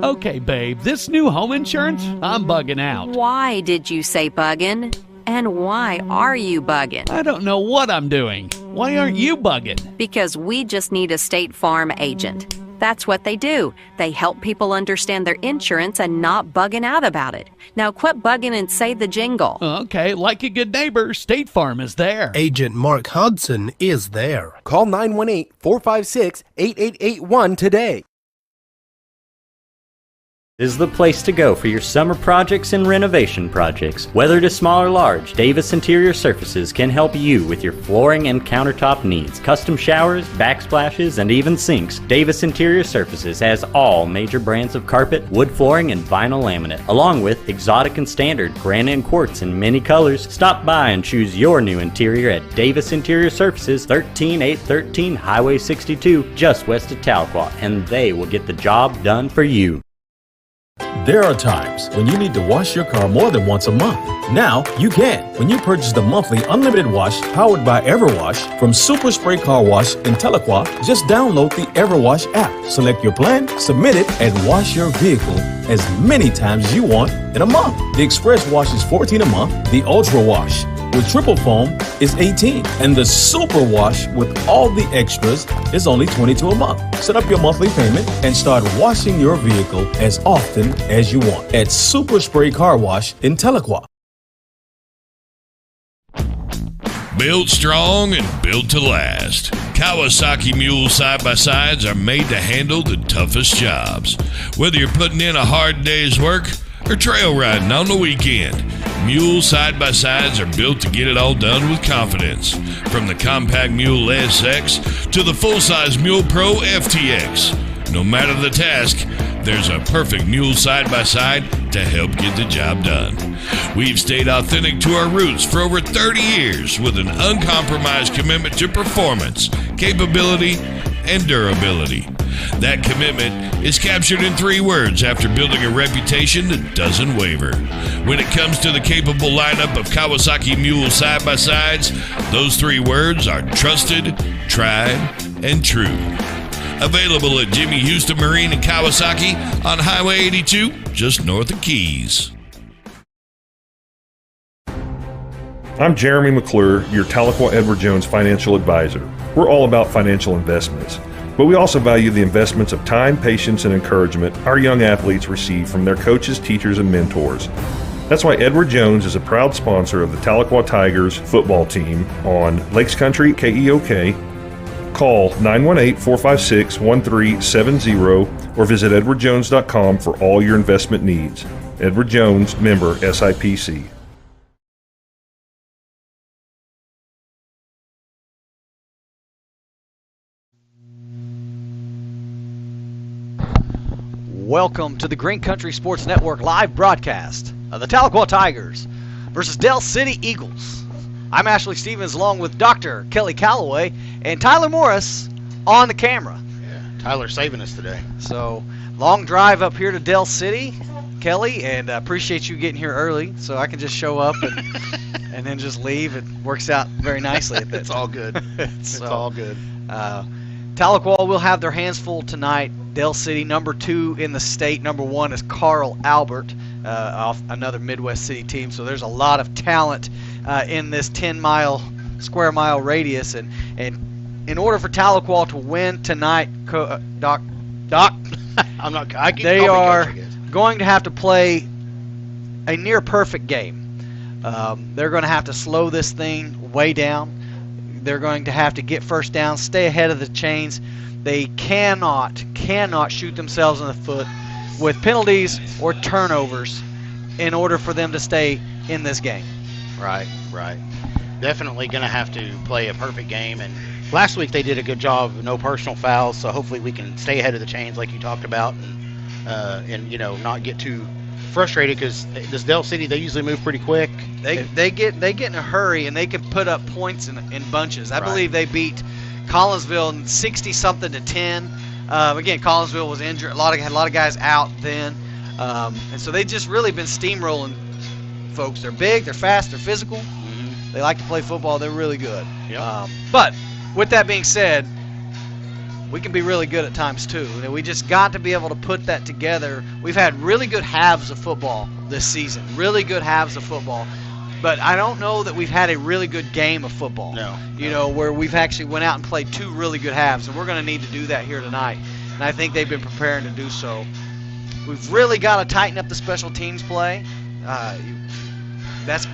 Okay, babe, this new home insurance, I'm bugging out. Why did you say bugging? And why are you bugging? I don't know what I'm doing. Why aren't you bugging? Because we just need a State Farm agent. That's what they do. They help people understand their insurance and not bugging out about it. Now quit bugging and say the jingle. Okay, like a good neighbor, State Farm is there. Agent Mark Hudson is there. Call 918-456-8881 today. Is the place to go for your summer projects and renovation projects. Whether it is small or large, Davis Interior Surfaces can help you with your flooring and countertop needs. Custom showers, backsplashes, and even sinks. Davis Interior Surfaces has all major brands of carpet, wood flooring, and vinyl laminate, along with exotic and standard granite and quartz in many colors. Stop by and choose your new interior at Davis Interior Surfaces, 13813 Highway 62, just west of Tahlequah, and they will get the job done for you. There are times when you need to wash your car more than once a month. Now you can when you purchase the monthly unlimited wash powered by Everwash from Super Spray Car Wash in Tahlequah. Just download the Everwash app, select your plan, submit it, and wash your vehicle as many times as you want in a month. The Express Wash is $14 a month. The Ultra Wash with triple foam is $18, and the Super Wash with all the extras is only $22 a month. Set up your monthly payment and start washing your vehicle as often as you want at Super Spray Car Wash in Tahlequah. Built strong and built to last. Kawasaki Mule side-by-sides are made to handle the toughest jobs. Whether you're putting in a hard day's work or trail riding on the weekend, Mule side-by-sides are built to get it all done with confidence. From the compact Mule SX to the full-size Mule Pro FTX. No matter the task, there's a perfect Mule side-by-side to help get the job done. We've stayed authentic to our roots for over 30 years with an uncompromised commitment to performance, capability, and durability. That commitment is captured in 3 words after building a reputation that doesn't waver. When it comes to the capable lineup of Kawasaki Mule side-by-sides, those 3 words are trusted, tried, and true. Available at Jimmy Houston Marine in Kawasaki on Highway 82, just north of Keys. I'm Jeremy McClure, your Tahlequah Edward Jones financial advisor. We're all about financial investments, but we also value the investments of time, patience, and encouragement our young athletes receive from their coaches, teachers, and mentors. That's why Edward Jones is a proud sponsor of the Tahlequah Tigers football team on Lakes Country KEOK. Call 918-456-1370 or visit edwardjones.com for all your investment needs. Edward Jones, member SIPC. Welcome to the Green Country Sports Network live broadcast of the Tahlequah Tigers versus Del City Eagles. I'm Ashley Stevens along with Dr. Kelly Calloway and Tyler Morris on the camera. Yeah, Tyler's saving us today. So, long drive up here to Del City, Kelly, and appreciate you getting here early so I can just show up and then just leave. It works out very nicely at that It's all good. It's all good. Tahlequah will have their hands full tonight. Del City, number 2 in the state. Number 1 is Carl Albert, off another Midwest City team. So there's a lot of talent in this 10-mile square mile radius. And in order for Tahlequah to win tonight, Doc, they are going to have to play a near perfect game. They're going to have to slow this thing way down. They're going to have to get first down, stay ahead of the chains. They cannot shoot themselves in the foot with penalties or turnovers in order for them to stay in this game. Right. Definitely going to have to play a perfect game. And last week they did a good job of no personal fouls, so hopefully we can stay ahead of the chains like you talked about and not get too frustrated because this Del City, they usually move pretty quick. They get in a hurry and they can put up points in bunches. I believe they beat Collinsville 60-something to 10. Again, Collinsville was injured. Had a lot of guys out then, and so they just really been steamrolling folks. They're big, they're fast, they're physical. They like to play football. They're really good. Yep. But with that being said, we can be really good at times too. And we just got to be able to put that together. We've had really good halves of football this season, really good halves of football. But I don't know that we've had a really good game of football. No. Where we've actually went out and played 2 really good halves, and we're going to need to do that here tonight. And I think they've been preparing to do so. We've really got to tighten up the special teams play. That's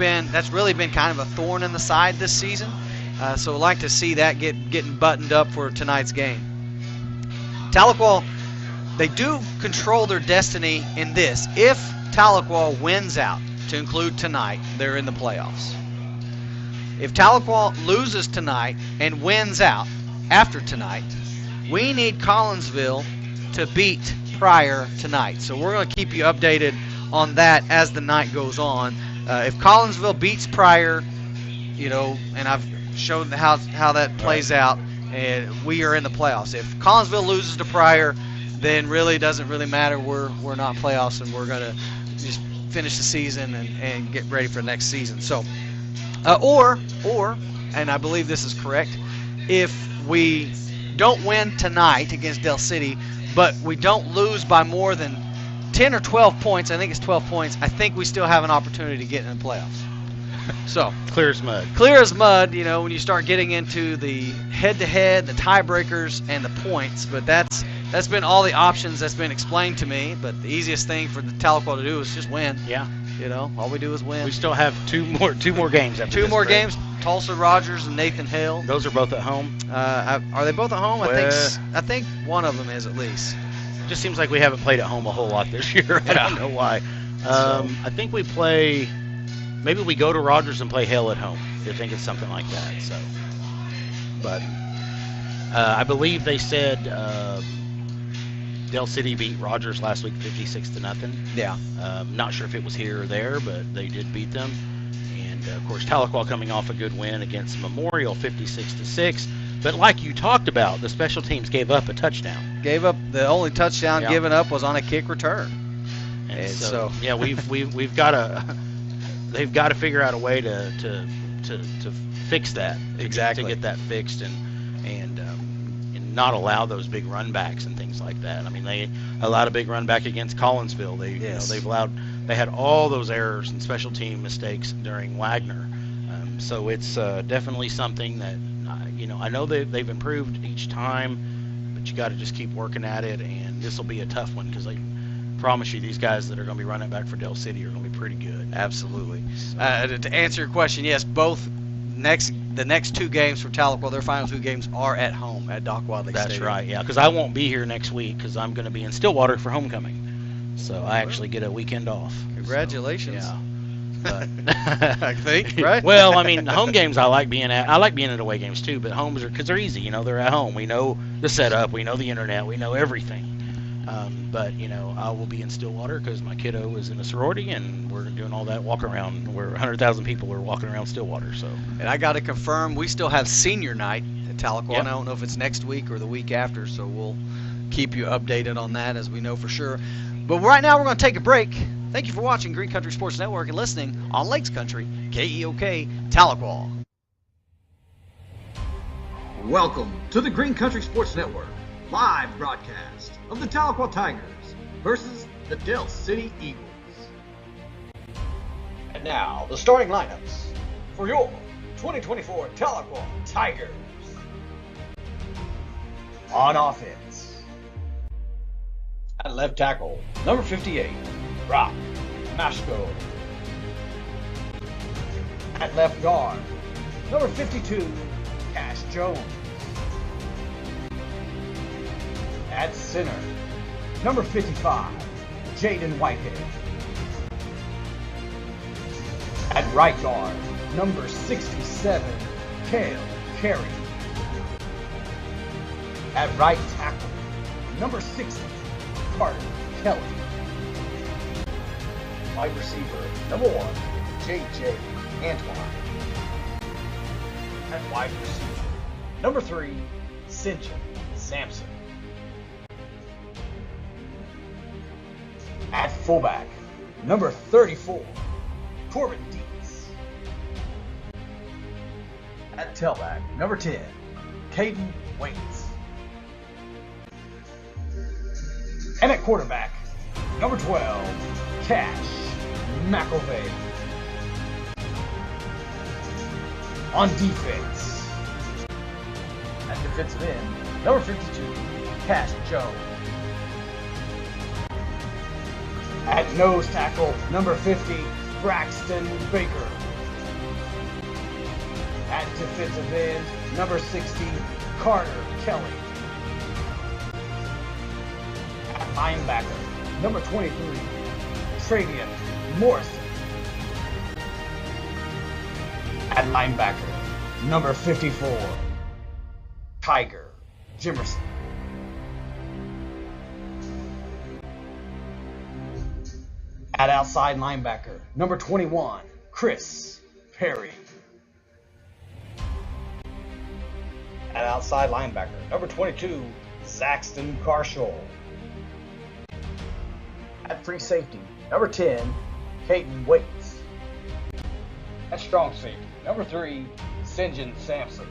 really been kind of a thorn in the side this season. So I'd like to see that getting buttoned up for tonight's game. Tahlequah, they do control their destiny in this. If Tahlequah wins out, to include tonight, they're in the playoffs. If Tahlequah loses tonight and wins out after tonight, we need Collinsville to beat Pryor tonight. So we're going to keep you updated on that as the night goes on. If Collinsville beats Pryor, and I've showed how that plays out, and we are in the playoffs. If Collinsville loses to Pryor, then really doesn't really matter. We're not playoffs, and we're going to just finish the season and get ready for next season. So, or, and I believe this is correct, if we don't win tonight against Del City, but we don't lose by more than 10 or 12 points, I think it's 12 points, I think we still have an opportunity to get in the playoffs. So clear as mud. Clear as mud, when you start getting into the head-to-head, the tiebreakers, and the points. But that's been all the options that's been explained to me. But the easiest thing for the Tahlequah to do is just win. Yeah. All we do is win. We still have two more games after Two this more break. games. Tulsa Rogers and Nathan Hale. Those are both at home. Are they both at home? I think one of them is at least. It just seems like we haven't played at home a whole lot this year. I don't know why. I think we play. Maybe we go to Rogers and play Hale at home. I think it's something like that. So, but I believe they said Del City beat Rogers last week 56-0. Yeah. Not sure if it was here or there, but they did beat them. And of course, Tahlequah coming off a good win against Memorial 56-6. But like you talked about, the special teams gave up a touchdown. Gave up the only touchdown given up was on a kick return. And so yeah, we've got to. They've got to figure out a way to fix that. Exactly. To get that fixed and not allow those big run backs and things like that. I mean, they allowed a big run back against Collinsville. They had all those errors and special team mistakes during Wagner. So it's definitely something that I know they've improved each time, but you got to just keep working at it. And this will be a tough one because I promise you, these guys that are going to be running back for Del City are going to be pretty good. Absolutely. To answer your question, yes, both the next 2 games for Tahlequah, their final 2 games are at home at Doc Wadley Stadium. That's right, yeah, because I won't be here next week because I'm going to be in Stillwater for homecoming. So I actually get a weekend off. Congratulations. So, yeah. But I think, right? Well, I mean, home games I like being at. I like being at away games too, but homes are because they're easy. They're at home. We know the setup. We know the internet. We know everything. But I will be in Stillwater because my kiddo is in a sorority, and we're doing all that walk around. Where 100,000 people are walking around Stillwater. So, and I got to confirm, we still have senior night at Tahlequah. Yep. I don't know if it's next week or the week after, so we'll keep you updated on that as we know for sure. But right now we're going to take a break. Thank you for watching Green Country Sports Network and listening on Lakes Country, KEOK, Tahlequah. Welcome to the Green Country Sports Network live broadcast of the Tahlequah Tigers versus the Del City Eagles. And now, the starting lineups for your 2024 Tahlequah Tigers. On offense, at left tackle, number 58, Brock Mashko. At left guard, number 52, Cash Jones. At center, number 55, Jaden Whitehead. At right guard, number 67, Kale Carey. At right tackle, number 60, Carter Kelly. Wide receiver, number 1, J.J. Antoine. At wide receiver, number 3, Sinjin Sampson. At fullback, number 34, Corbin Dietz. At tailback, number 10, Caden Waits. And at quarterback, number 12, Cash McElvey. On defense, at defensive end, number 52, Cash Jones. At nose tackle, number 50, Braxton Baker. At defensive end, number 60, Carter Kelly. At linebacker, number 23, Travian Morrison. At linebacker, number 54, Tiger Jimerson. At outside linebacker, number 21, Chris Perry. At outside linebacker, number 22, Zaxton Carshall. At free safety, number 10, Caden Waits. At strong safety, number 3, St. John Sampson.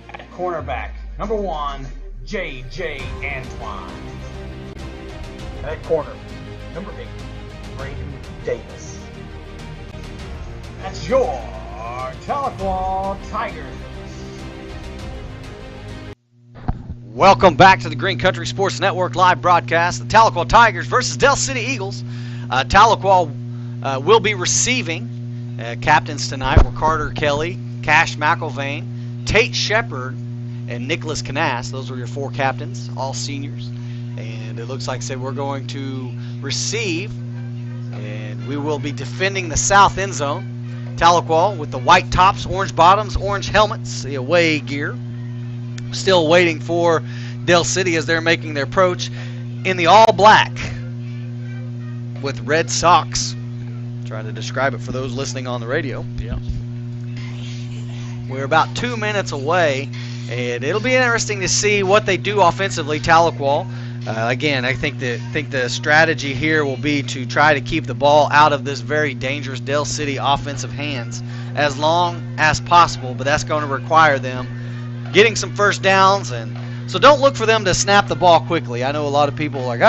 At cornerback, number 1, J.J. Antoine. And at corner, number 8, Braden Davis. That's your Tahlequah Tigers. Welcome back to the Green Country Sports Network live broadcast. The Tahlequah Tigers versus Del City Eagles. Tahlequah will be receiving. Captains tonight were Carter Kelly, Cash McElvain, Tate Shepard, and Nicholas Canas. Those were your 4 captains, all seniors. And it looks like we're going to receive, and we will be defending the south end zone. Tahlequah with the white tops, orange bottoms, orange helmets, the away gear. Still waiting for Del City as they're making their approach in the all black with red socks. Trying to describe it for those listening on the radio. Yeah. We're about 2 minutes away, and it'll be interesting to see what they do offensively, Tahlequah. Again, I think the strategy here will be to try to keep the ball out of this very dangerous Del City offensive hands as long as possible, but that's going to require them getting some first downs, and so don't look for them to snap the ball quickly. I know a lot of people are like,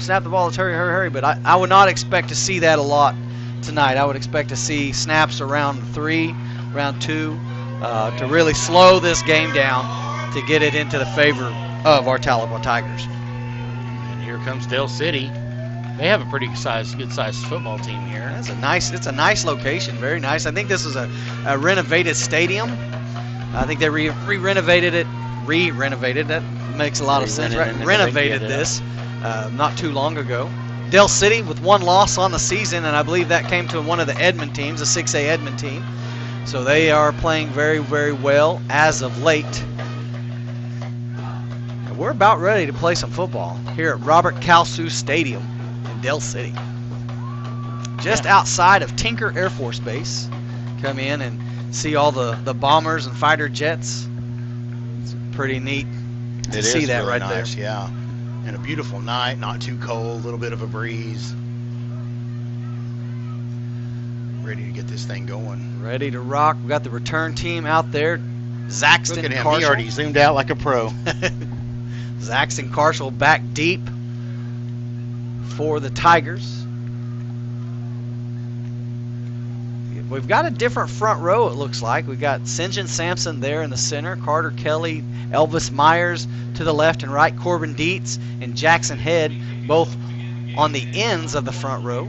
snap the ball, let's hurry, hurry, hurry, but I would not expect to see that a lot tonight. I would expect to see snaps around 3, round 2, to really slow this game down to get it into the favor of our Tahlequah Tigers. Here comes Del City. They have a pretty good-sized football team here. It's a nice location, very nice. I think this is a renovated stadium. I think they renovated it. That makes a lot of sense, right? Renovated this not too long ago. Del City with 1 loss on the season, and I believe that came to one of the Edmond teams, a 6A Edmond team. So they are playing very, very well as of late. We're about ready to play some football here at Robert Kalsu Stadium in Del City. Just outside of Tinker Air Force Base. Come in and see all the bombers and fighter jets. It's pretty neat to see that right there. Yeah. And a beautiful night, not too cold, a little bit of a breeze. Ready to get this thing going. Ready to rock. We got the return team out there. Zaxton Look at him. Carshall. He already zoomed out like a pro. Zaxton Carshall back deep for the Tigers. We've got a different front row, it looks like. We've got St. John Sampson there in the center, Carter Kelly, Elvis Myers to the left and right, Corbin Dietz and Jackson Head both on the ends of the front row.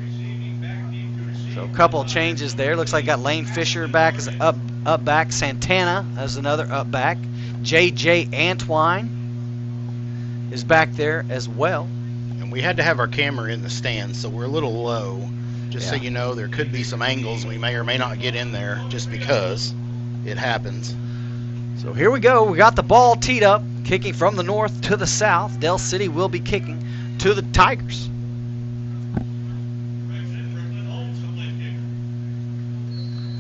So a couple of changes there. Looks like got Lane Fisher back as up back, Santana as another up back. J.J. Antwine is back there as well. And we had to have our camera in the stands, so we're a little low. Just so you know, there could be some angles we may or may not get in there just because it happens. So here we go. We got the ball teed up, kicking from the north to the south. Del City will be kicking to the Tigers.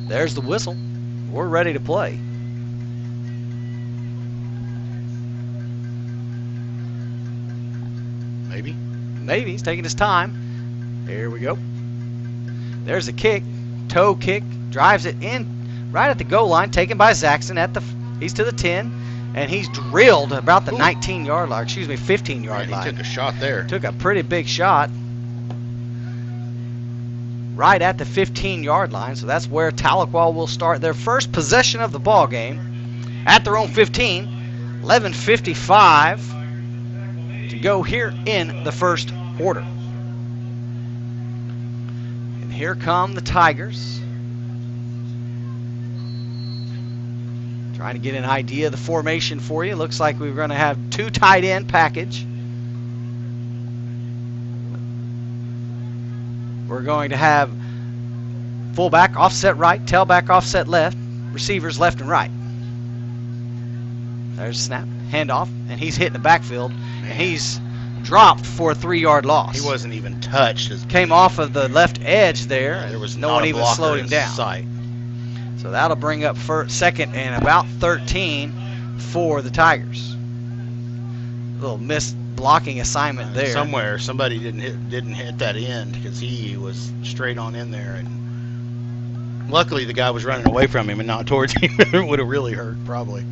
There's the whistle. We're ready to play. Maybe. He's taking his time. Here we go. There's a kick. Toe kick. Drives it in right at the goal line. Taken by Zaxton. He's to the 10. and he's drilled about the 19-yard line, 15-yard line. He took a shot there. Took a pretty big shot right at the 15-yard line, so that's where Tahlequah will start their first possession of the ball game at their own 15. 11:55 to go here in the first quarter. And here come the Tigers. Trying to get an idea of the formation for you. Looks like we're going to have 2 tight end package. We're going to have fullback offset right, tailback offset left, receivers left and right. There's a snap, handoff, and he's hitting the backfield, and he's dropped for a 3-yard loss. He wasn't even touched. Came off of the left edge there. There was no one even slowed him down. Sight. So that'll bring up second and about 13 for the Tigers. A little missed blocking assignment there. Somewhere somebody didn't hit that end because he was straight on in there, and luckily the guy was running away from him and not towards him. It would have really hurt probably.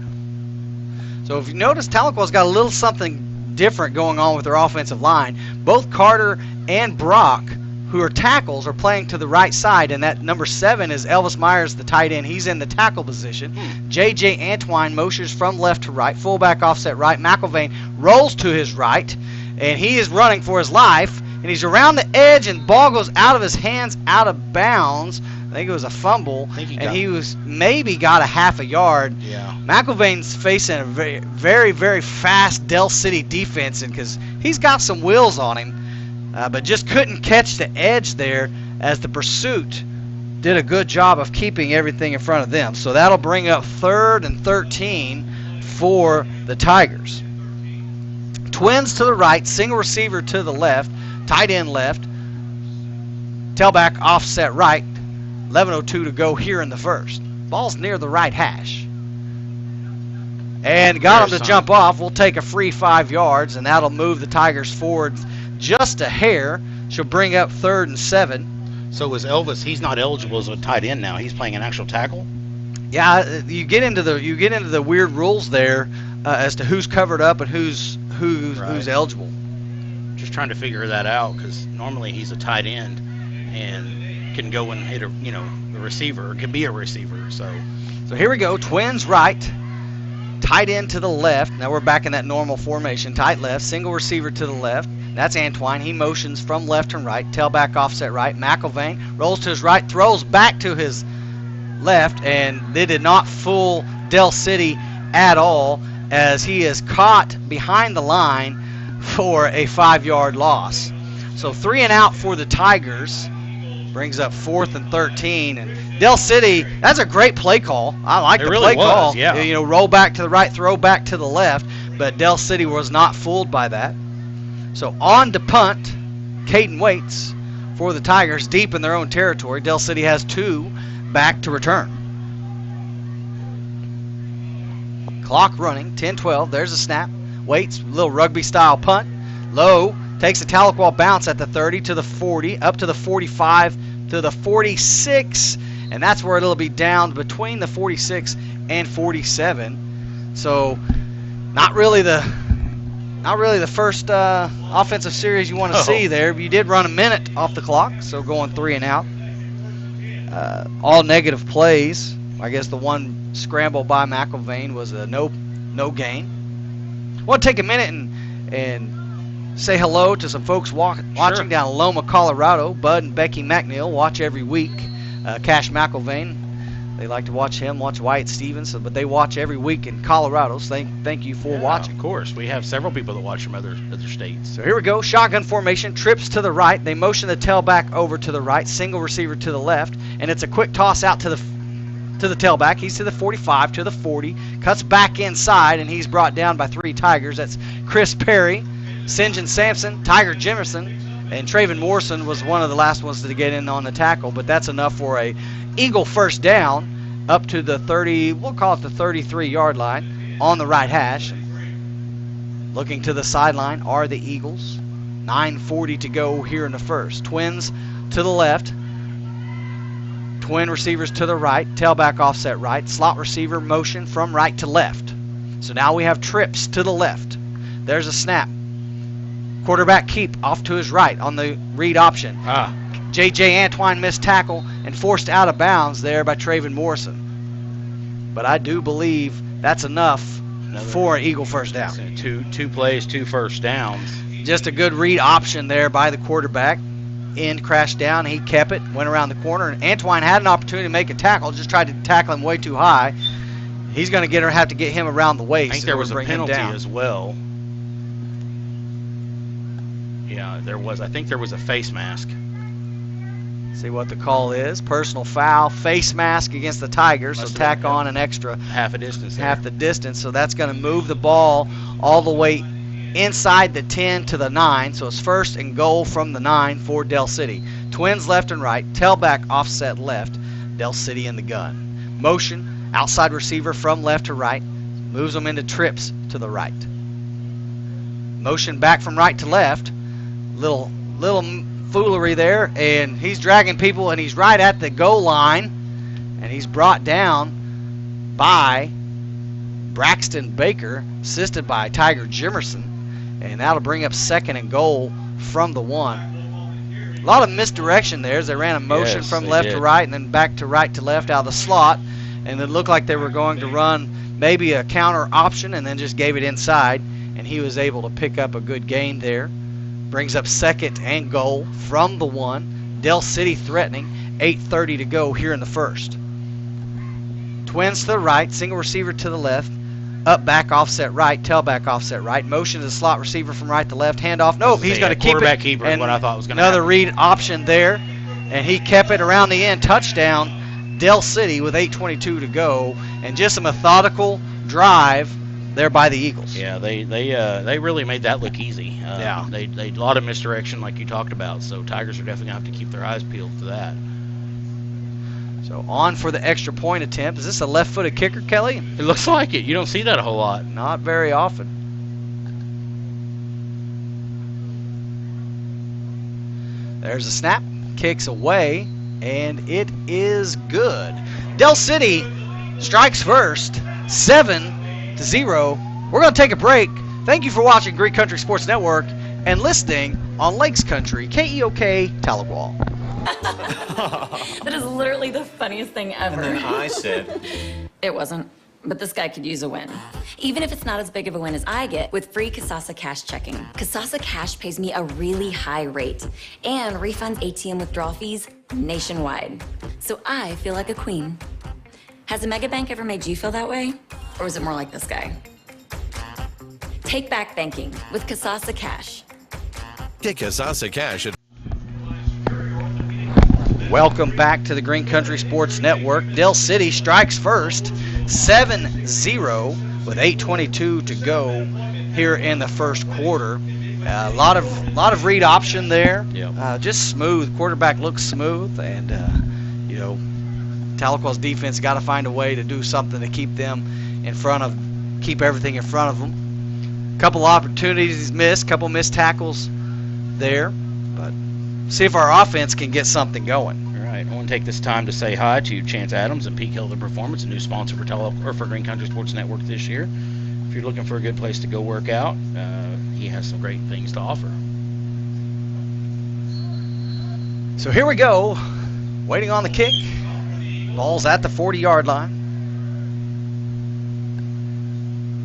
So if you notice, Tahlequah's got a little something different going on with their offensive line. Both Carter and Brock, who are tackles, are playing to the right side, and that number 7 is Elvis Myers, the tight end. He's in the tackle position. J.J. Antwine motions from left to right, fullback offset right. McElvain rolls to his right, and he is running for his life, and he's around the edge, and ball goes out of his hands, out of bounds. I think it was a fumble, and he was maybe got a half a yard. Yeah. McElvain's facing a very, very, very fast Del City defense, and because he's got some wheels on him, but just couldn't catch the edge there as the pursuit did a good job of keeping everything in front of them. So that'll bring up 3rd and 13 for the Tigers. Twins to the right, single receiver to the left, tight end left, tailback offset right. 11:02 to go here in the first. Ball's near the right hash. And got him to jump off. We'll take a free 5 yards, and that'll move the Tigers forward just a hair. She'll bring up 3rd and 7. So was Elvis? He's not eligible as a tight end now. He's playing an actual tackle. Yeah, you get into the weird rules there as to who's covered up and who's eligible. Just trying to figure that out because normally he's a tight end and can go and hit a receiver, or can be a receiver. So here we go. Twins right, tight end to the left. Now we're back in that normal formation. Tight left, single receiver to the left. That's Antwine. He motions from left and right. Tailback offset right. McElvain rolls to his right, throws back to his left, and they did not fool Del City at all as he is caught behind the line for a 5-yard loss. So 3 and out for the Tigers. Brings up 4th and 13, and Del City, that's a great play call. I like the play call. Yeah. Roll back to the right, throw back to the left, but Del City was not fooled by that. So on to punt, Caden waits for the Tigers deep in their own territory. Del City has 2 back to return. Clock running, 10-12. There's a snap. Waits, little rugby-style punt. Low. Takes a Tahlequah bounce at the 30 to the 40, up to the 45 to the 46, and that's where it'll be down between the 46 and 47. So not really the first offensive series you want to see there. You did run a minute off the clock, so going 3 and out. All negative plays. I guess the one scramble by McElvain was a no gain. I want to take a minute and say hello to some folks watching down in Loma, Colorado. Bud and Becky McNeil watch every week. Cash McElvain, they like to watch him, watch Wyatt Stevens, but they watch every week in Colorado, so thank you for watching. Of course. We have several people that watch from other states. So here we go. Shotgun formation, trips to the right. They motion the tailback over to the right, single receiver to the left, and it's a quick toss out to the tailback. He's to the 45, to the 40, cuts back inside, and he's brought down by 3 Tigers. That's Chris Perry, St. John Sampson, Tiger Jimerson, and Traven Morrison was one of the last ones to get in on the tackle, but that's enough for a Eagle first down up to the 30, we'll call it the 33-yard line on the right hash. Looking to the sideline are the Eagles. 9:40 to go here in the first. Twins to the left. Twin receivers to the right. Tailback offset right. Slot receiver motion from right to left. So now we have trips to the left. There's a snap. Quarterback keep off to his right on the read option. J.J. Antwine missed tackle and forced out of bounds there by Traven Morrison. But I do believe that's enough for an Eagle first down. Two plays, 2 first downs. Just a good read option there by the quarterback. End crashed down. He kept it, went around the corner, and Antwine had an opportunity to make a tackle, just tried to tackle him way too high. He's going to have to get him around the waist. I think there was a penalty as well. Yeah, there was. I think there was a face mask. See what the call is. Personal foul, face mask against the Tigers. So tack on an extra half a distance. Half the distance. So that's going to move the ball all the way inside the 10 to the 9. So it's first and goal from the 9 for Del City. Twins left and right. Tailback offset left. Del City in the gun. Motion, outside receiver from left to right. Moves them into trips to the right. Motion back from right to left. Little foolery there, and he's dragging people, and he's right at the goal line, and he's brought down by Braxton Baker, assisted by Tiger Jimerson, and that'll bring up second and goal from the 1. A lot of misdirection there as they ran a motion from left to right and then back to right to left out of the slot, and it looked like they were going to run maybe a counter option and then just gave it inside, and he was able to pick up a good gain there. Brings up second and goal from the 1. Del City threatening. 8:30 to go here in the first. Twins to the right. Single receiver to the left. Up back offset right. Tailback offset right. Motion to the slot receiver from right to left. Handoff. Nope, he's going to keep it. Quarterback keeper is what I thought was going to happen. Another read option there. And he kept it around the end. Touchdown. Del City with 8:22 to go. And just a methodical drive there by the Eagles. Yeah, they really made that look easy. They a lot of misdirection like you talked about, so Tigers are definitely going to have to keep their eyes peeled for that. So on for the extra point attempt. Is this a left-footed kicker, Kelly? It looks like it. You don't see that a whole lot. Not very often. There's a snap. Kicks away, and it is good. Del City strikes first, 7-0. We're going to take a break. Thank you for watching Greek Country Sports Network and listening on Lakes Country, KEOK, Tahlequah. That is literally the funniest thing ever. And then I said... It wasn't, but this guy could use a win. Even if it's not as big of a win as I get with free Kasasa Cash checking. Kasasa Cash pays me a really high rate and refunds ATM withdrawal fees nationwide. So I feel like a queen. Has a mega bank ever made you feel that way? Or is it more like this guy? Take back banking with Kasasa Cash. Get Kasasa Cash at... Welcome back to the Green Country Sports Network. Del City strikes first, 7-0 with 8:22 to go here in the first quarter. A lot of read option there. Just smooth. Quarterback looks smooth, and Tahlequah's defense got to find a way to do something to keep everything in front of them. Couple opportunities missed, couple missed tackles there, but see if our offense can get something going. All right, I want to take this time to say hi to Chance Adams and Pete Hilder Performance, a new sponsor for Green Country Sports Network this year. If you're looking for a good place to go work out, he has some great things to offer. So here we go, waiting on the kick. Ball's at the 40-yard line.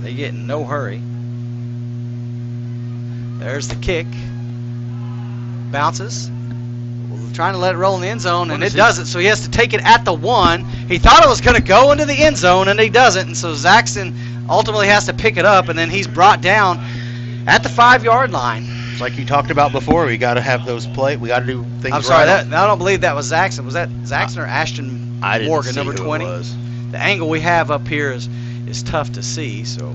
They get in no hurry. There's the kick. Bounces. Trying to let it roll in the end zone, and it doesn't, so he has to take it at the 1. He thought it was going to go into the end zone, and he doesn't, and so Zaxton ultimately has to pick it up, and then he's brought down at the 5-yard line. It's like you talked about before. We got to have those play. We got to do things. I'm sorry. Right. I don't believe that was Zaxton. Was that Zaxton or Ashton Morgan, number 20? It was. The angle we have up here is tough to see. So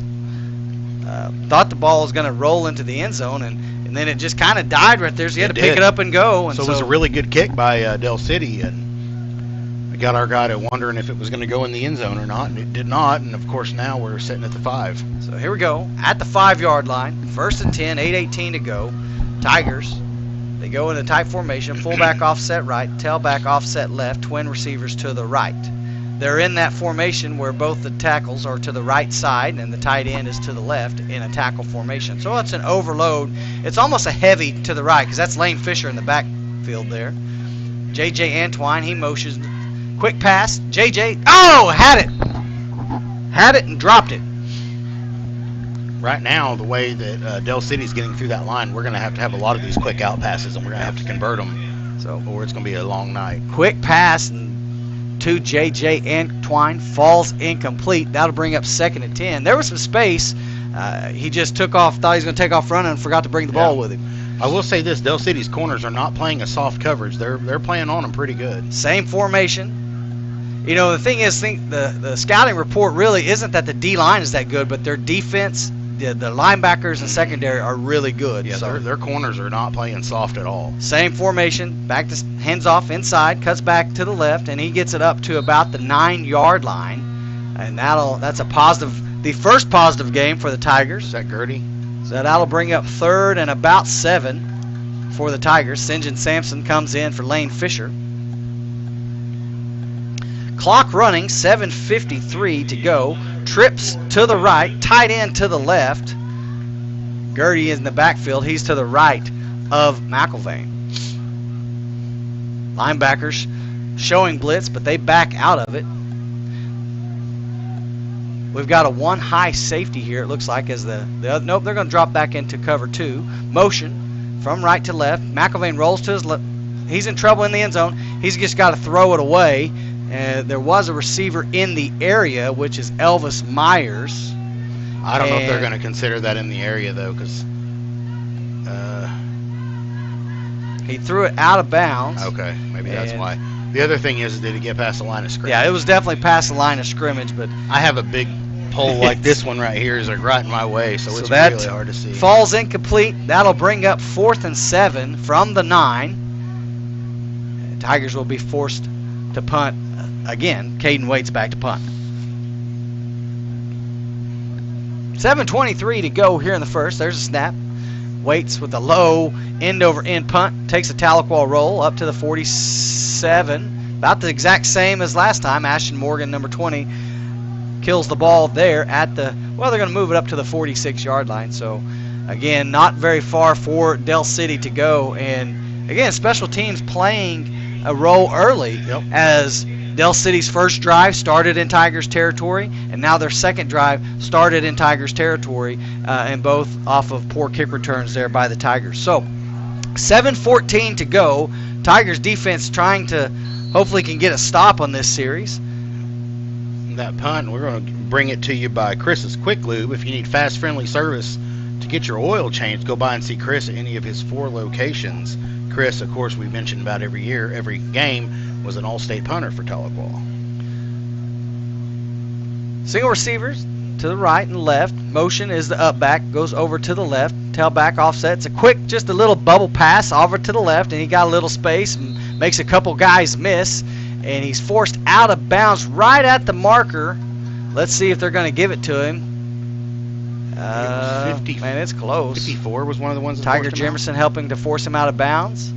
thought the ball was going to roll into the end zone, and then it just kind of died right there. So he had to pick it up and go. And so it was a really good kick by Del City, and we got our guy to wondering if it was going to go in the end zone or not, and it did not. And of course now we're sitting at the 5. So here we go at the 5-yard line. 1st and 10, 8:18 to go. Tigers, they go in the tight formation, fullback offset right, tailback offset left, twin receivers to the right. they're in that formation where both the tackles are to the right side and the tight end is to the left in a tackle formation. So it's an overload. It's almost a heavy to the right because that's Lane Fisher in the backfield there. J.J. Antwine, he motions. Quick pass. J.J. Oh, had it. Had it and dropped it. Right now, the way that Del City's getting through that line, we're going to have a lot of these quick out passes, and we're going to have to convert them, or it's going to be a long night. Quick pass to J.J. Antwine, falls incomplete. That'll bring up 2nd and 10. There was some space. He just took off, thought he was going to take off running, and forgot to bring the ball with him. I will say this, Del City's corners are not playing a soft coverage. They're playing on them pretty good. Same formation. You know, the thing is, the scouting report really isn't that the D-line is that good, but their defense, the linebackers and secondary are really good. Yeah, so their corners are not playing soft at all. Same formation, back to hands off inside, cuts back to the left, and he gets it up to about the 9-yard line, and that's a positive, the first positive game for the Tigers. Is that Gertie? So that'll bring up 3rd and about 7 for the Tigers. St. John Sampson comes in for Lane Fisher. Clock running, 7:53 to go. Trips to the right, tight end to the left. Gertie is in the backfield. He's to the right of McIlvain. Linebackers showing blitz, but they back out of it. We've got a 1 high safety here, it looks like, as nope, they're going to drop back into cover 2. Motion from right to left. McIlvain rolls to his left. He's in trouble in the end zone. He's just got to throw it away. There was a receiver in the area, which is Elvis Myers. I don't know if they're going to consider that in the area, though, because he threw it out of bounds. Okay, maybe that's why. The other thing is, did he get past the line of scrimmage? Yeah, it was definitely past the line of scrimmage, but I have a big pole like this one right here is like right in my way, so it's really hard to see. Falls incomplete. That'll bring up 4th and 7 from the 9. Tigers will be forced to punt again. Caden Waits back to punt. 7:23 to go here in the first. There's a snap. Waits with a low end-over-end punt. Takes a Tahlequah roll up to the 47. About the exact same as last time. Ashton Morgan, number 20, kills the ball there at the, well, they're going to move it up to the 46-yard line. So, again, not very far for Del City to go. And, again, special teams playing a role early as Del City's first drive started in Tigers territory, and now their second drive started in Tigers territory, and both off of poor kick returns there by the Tigers. So 7:14 to go. Tigers defense trying to hopefully can get a stop on this series. That punt, we're going to bring it to you by Chris's Quick Lube. If you need fast, friendly service to get your oil changed, go by and see Chris at any of his 4 locations. Chris, of course, we mentioned about every year, every game, was an all-state punter for Tahlequah. Single receivers to the right and left. Motion is the up back, goes over to the left. Tailback offset. It's a quick, just a little bubble pass over to the left, and he got a little space and makes a couple guys miss, and he's forced out of bounds right at the marker. Let's see if they're going to give it to him. Man, it's close. 54 was one of the ones that Tiger Jimerson helping to force him out of bounds.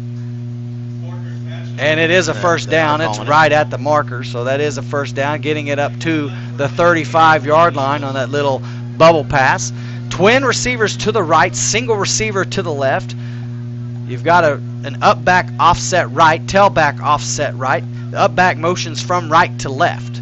And it is a first down. It's right at the marker, so that is a first down, getting it up to the 35-yard line on that little bubble pass. Twin receivers to the right, single receiver to the left. You've got an up back offset right, tailback offset right. The up back motions from right to left.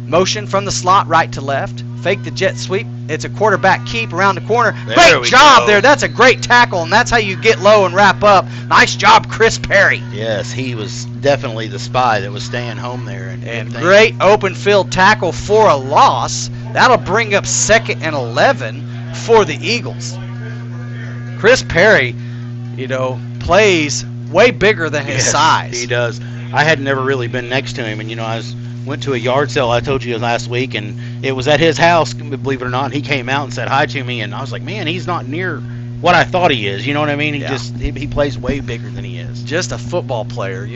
Motion from the slot right to left. Fake the jet sweep. It's a quarterback keep around the corner. Great job there. That's a great tackle, and that's how you get low and wrap up. Nice job, Chris Perry. Yes, he was definitely the spy that was staying home there. And great open field tackle for a loss. That'll bring up 2nd and 11 for the Eagles. Chris Perry, plays way bigger than his size. He does. I had never really been next to him, and went to a yard sale I told you last week, and it was at his house, believe it or not. He came out and said hi to me, and I was like, man, he's not near what I thought he is. You know what I mean? He plays way bigger than he is. Just a football player, and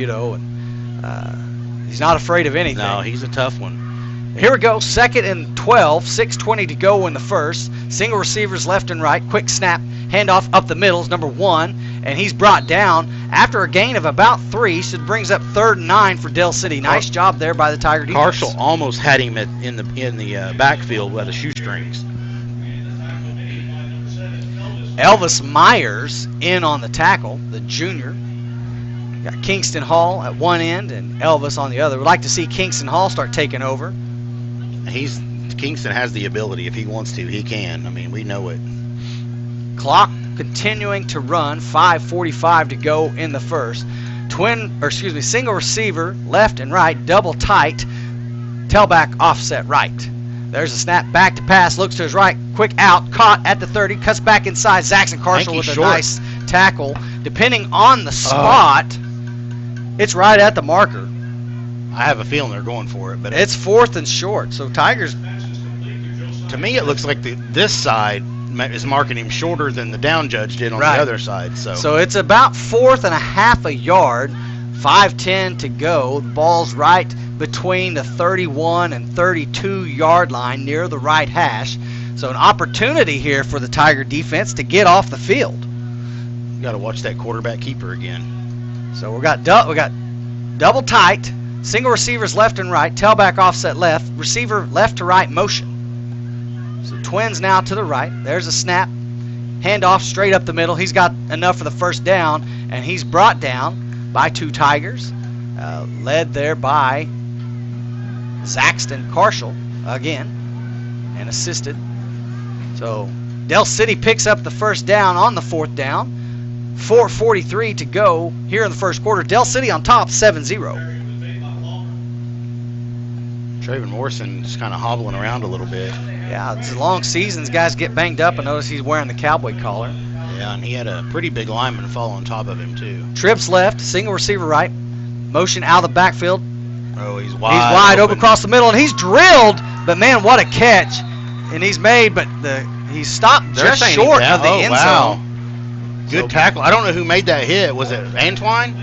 he's not afraid of anything. No, he's a tough one. Here we go, 2nd and 12, 6:20 to go in the first. Single receivers left and right, quick snap, handoff up the middle is number 1. and he's brought down after a gain of about 3, so it brings up 3rd and 9 for Dell City. Nice job there by the Tiger defense. Carshall almost had him in the backfield with the shoestrings. Elvis Myers in on the tackle, the junior. Got Kingston Hall at one end and Elvis on the other. We'd like to see Kingston Hall start taking over. Kingston has the ability. If he wants to, he can. I mean, we know it. Clock continuing to run. 5:45 to go in the first. Single receiver, left and right, double tight. Tailback offset right. There's a snap back to pass. Looks to his right. Quick out. Caught at the 30. Cuts back inside. Zaxton Carshall with a nice tackle. Depending on the spot, it's right at the marker. I have a feeling they're going for it, but it's 4th and short. So Tigers. To me, it looks like this side is marking him shorter than the down judge did on the other side. So it's about 4th and a half a yard. 5:10 to go. The ball's right between the 31 and 32 yard line near the right hash. So an opportunity here for the Tiger defense to get off the field. You got to watch that quarterback keeper again. So we got double tight, single receivers left and right, tailback offset left, receiver left to right motion. So twins now to the right. There's a snap, handoff straight up the middle. He's got enough for the first down, and he's brought down by 2 Tigers, led there by Zaxton Carshall again, and assisted. So Dell City picks up the first down on the 4th down. 4:43 to go here in the first quarter. Dell City on top, 7-0. Traven Morrison just kind of hobbling around a little bit. Yeah, it's long seasons. Guys get banged up. I notice he's wearing the cowboy collar. Yeah, and he had a pretty big lineman fall on top of him, too. Trips left, single receiver right. Motion out of the backfield. Oh, he's wide. He's wide open across the middle, and he's drilled. But, man, what a catch. And he's made, but he's stopped just short of the end zone. Good tackle. I don't know who made that hit. Was it Antoine?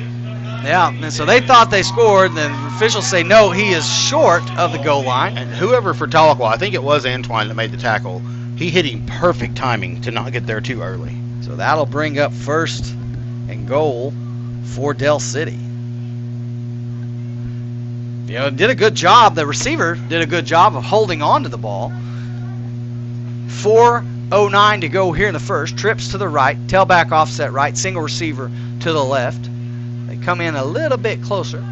Yeah, and so they thought they scored, and then officials say, no, he is short of the goal line. And whoever for Tahlequah, I think it was Antoine that made the tackle, he hit him perfect timing to not get there too early. So that'll bring up 1st and goal for Dell City. Did a good job. The receiver did a good job of holding on to the ball. 4:09 to go here in the first. Trips to the right, tailback offset right, single receiver to the left. They come in a little bit closer.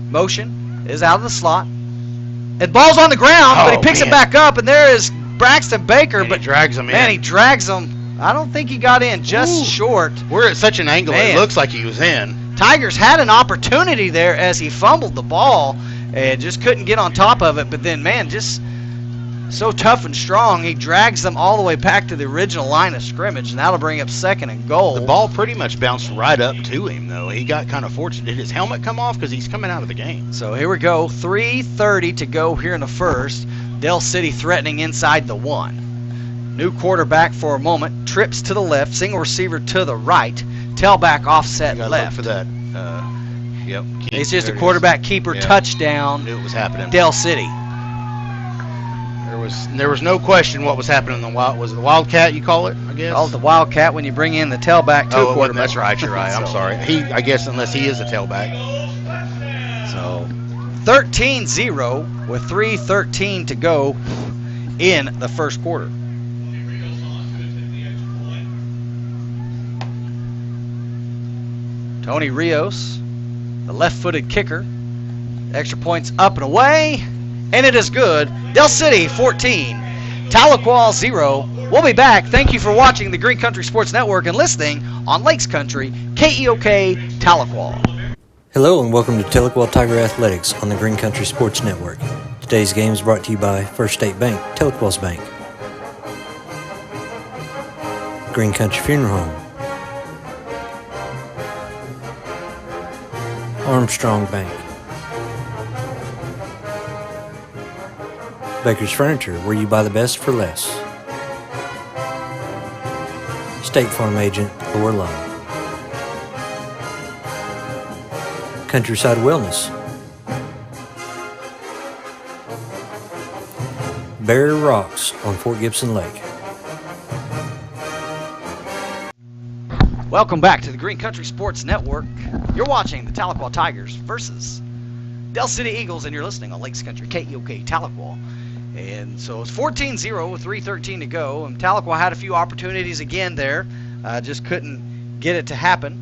Motion is out of the slot. And ball's on the ground, but he picks it back up, and there is Braxton Baker. But he drags him in. Man, he drags him. I don't think he got in, just short. We're at such an angle, it looks like he was in. Tigers had an opportunity there as he fumbled the ball and just couldn't get on top of it. But then, man, just so tough and strong, he drags them all the way back to the original line of scrimmage, and that'll bring up 2nd and goal. The ball pretty much bounced right up to him, though. He got kind of fortunate. Did his helmet come off? Because he's coming out of the game. So here we go. 3:30 to go here in the first. Dell City threatening inside the 1. New quarterback for a moment. Trips to the left. Single receiver to the right. Tailback offset left. Look for that. Yep. It's just a quarterback keeper touchdown. Knew it was happening. Dell City. There was no question what was happening in the wild. Was it the Wildcat you call it? I guess. Call it the Wildcat when you bring in the tailback to quarterback. That's right. You're right. I'm sorry. I guess unless he is a tailback. So 13-0 with 3:13 to go in the first quarter. Tony Rios, the left-footed kicker. Extra points up and away, and it is good. Dell City 14, Tahlequah 0. We'll be back. Thank you for watching the Green Country Sports Network and listening on Lakes Country, KEOK, Tahlequah. Hello and welcome to Tahlequah Tiger Athletics on the Green Country Sports Network. Today's game is brought to you by First State Bank, Tahlequah's Bank. Green Country Funeral Home. Armstrong Bank. Baker's Furniture, where you buy the best for less. State Farm Agent, Lower Love. Countryside Wellness. Barrier Rocks on Fort Gibson Lake. Welcome back to the Green Country Sports Network. You're watching the Tahlequah Tigers versus Del City Eagles, and you're listening on Lakes Country KEOK Tahlequah. And so it's 14-0 with 3:13 to go. And Tahlequah had a few opportunities again there, just couldn't get it to happen.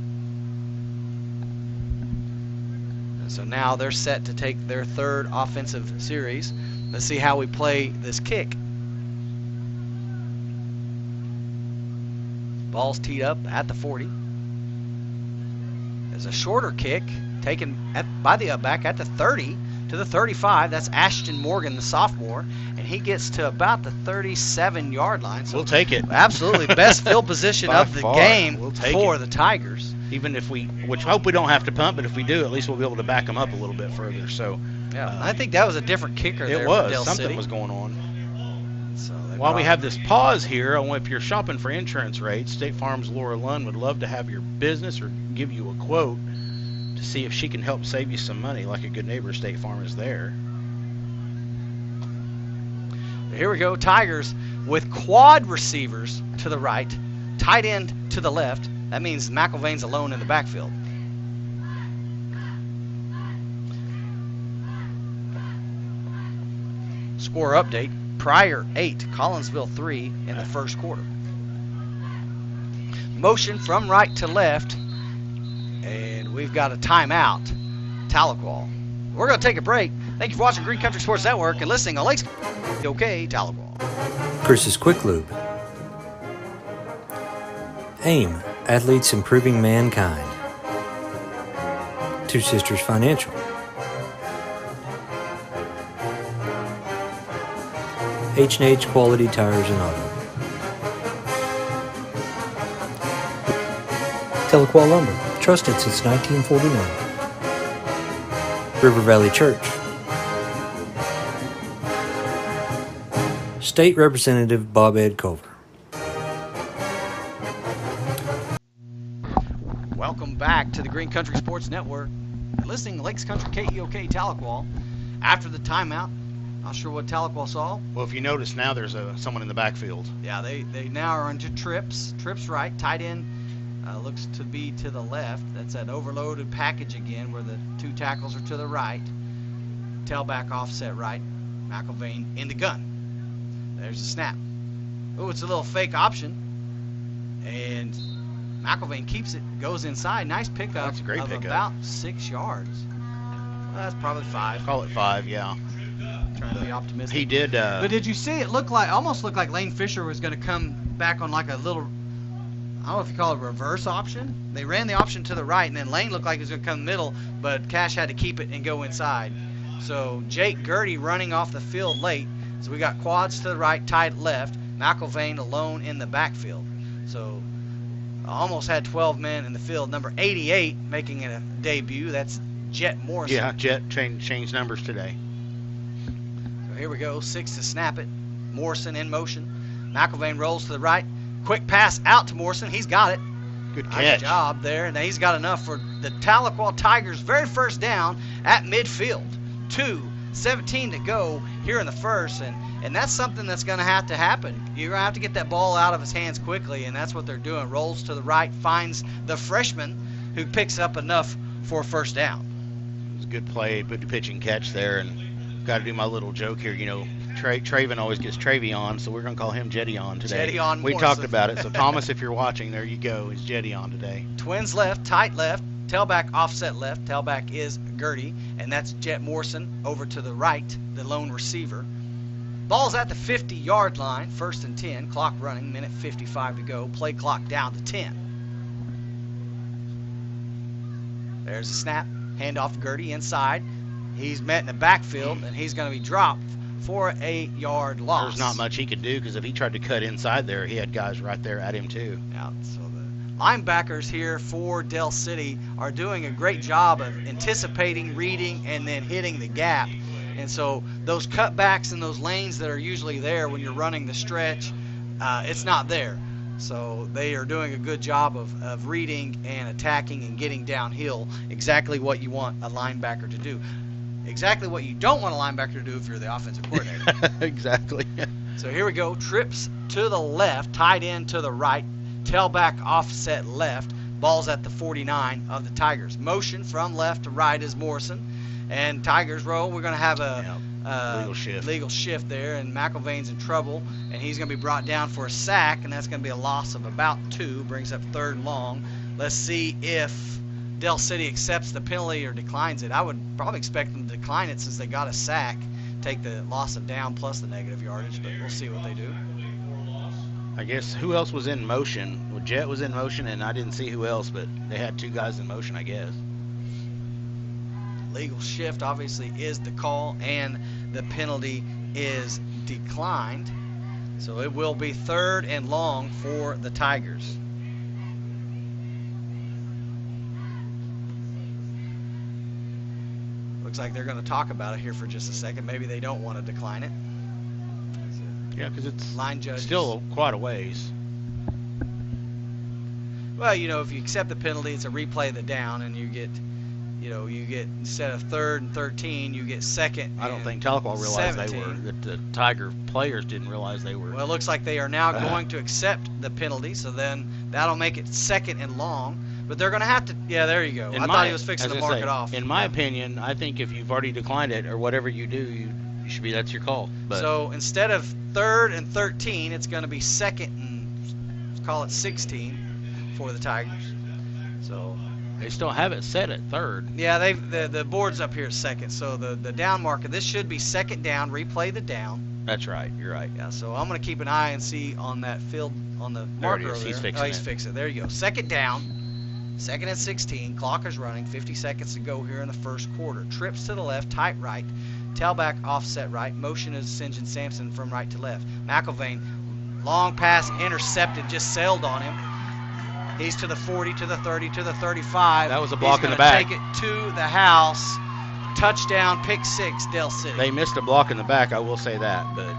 And so now they're set to take their third offensive series. Let's see how we play this kick. Ball's teed up at the 40. There's a shorter kick taken by the upback at the 30 to the 35. That's Ashton Morgan, the sophomore, and he gets to about the 37-yard line. So we'll take it. Absolutely, best field position of the game for the Tigers. Even if which I hope we don't have to punt, but if we do, at least we'll be able to back them up a little bit further. So yeah, I think that was a different kicker there. It was. For Del Something City was going on. So while we have this pause here, if you're shopping for insurance rates, State Farm's Laura Lund would love to have your business or give you a quote to see if she can help save you some money. Like a good neighbor, State Farm is there. Here we go, Tigers with quad receivers to the right, tight end to the left. That means McIlvain's alone in the backfield. Score update: Pryor 8, Collinsville 3 in the first quarter. Motion from right to left, and we've got a timeout. Tahlequah. We're going to take a break. Thank you for watching Green Country Sports Network and listening on Lakes KEOK Tahlequah. Chris's Quick Lube. AIM, Athletes Improving Mankind. Two Sisters Financial. H&H Quality Tires and Auto. Tahlequah Lumber, trusted since 1949. River Valley Church. State Representative Bob Ed Culver. Welcome back to the Green Country Sports Network. You're listening to Lakes Country KEOK Tahlequah. After the timeout, not sure what Tahlequah saw. Well, if you notice now, there's someone in the backfield. Yeah, they now are into trips. Trips right, tight end looks to be to the left. That's that overloaded package again where the two tackles are to the right. Tailback offset right. McIlvain in the gun. There's the snap. Oh, it's a little fake option. And McIlvain keeps it, goes inside. Nice pickup. That's a great pickup. About 6 yards. Well, that's probably 5. Call it 5, yeah. Trying to be optimistic. He did. But did you see it almost looked like Lane Fisher was going to come back on like a little, I don't know if you call it a reverse option. They ran the option to the right, and then Lane looked like he was going to come middle, but Cash had to keep it and go inside. So Jake Gertie running off the field late. So we got quads to the right, tight left. McIlvain alone in the backfield. So almost had 12 men in the field. Number 88 making a debut. That's Jet Morrison. Yeah, Jet changed numbers today. So here we go. 6 to snap it. Morrison in motion. McIlvain rolls to the right. Quick pass out to Morrison. He's got it. Good catch. Nice job there. And he's got enough for the Tahlequah Tigers' very first down at midfield. 2:17 to go here in the first. And that's something that's going to happen. You're going to have to get that ball out of his hands quickly, and that's what they're doing. Rolls to the right, finds the freshman who picks up enough for a first down. It was a good play, good pitch and catch there. And got to do my little joke here. You know, Traven always gets Travion, so we're going to call him Jettion today. Jettion we Morrison. Talked about it. So, Thomas, if you're watching, there you go. It's Jettion today. Twins left, tight left, tailback offset left. Tailback is Gertie, and that's Jet Morrison over to the right, the lone receiver. Ball's at the 50-yard line, 1st and 10. Clock running, minute 55 to go. Play clock down to 10. There's a snap. Handoff to Gertie inside. He's met in the backfield, and he's going to be dropped for a 8-yard loss. There's not much he could do because if he tried to cut inside there, he had guys right there at him too. Yeah, so the linebackers here for Del City are doing a great job of anticipating, reading, and then hitting the gap. And so those cutbacks and those lanes that are usually there when you're running the stretch, it's not there. So they are doing a good job of reading and attacking and getting downhill, exactly what you want a linebacker to do. Exactly what you don't want a linebacker to do if you're the offensive coordinator. Exactly. So here we go. Trips to the left, tight end to the right, tailback offset left. Ball's at the 49 of the Tigers. Motion from left to right is Morrison. And Tigers roll. We're going to have a legal shift there, and McIlvain's in trouble, and he's going to be brought down for a sack, and that's going to be a loss of about 2, brings up 3rd and long. Let's see if Del City accepts the penalty or declines it. I would probably expect them to decline it since they got a sack, take the loss of down plus the negative yardage, but we'll see what they do. I guess who else was in motion? Well, Jet was in motion, and I didn't see who else, but they had 2 guys in motion, I guess. Legal shift obviously is the call, and the penalty is declined. So it will be 3rd and long for the Tigers. Looks like they're going to talk about it here for just a second. Maybe they don't want to decline it. Yeah, because it's line judge still quite a ways. Well, if you accept the penalty, it's a replay of the down, and you get instead of 3rd and 13, you get 2nd. I don't think Tahlequah realized 17. that the Tiger players didn't realize they were. Well, it looks like they are now going to accept the penalty, so then that'll make it 2nd and long. But they're going to have to. Yeah, there you go. I thought he was fixing to mark it off. In my opinion, I think if you've already declined it or whatever you do, you should be. That's your call. But so instead of 3rd and 13, it's going to be 2nd and let's call it 16 for the Tigers. So they still have it set at 3rd. Yeah, the board's up here at 2nd. So the down marker. This should be 2nd down. Replay the down. That's right. You're right. Yeah. So I'm going to keep an eye and see on that field on the marker. There it is. He's fixing it. He's fixing it. There you go. 2nd down. 2nd and 16. Clock is running. 50 seconds to go here in the first quarter. Trips to the left, tight right. Tailback offset right. Motion is St. John Sampson from right to left. McIlvain, long pass intercepted, just sailed on him. He's to the 40, to the 30, to the 35. That was a block in the back. Take it to the house. Touchdown, pick 6, Del City. They missed a block in the back, I will say that. But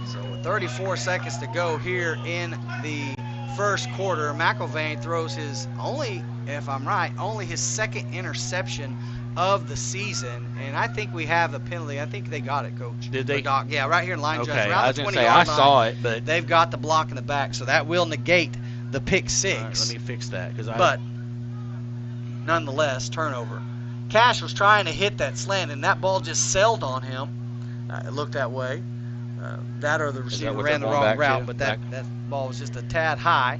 so with 34 seconds to go here in the first quarter, McIlvain throws his only his 2nd interception of the season, and I think we have the penalty. I think they got it, Coach. Did they? Yeah, right here in line judge. Okay, around I was the going to 20 say, I yard saw line. it, but They've got the block in the back, so that will negate the pick 6. All right, let me fix that. But nonetheless, turnover. Cash was trying to hit that slant, and that ball just sailed on him. It looked that way. That or the receiver ran the wrong route, but that ball was just a tad high.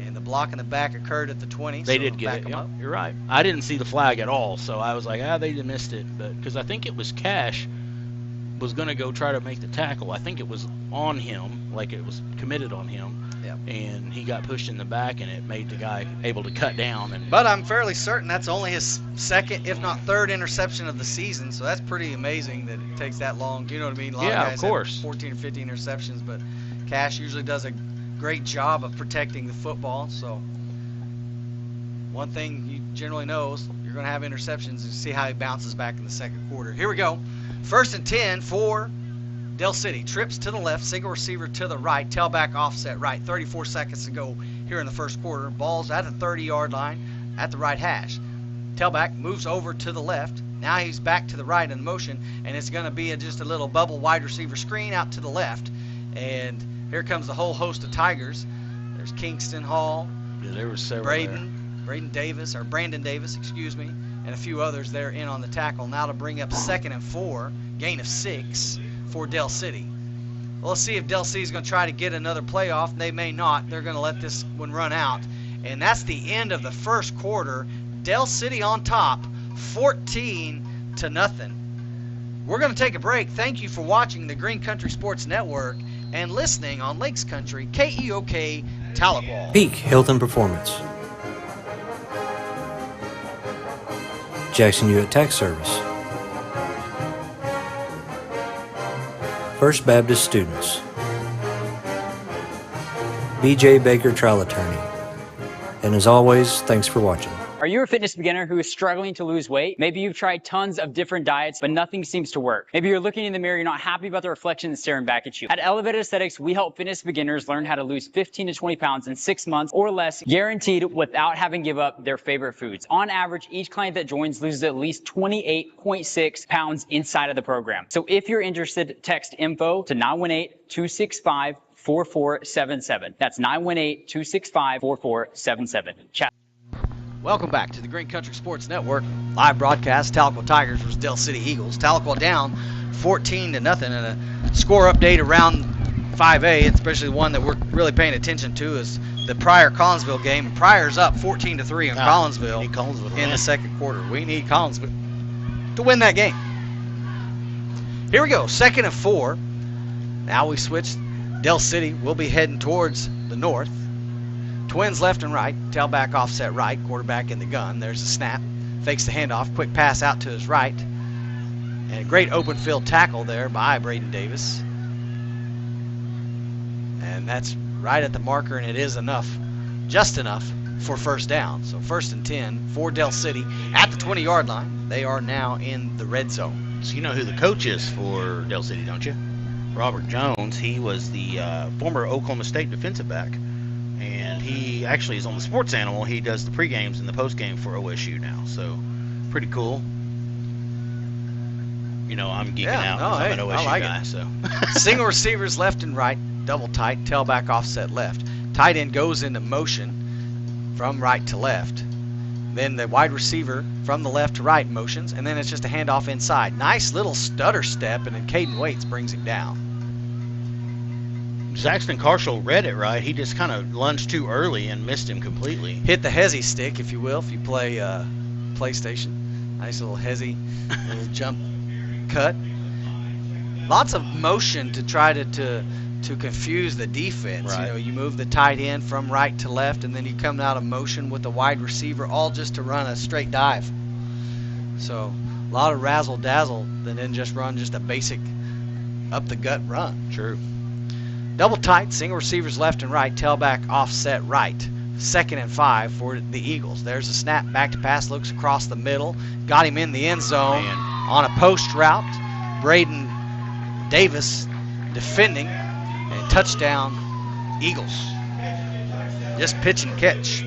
And the block in the back occurred at the 20. They did get it. Yep, you're right. I didn't see the flag at all, so I was like, they missed it. But because I think it was Cash was going to go try to make the tackle. I think it was on him, like it was committed on him. Yep. And he got pushed in the back, and it made the guy able to cut down. But I'm fairly certain that's only his 2nd, if not 3rd, interception of the season. So that's pretty amazing that it takes that long. You know what I mean? A lot of guys of course. have 14 or 15 interceptions, but Cash usually does a great job of protecting the football. So one thing you generally know is you're going to have interceptions and see how he bounces back in the second quarter. Here we go. 1st and 10 for Del City. Trips to the left, single receiver to the right, tailback offset right. 34 seconds to go here in the first quarter. Ball's at the 30-yard line at the right hash. Tailback moves over to the left. Now he's back to the right in motion, and it's going to be just a little bubble wide receiver screen out to the left. And here comes the whole host of Tigers. There's Kingston Hall, there were several Brandon Davis, and a few others there in on the tackle. Now to bring up 2nd and 4, gain of 6 for Del City. Well, let's see if Del City is going to try to get another playoff. They may not. They're going to let this one run out. And that's the end of the first quarter. Del City on top, 14-0. We're going to take a break. Thank you for watching the Green Country Sports Network and listening on Lakes Country, KEOK, Tahlequah. Peak Health and Performance. Jackson Hewitt Tax Service. First Baptist Students. B.J. Baker Trial Attorney. And as always, thanks for watching. Are Are you a fitness beginner who is struggling to lose weight? Maybe you've tried tons of different diets, but nothing seems to work. Maybe you're looking in the mirror, you're not happy about the reflection that's staring back at you. At Elevated Aesthetics, we help fitness beginners learn how to lose 15 to 20 pounds in 6 months or less, guaranteed without having to give up their favorite foods. On average, each client that joins loses at least 28.6 pounds inside of the program. So if you're interested, text info to 918-265-4477. That's 918-265-4477. Chat. Welcome back to the Green Country Sports Network live broadcast. Tahlequah Tigers versus Dell City Eagles. Tahlequah down 14-0, and a score update around 5A, especially one that we're really paying attention to, is the Pryor-Collinsville game. Pryor's up 14-3 in Collinsville in the second quarter. We need Collinsville to win that game. Here we go, 2nd and 4. Now we switch. Dell City will be heading towards the north. Twins left and right, tailback offset right, quarterback in the gun. There's a snap, fakes the handoff, quick pass out to his right. And a great open field tackle there by Braden Davis. And that's right at the marker, and it is enough, just enough for first down. So 1st and 10 for Dell City at the 20-yard line. They are now in the red zone. So you know who the coach is for Dell City, don't you? Robert Jones. He was the former Oklahoma State defensive back. And he actually is on the Sports Animal. He does the pregames and the postgame for OSU now. So, pretty cool. You know, I'm geeking out because I'm an OSU guy. So. Single receivers left and right, double tight, tailback offset left. Tight end goes into motion from right to left. Then the wide receiver from the left to right motions, and then it's just a handoff inside. Nice little stutter step, and then Caden Waits brings him down. Zaxton Carshall read it right. He just kind of lunged too early and missed him completely. Hit the hezzy stick, if you will, if you play PlayStation. Nice little hezzy, little jump cut. Lots of motion to try to confuse the defense. Right. You know, you move the tight end from right to left, and then you come out of motion with the wide receiver, all just to run a straight dive. So a lot of razzle-dazzle, and then just run just a basic up-the-gut run. True. Double tight, single receivers left and right, tailback offset right. 2nd and 5 for the Eagles. There's a snap, back to pass, looks across the middle, got him in the end zone on a post route. Braden Davis defending, and touchdown Eagles. Just pitch and catch.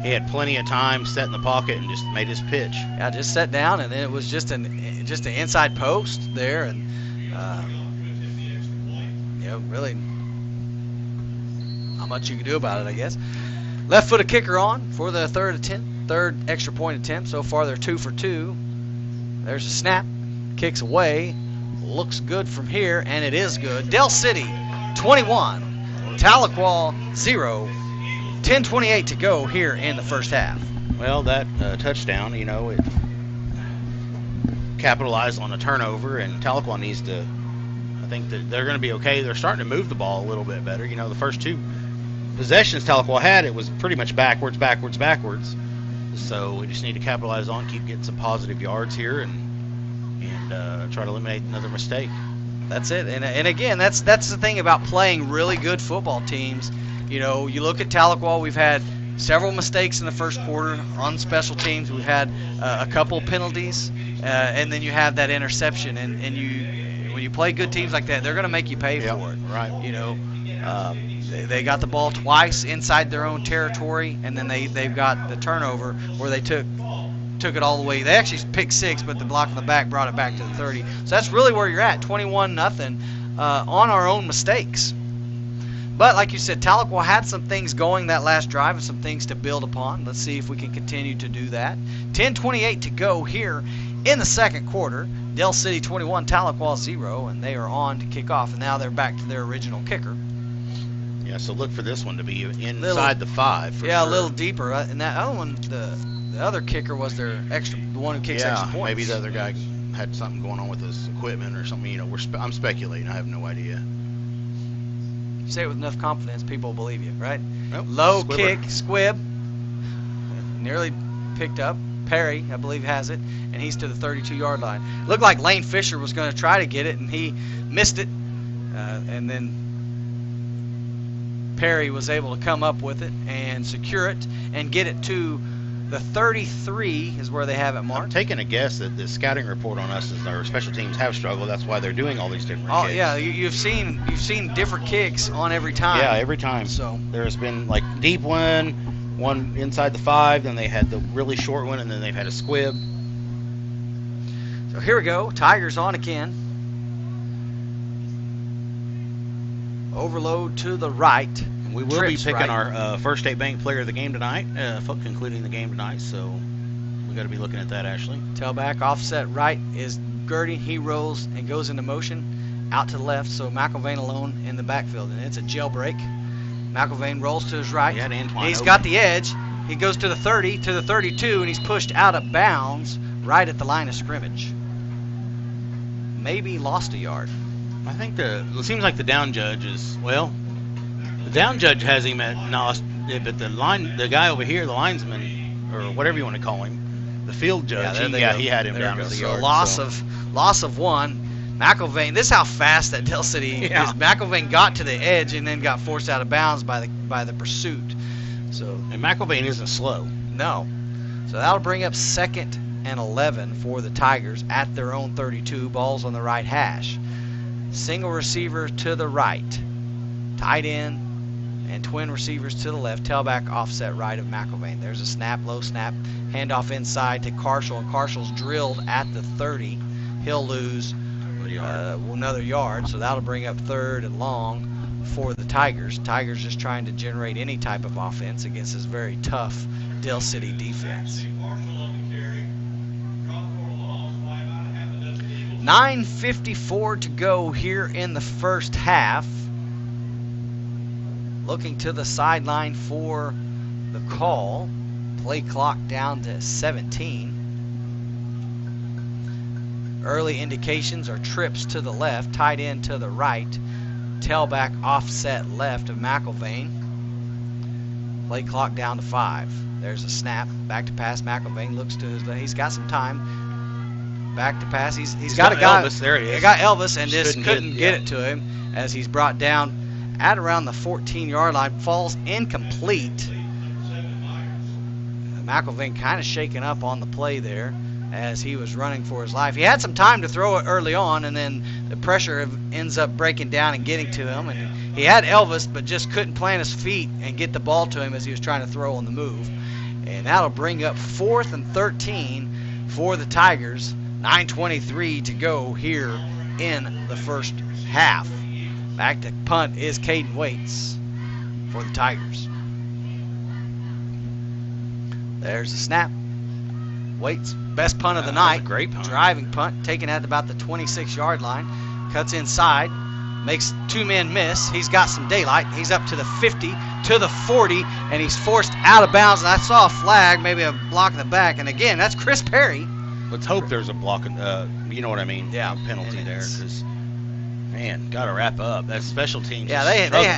He had plenty of time, sat in the pocket, and just made his pitch. Yeah, just sat down, and then it was just an inside post there, and really not much you can do about it, I guess. Left footed kicker on for the third extra point attempt. So far they're 2 for 2. There's a snap, kicks away, looks good from here, and it is good. Dell City 21, Tahlequah 0, 10:28 to go here in the first half. Well, that touchdown, you know, it capitalized on a turnover, and Tahlequah needs to. I think that they're going to be okay. They're starting to move the ball a little bit better. You know, the first 2 possessions Tahlequah had, it was pretty much backwards. So we just need to capitalize on, keep getting some positive yards here, and try to eliminate another mistake. That's it. And again, that's the thing about playing really good football teams. You know, you look at Tahlequah, we've had several mistakes in the first quarter on special teams. We've had a couple penalties, and then you have that interception, and when you play good teams like that, they're going to make you pay for it. Right. You know, they got the ball twice inside their own territory, and then they've got the turnover where they took it all the way. They actually picked 6, but the block in the back brought it back to the 30. So that's really where you're at, 21-0 on our own mistakes. But like you said, Tahlequah had some things going that last drive and some things to build upon. Let's see if we can continue to do that. 10:28 to go here in the second quarter. Dell City 21, Tahlequah 0, and they are on to kick off. And now they're back to their original kicker. Yeah, so look for this one to be inside the 5. For yeah, sure. a little deeper. And that other one, the other kicker was the one who kicks extra points. Maybe the other guy had something going on with his equipment or something. You know, I'm speculating. I have no idea. You say it with enough confidence, people will believe you, right? Nope. Low Squibber. kick, squib. Nearly picked up. Perry, I believe, has it, and he's to the 32-yard line. Looked like Lane Fisher was going to try to get it, and he missed it. And then Perry was able to come up with it and secure it and get it to the 33 is where they have it marked. I'm taking a guess that the scouting report on us is our special teams have struggled. That's why they're doing all these different kicks. Yeah, you've seen different kicks on every time. Yeah, every time. So there's been like deep one inside the 5, then they had the really short one, and then they've had a squib. So here we go. Tigers on again. Overload to the right. We will be picking right. our First State Bank player of the game tonight, concluding the game tonight, so we got to be looking at that, Ashley. Tailback offset right is Gertie. He rolls and goes into motion out to the left, so McIlvain alone in the backfield, and it's a jailbreak. McIlvain rolls to his right. He's got the edge. He goes to the 30, to the 32, and he's pushed out of bounds right at the line of scrimmage. Maybe lost a yard. I think it seems like the down judge is, well, the down judge has him at lost, but the guy over here, the linesman, or whatever you want to call him, the field judge, he had him down as a yard. Loss of one. McIlvain, this is how fast that Del City is. McIlvain got to the edge and then got forced out of bounds by the pursuit. And McIlvain isn't slow. No. So that'll bring up 2nd and 11 for the Tigers at their own 32. Ball's on the right hash. Single receiver to the right. Tight end and twin receivers to the left. Tailback offset right of McIlvain. There's a snap, low snap. Handoff inside to Carshall, and Carshall's drilled at the 30. He'll lose another yard, so that'll bring up 3rd and long for the Tigers. Tigers just trying to generate any type of offense against this very tough Del City defense. 9:54 to go here in the first half. Looking to the sideline for the call. Play clock down to 17. Early indications are trips to the left, tight end to the right, tailback offset left of McIlvain. Play clock down to 5. There's a snap, back to pass. McIlvain looks to his left. He's got some time. Back to pass. He's got a guy. Elvis. There he is. He got Elvis and just couldn't get it to him as he's brought down at around the 14-yard line. Falls incomplete. McIlvain kind of shaken up on the play there as he was running for his life. He had some time to throw it early on, and then the pressure ends up breaking down and getting to him. And he had Elvis, but just couldn't plant his feet and get the ball to him as he was trying to throw on the move. And that'll bring up 4th and 13 for the Tigers. 9:23 to go here in the first half. Back to punt is Caden Waits for the Tigers. There's the snap. Waits, best punt of the night. Great punt. Driving punt, taken at about the 26-yard line. Cuts inside, makes 2 men miss. He's got some daylight. He's up to the 50, to the 40, and he's forced out of bounds. And I saw a flag, maybe a block in the back. And again, that's Chris Perry. Let's hope there's a block, you know what I mean? Yeah. Penalty there, because, man, got to wrap up. That's special teams. Yeah,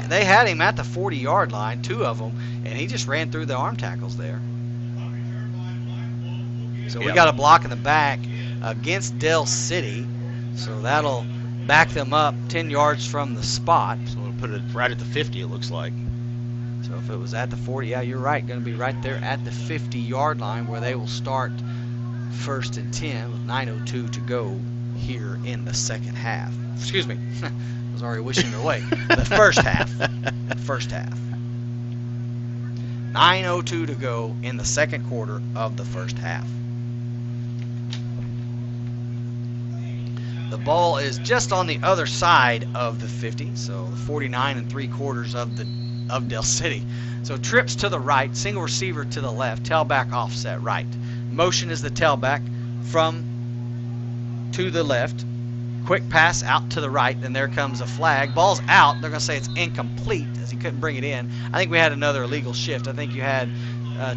they had him at the 40-yard line, 2 of them, and he just ran through the arm tackles there. So we got a block in the back against Del City, so that'll back them up 10 yards from the spot. So we'll put it right at the 50, it looks like. So if it was at the 40, yeah, you're right. Going to be right there at the 50-yard line where they will start 1st and 10 with 9:02 to go here in the second half. Excuse me. I was already wishing it away. The first half. First half. 9:02 to go in the second quarter of the first half. The ball is just on the other side of the 50, so 49 3/4 of Del City. So trips to the right, single receiver to the left, tailback offset right. Motion is the tailback from to the left. Quick pass out to the right, then there comes a flag. Ball's out. They're going to say it's incomplete as he couldn't bring it in. I think we had another illegal shift. I think you had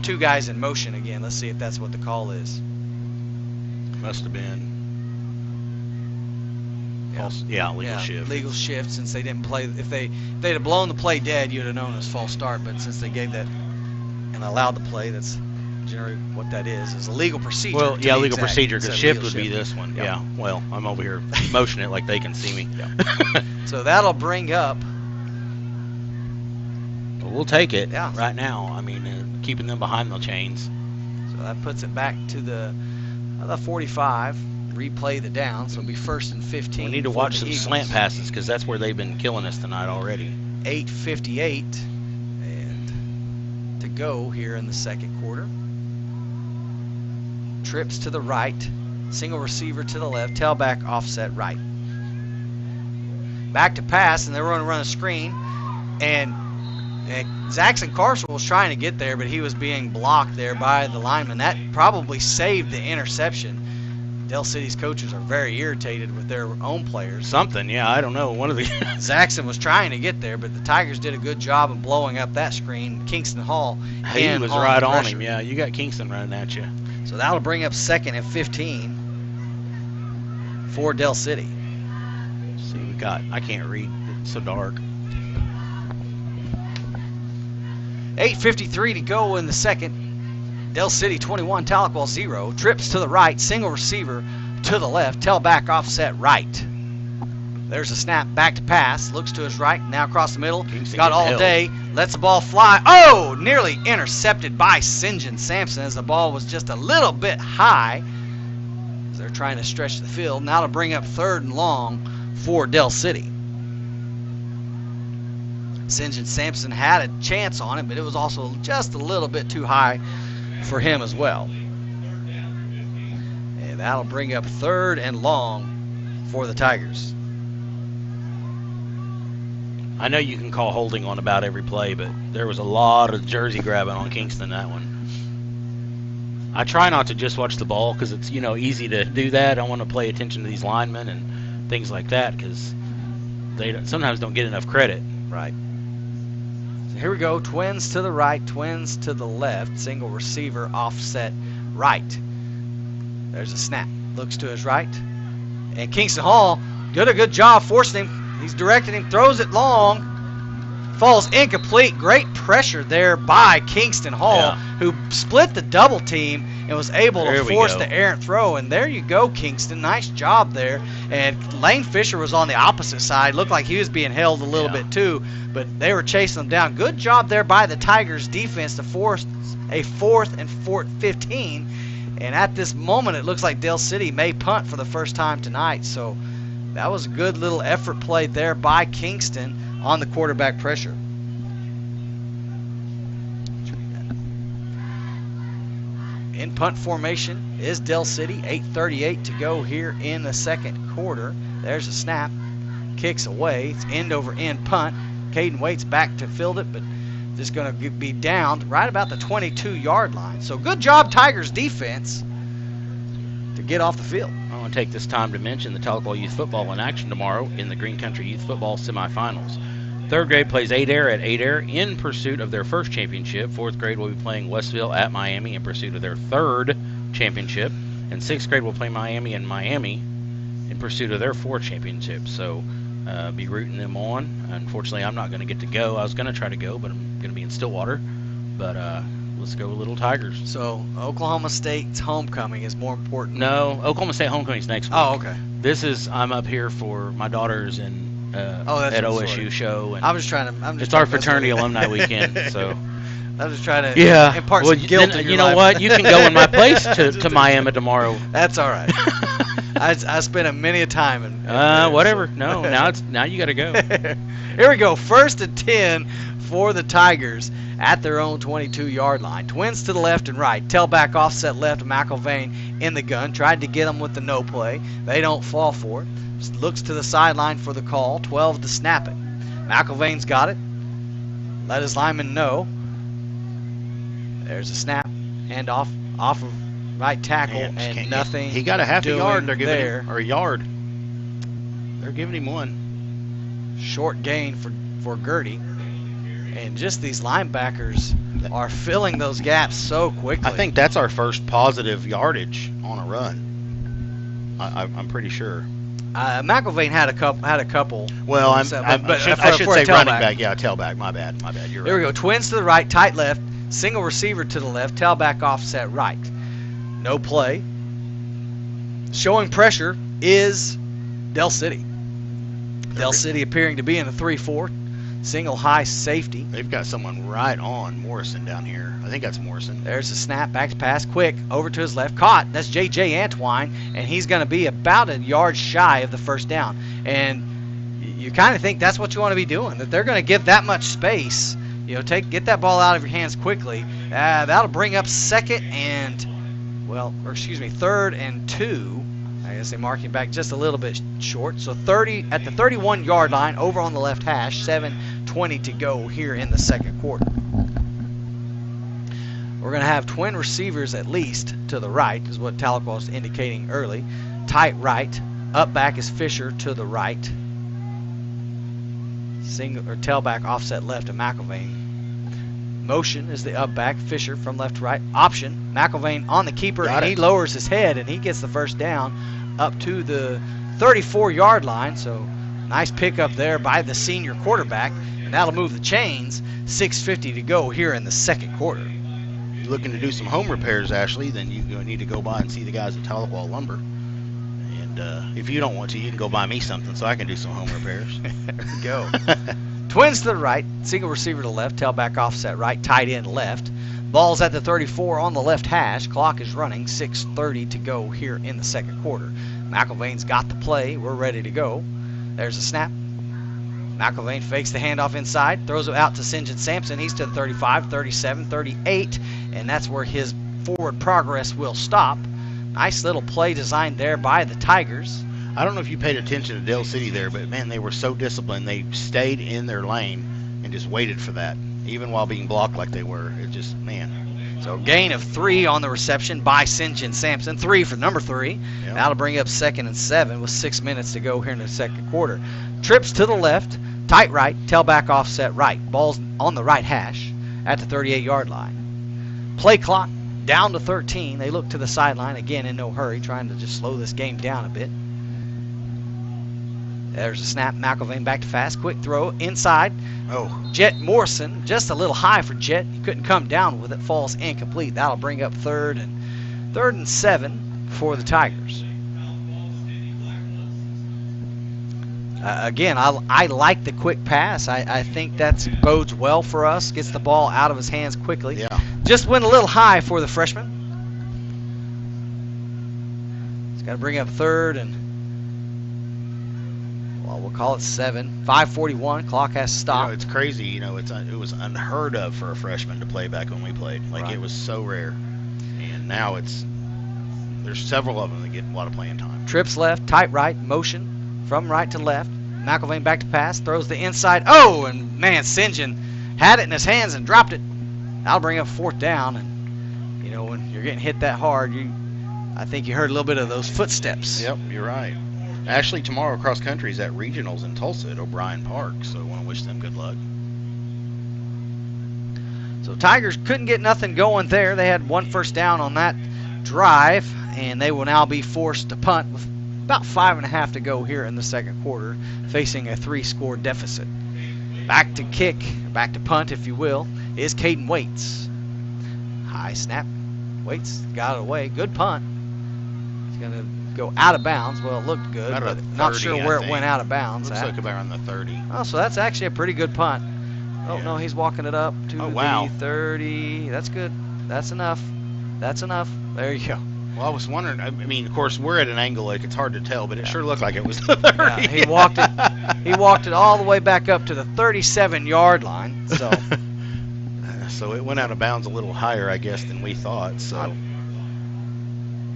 2 guys in motion again. Let's see if that's what the call is. Must have been. Legal shift. Legal shift since they didn't play. If they'd have blown the play dead, you'd have known it was false start. But since they gave that and allowed the play, that's generally what that is a legal procedure. Well, yeah, legal procedure, because shift would be this one. Yeah. Well, I'm over here motioning it like they can see me. So that'll bring up We'll take it Yeah. right now. I mean, keeping them behind the chains. So that puts it back to the 45. Replay the down, so it'll be 1st and 15. We need to for watch the some Eagles. slant passes because that's where they've been killing us tonight already. 8:58 and to go here in the second quarter. Trips to the right, single receiver to the left, tailback offset right. Back to pass, and they're going to run a screen, and Zaxton Carson was trying to get there, but he was being blocked there by the lineman. That probably saved the interception. Dell City's coaches are very irritated with their own players. Something, yeah, I don't know. One of the Zaxton was trying to get there, but the Tigers did a good job of blowing up that screen. Kingston Hall he was right on him. Yeah, you got Kingston running at you. So that'll bring up 2nd and 15 for Dell City. Let's see, we got. I can't read. It's so dark. 8:53 to go in the second. Dell City 21, Tahlequah 0. Trips to the right, single receiver to the left, tailback offset right. There's a snap, back to pass, looks to his right, now across the middle. Kingston Got all held. day, lets the ball fly. Oh, nearly intercepted by St. John Sampson as the ball was just a little bit high. They're trying to stretch the field. Now to bring up 3rd and long for Dell City. St. John Sampson had a chance on it, but it was also just a little bit too high for him as well. And that'll bring up 3rd and long for the Tigers. I know you can call holding on about every play, but there was a lot of jersey grabbing on Kingston that one. I try not to just watch the ball because it's easy to do that. I want to pay attention to these linemen and things like that because they sometimes don't get enough credit. Right. So here we go. Twins to the right, twins to the left. Single receiver offset right. There's a snap. Looks to his right. And Kingston Hall did a good job forcing him. He's directing him, throws it long. Falls incomplete. Great pressure there by Kingston Hall, who split the double team and was able to force the errant throw. And there you go, Kingston. Nice job there. And Lane Fisher was on the opposite side. Looked like he was being held a little bit too, but they were chasing him down. Good job there by the Tigers defense to force a 4th and 15. And at this moment, it looks like Dell City may punt for the first time tonight. So that was a good little effort play there by Kingston on the quarterback pressure. In punt formation is Dell City. 8:38 to go here in the second quarter. There's a snap. Kicks away. It's end over end punt. Caden Waits back to field it, but just going to be downed right about the 22-yard line. So good job, Tigers defense, to get off the field. I want to take this time to mention the Tahlequah Youth Football in action tomorrow in the Green Country Youth Football semifinals. 3rd grade plays Adair at Adair in pursuit of their 1st championship. 4th grade will be playing Westville at Miami in pursuit of their 3rd championship. And 6th grade will play Miami in Miami in pursuit of their 4th championship. So be rooting them on. Unfortunately, I'm not going to get to go. I was going to try to go, but I'm going to be in Stillwater. But let's go Little Tigers. So Oklahoma State's homecoming is more important. No, Oklahoma State homecoming is next week. Oh, okay. I'm up here for my daughters and that's at what OSU show. And I'm just trying to. It's our fraternity alumni weekend, so. I'm just trying to impart some guilt in your you know life. what? You can go in my place to Miami tomorrow. That's all right. I spent a many a time in whatever. So. No, now you got to go. Here we go. 1st and 10 for the Tigers at their own 22-yard line. Twins to the left and right. Tailback offset left. McElvain in the gun. Tried to get them with the no play. They don't fall for it. Just looks to the sideline for the call. 12 to snap it. McElvain's got it. Let his lineman know. There's a snap. Hand off of right tackle and nothing. He got a half a yard. They're giving him, or a yard. They're giving him one. Short gain for Gertie. And just these linebackers are filling those gaps so quickly. I think that's our first positive yardage on a run. I'm pretty sure. McElvain had a couple. Well, I should say running back. Yeah, tailback. My bad. You're right. Here we go. Twins to the right, tight left. Single receiver to the left. Tailback offset right. No play. Showing pressure is Dell City. Dell City appearing to be in a 3-4. single high safety. They've got someone right on Morrison down here. I think that's Morrison. There's a snap, back to pass, quick, over to his left, caught. That's J.J. Antwine, and he's going to be about a yard shy of the first down. And you kind of think that's what you want to be doing, that they're going to give that much space. You know, get that ball out of your hands quickly. That'll bring up third and 2. I guess they mark him back just a little bit short. So 30 at the 31-yard line over on the left hash. 7:20 to go here in the second quarter. We're going to have twin receivers at least to the right, is what Tahlequah was indicating early. Tight right. Up back is Fisher to the right. Single or tailback offset left to McIlvain. Motion is the up back. Fisher from left to right. Option. McIlvain on the keeper, and he lowers his head, and he gets the first down up to the 34-yard line. So nice pickup there by the senior quarterback, and that'll move the chains. 6:50 to go here in the second quarter. If you're looking to do some home repairs, Ashley, then you need to go by and see the guys at Tahlequah Lumber. And if you don't want to, you can go buy me something so I can do some home repairs. There we go. Twins to the right, single receiver to the left, tailback offset right, tight end left. Ball's at the 34 on the left hash. Clock is running. 6:30 to go here in the second quarter. McIlvain's got the play. We're ready to go. There's a snap. McIlvain fakes the handoff inside, throws it out to St. John Sampson. He's to the 35, 37, 38, and that's where his forward progress will stop. Nice little play designed there by the Tigers. I don't know if you paid attention to Dale City there, but, man, they were so disciplined. They stayed in their lane and just waited for that, even while being blocked like they were. It just, man. So gain of 3 on the reception by St. John Sampson. 3 for number 3. Yep. That'll bring up 2nd and 7 with 6 minutes to go here in the second quarter. Trips to the left, tight right, tailback offset right. Ball's on the right hash at the 38-yard line. Play clock down to 13. They look to the sideline, again in no hurry, trying to just slow this game down a bit. There's a snap. McIlvain back to fast. Quick throw inside. Jet Morrison, just a little high for Jet. He couldn't come down with it. Falls incomplete. That'll bring up 3rd and 7 for the Tigers. Again, I like the quick pass. I think that bodes well for us. Gets the ball out of his hands quickly. Yeah. Just went a little high for the freshman. He's got to bring up 3rd and, well, we'll call it 7. 5:41. Clock has stopped. You know, it's crazy. You know, it was unheard of for a freshman to play back when we played. Like, It was so rare. And now there's several of them that get a lot of playing time. Trips left, tight right, motion from right to left. McIlvain back to pass, throws the inside. Oh, and man, St. John had it in his hands and dropped it. That'll bring up 4th down. And, you know, when you're getting hit that hard, I think you heard a little bit of those footsteps. Yep, you're right. Actually, tomorrow cross country is at regionals in Tulsa at O'Brien Park, so I want to wish them good luck. So Tigers couldn't get nothing going there. They had 1 first down on that drive, and they will now be forced to punt with about 5.5 to go here in the second quarter, facing a 3-score deficit. Back to kick, back to punt, if you will, is Caden Waits. High snap. Waits got it away. Good punt. He's going to go out of bounds. Well, it looked good, but 30, not sure where it went out of bounds. Looks like about around the 30. Oh, so that's actually a pretty good punt. Oh, yeah. No, he's walking it up to the 30. That's good. That's enough. That's enough. There you go. Well, I was wondering. I mean, of course, we're at an angle, like it's hard to tell, but it sure looked like it was the 30. Yeah, he walked it all the way back up to the 37-yard line. So, so it went out of bounds a little higher, I guess, than we thought. So,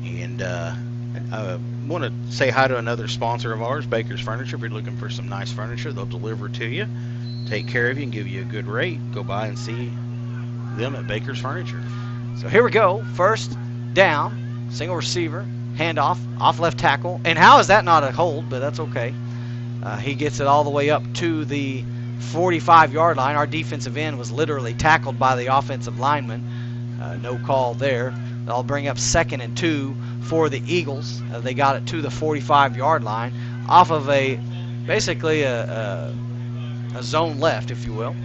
and I want to say hi to another sponsor of ours, Baker's Furniture. If you're looking for some nice furniture, they'll deliver to you, take care of you, and give you a good rate. Go by and see them at Baker's Furniture. So here we go. First down. Single receiver, handoff, off left tackle. And how is that not a hold? But that's okay. He gets it all the way up to the 45-yard line. Our defensive end was literally tackled by the offensive lineman. No call there. That'll bring up 2nd and 2 for the Eagles. They got it to the 45-yard line off of basically a zone left, if you will.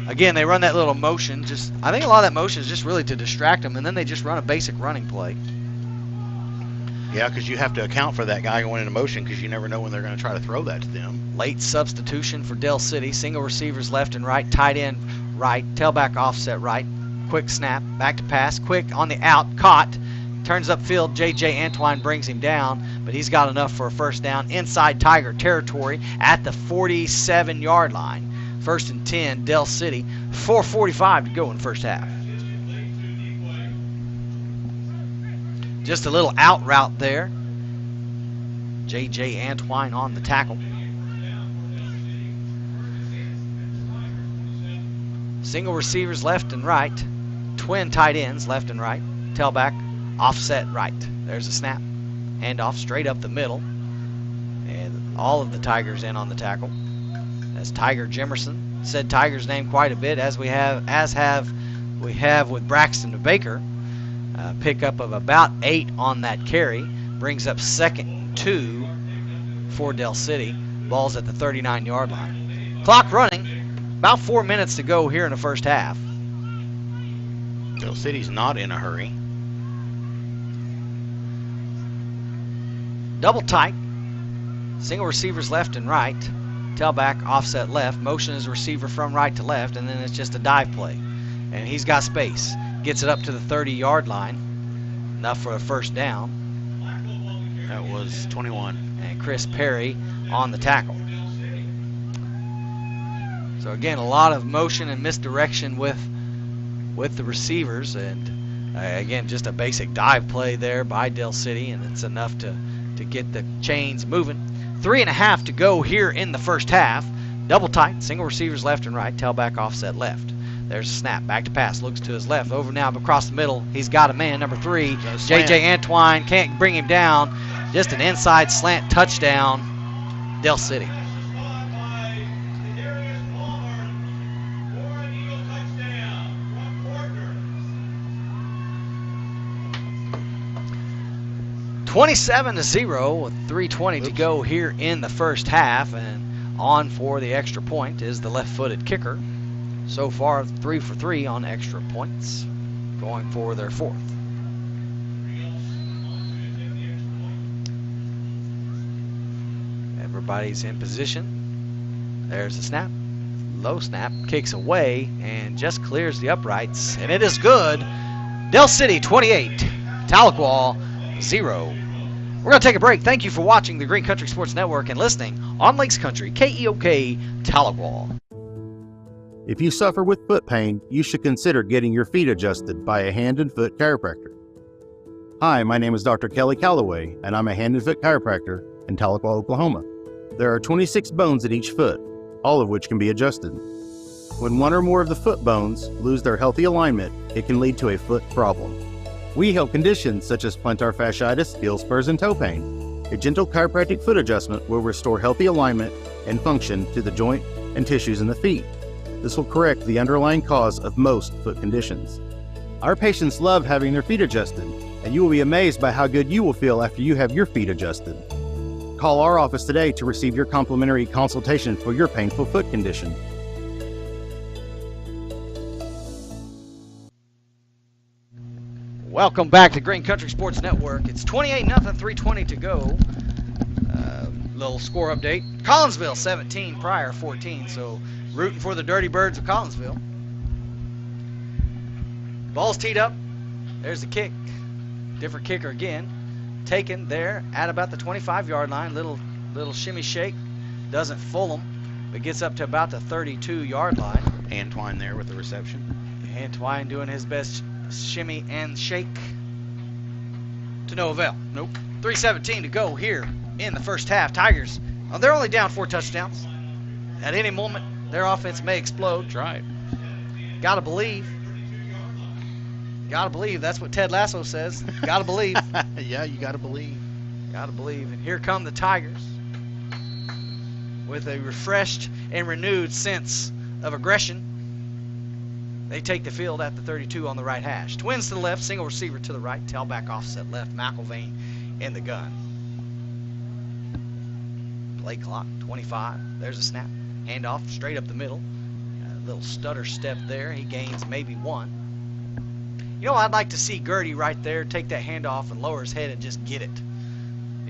Again, they run that little motion. I think a lot of that motion is just really to distract them, and then they just run a basic running play. Yeah, because you have to account for that guy going into motion because you never know when they're going to try to throw that to them. Late substitution for Dell City. Single receivers left and right. Tight end right. Tailback offset right. Quick snap. Back to pass. Quick on the out. Caught. Turns upfield. J.J. Antwine brings him down, but he's got enough for a first down inside Tiger territory at the 47-yard line. 1st and 10, Dell City. 4:45 to go in the first half. Just a little out route there. J.J. Antwine on the tackle. Single receivers left and right. Twin tight ends left and right. Tailback offset right. There's a snap. Handoff straight up the middle. And all of the Tigers in on the tackle. That's Tiger Jimerson. Said Tiger's name quite a bit, as we have with Braxton Baker. Pickup of about 8 on that carry. Brings up 2nd and 2 for Dell City. Ball's at the 39-yard line. Clock running. About 4 minutes to go here in the first half. Dell City's not in a hurry. Double tight. Single receivers left and right. Tailback offset left. Motion is receiver from right to left, and then it's just a dive play. And he's got space. Gets it up to the 30-yard line. Enough for a first down. That was 21. And Chris Perry on the tackle. So again, a lot of motion and misdirection with the receivers, and again, just a basic dive play there by Dell City, and it's enough to get the chains moving. 3.5 to go here in the first half. Double tight, single receivers left and right, tailback offset left. There's a snap, back to pass, looks to his left, over now across the middle. He's got a man, number 3, J.J. Antwine, can't bring him down. Just an inside slant touchdown, Dell City. (27-0) with 3:20 to go here in the first half, and on for the extra point is the left-footed kicker. So far, 3 for 3 on extra points, going for their 4th. Everybody's in position. There's the snap. Low snap, kicks away, and just clears the uprights, and it is good. Dell City 28, Tahlequah 0. We're going to take a break. Thank you for watching the Green Country Sports Network and listening on Lakes Country, KEOK, Tahlequah. If you suffer with foot pain, you should consider getting your feet adjusted by a hand and foot chiropractor. Hi, my name is Dr. Kelly Calloway, and I'm a hand and foot chiropractor in Tahlequah, Oklahoma. There are 26 bones in each foot, all of which can be adjusted. When one or more of the foot bones lose their healthy alignment, it can lead to a foot problem. We help conditions such as plantar fasciitis, heel spurs, and toe pain. A gentle chiropractic foot adjustment will restore healthy alignment and function to the joint and tissues in the feet. This will correct the underlying cause of most foot conditions. Our patients love having their feet adjusted, and you will be amazed by how good you will feel after you have your feet adjusted. Call our office today to receive your complimentary consultation for your painful foot condition. Welcome back to Green Country Sports Network. It's 28-0, 3:20 to go. Little score update. Collinsville 17, Pryor 14, so rooting for the Dirty Birds of Collinsville. Ball's teed up. There's the kick. Different kicker again. Taken there at about the 25-yard line. Little shimmy shake. Doesn't fool him, but gets up to about the 32-yard line. Antwine there with the reception. Antwine doing his best shimmy and shake to no avail. Nope. 3:17 to go here in the first half. Tigers, they're only down 4 touchdowns. At any moment, their offense may explode. That's right. Gotta believe. Gotta believe. That's what Ted Lasso says. Gotta believe. Yeah, you gotta believe. Gotta believe. And here come the Tigers with a refreshed and renewed sense of aggression. They take the field at the 32 on the right hash. Twins to the left, single receiver to the right, tailback offset left, McElvain in the gun. Play clock, 25. There's a snap. Handoff straight up the middle. A little stutter step there. He gains maybe 1. You know, I'd like to see Gertie right there take that handoff and lower his head and just get it.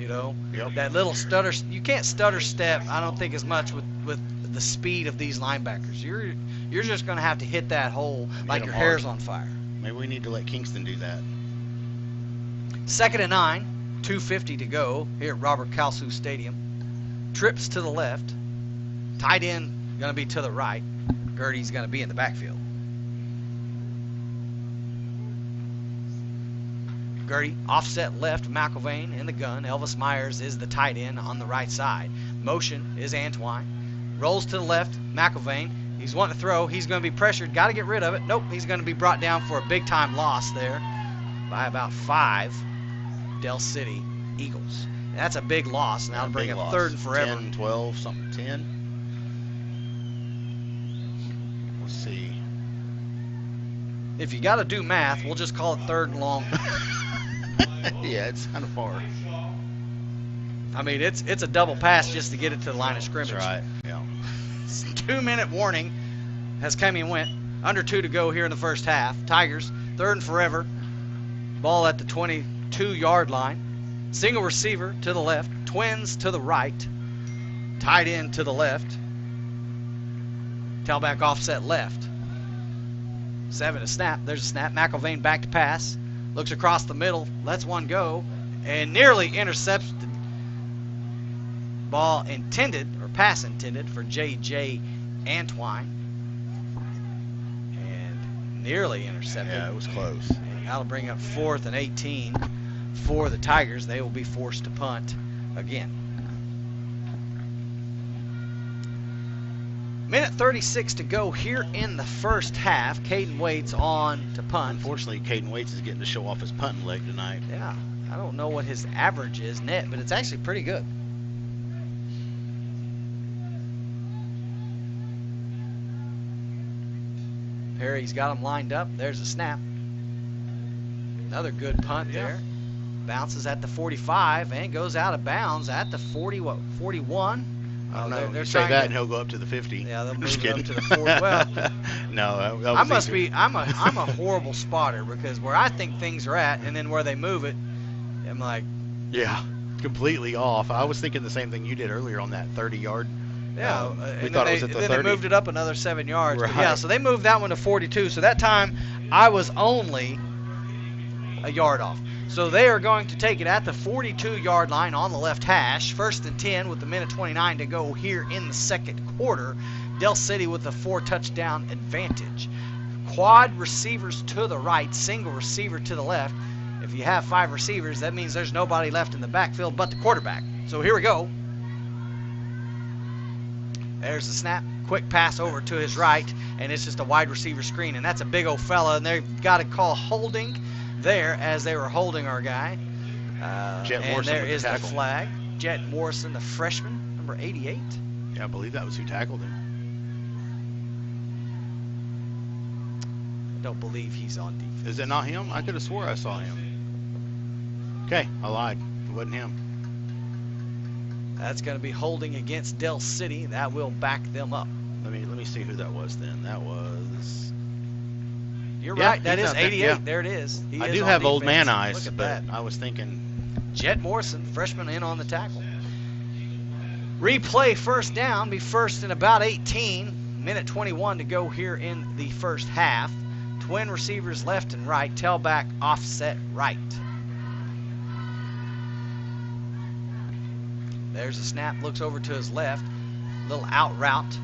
You know, Yep. that little stutter. You can't stutter step, I don't think, as much with the speed of these linebackers. You're just going to have to hit that hole like your hair's on fire. Maybe we need to let Kingston do that. 2nd and 9, 2:50 to go here at Robert Kalsu Stadium. Trips to the left. Tight end going to be to the right. Gertie's going to be in the backfield. Gertie offset left, McIlvain in the gun. Elvis Myers is the tight end on the right side. Motion is Antwine. Rolls to the left, McIlvain. He's wanting to throw. He's going to be pressured. Got to get rid of it. Nope, he's going to be brought down for a big-time loss there by about 5 Del City Eagles. That's a big loss. Now to bring up 3rd and forever. 10, 12, something, 10. Let's see. If you got to do math, we'll just call it 3rd and long. Yeah, it's kind of far. I mean, it's a double pass just to get it to the line of scrimmage. That's right. Yeah. 2-minute warning has come and went. Under 2 to go here in the first half. Tigers, 3rd and forever. Ball at the 22-yard line. Single receiver to the left. Twins to the right. Tight end to the left. Tailback offset left. 7 to snap. There's a snap. McIlvain back to pass. Looks across the middle. Lets one go. And nearly intercepted. Ball intended, or pass intended, for J.J. Antwine. And nearly intercepted. Yeah, it was close. And that'll bring up 4th and 18 for the Tigers. They will be forced to punt again. Minute 36 to go here in the first half. Caden Waits on to punt. Unfortunately, Caden Waits is getting to show off his punting leg tonight. Yeah, I don't know what his average is net, but it's actually pretty good. Perry's got him lined up. There's a snap. Another good punt there. Bounces at the 45 and goes out of bounds at the 41. I don't know. You say that and he'll go up to the 50. Yeah, they'll move Just up kidding. to the 40. Well, no, that was I'm a horrible spotter, because where I think things are at and then where they move it, I'm like, yeah, completely off. I was thinking the same thing you did earlier on that 30-yard. yeah. We And thought then it was at the they 30. moved it up another 7 yards. But Right. yeah, so they moved that one to 42. So that time I was only a yard off. So they are going to take it at the 42-yard line on the left hash. 1st and 10 with the minute 29 to go here in the second quarter. Del City with a 4-touchdown advantage. Quad receivers to the right, single receiver to the left. If you have 5 receivers, that means there's nobody left in the backfield but the quarterback. So here we go. There's the snap. Quick pass over to his right, and it's just a wide receiver screen. And that's a big old fella, and they've got to call holding there as they were holding our guy. Jet and Morrison there with the is the tackle. flag. Jet Morrison, the freshman, number 88. Yeah, I believe that was who tackled him. I don't believe he's on defense. Is it not him? I could have swore I saw him. Okay, I lied. It wasn't him. That's going to be holding against Del City. That will back them up. Let me see who that was then. That was. You're Yeah, right. That he's is out there. 88. Yeah. There it is. He I is do on have old defense. man eyes, Look at but that. I was thinking. Jet Morrison, freshman, in on the tackle. Replay first down, be first and about 18. Minute 21 to go here in the first half. Twin receivers left and right, tailback offset right. There's a snap, looks over to his left. Little out route.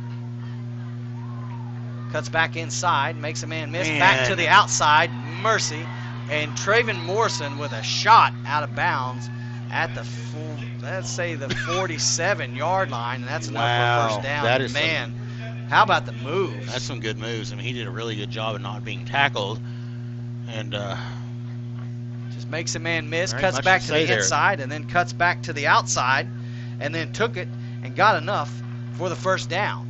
Cuts back inside, makes a man miss. Back to the outside, mercy. And Traven Morrison with a shot out of bounds at the, let's say, the 47-yard line. And that's enough for a first down. That is man, how about the moves? That's some good moves. I mean, he did a really good job of not being tackled. And just makes a man miss, Very cuts much back to to say the there. inside, and then cuts back to the outside, and then took it and got enough for the first down.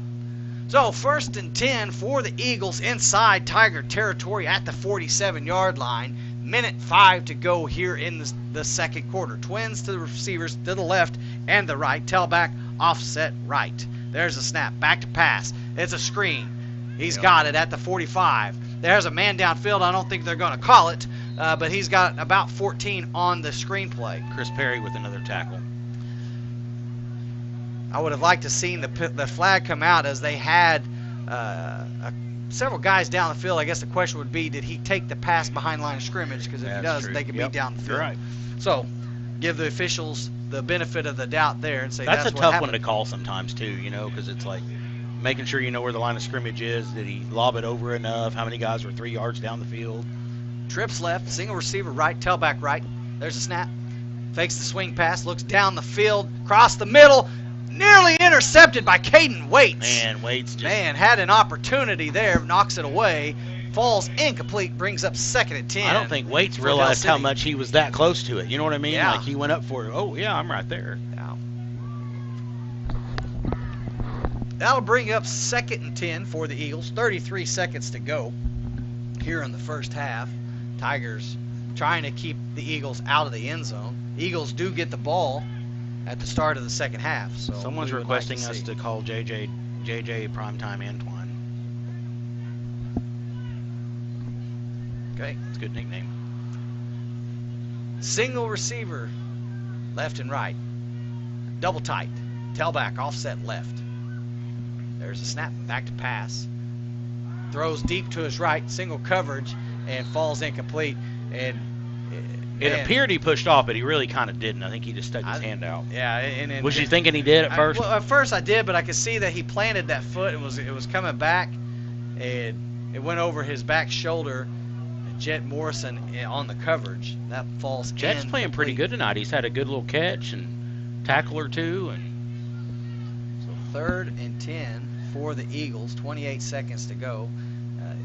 So 1st and 10 for the Eagles inside Tiger territory at the 47-yard line. Minute 5 to go here in the second quarter. Twins to the receivers to the left and the right. Tailback offset right. There's a snap. Back to pass. It's a screen. He's got it at the 45. There's a man downfield. I don't think they're going to call it. but he's got about 14 on the screenplay. Chris Perry with another tackle. I would have liked to seen the flag come out as they had several guys down the field. I guess the question would be, did he take the pass behind line of scrimmage? Because if he does, they could be down the field. You're right. So give the officials the benefit of the doubt there and say that's a what tough happened. one to call sometimes too, because it's like making sure you know where the line of scrimmage is. Did he lob it over enough? How many guys were 3 yards down the field? Trips left, single receiver right, tailback right. There's a snap. Fakes the swing pass, looks down the field, across the middle, nearly intercepted by Caden Waits. Man, Waits just had an opportunity there, knocks it away, falls incomplete, brings up 2nd and 10. I don't think Waits realized how much he was that close to it. You know what I mean? Yeah. Like he went up for it. Oh, yeah, I'm right there. Yeah. That'll bring up 2nd and 10 for the Eagles. 33 seconds to go here in the first half. Tigers trying to keep the Eagles out of the end zone. Eagles do get the ball at the start of the second half. So someone's requesting us to call JJ Primetime Antoine. Okay. It's a good nickname. Single receiver, left and right. Double tight. Tailback offset left. There's a snap, back to pass. Throws deep to his right, single coverage, and falls incomplete. And it appeared he pushed off, but he really kind of didn't. I think he just stuck his hand out. Yeah. And was you thinking he did at first? Well, at first I did, but I could see that he planted that foot. It was coming back, and it went over his back shoulder. Jet Morrison on the coverage. That falls Jet's in playing pretty complete. good tonight. He's had a good little catch and tackle or two. And so 3rd and 10 for the Eagles. 28 seconds to go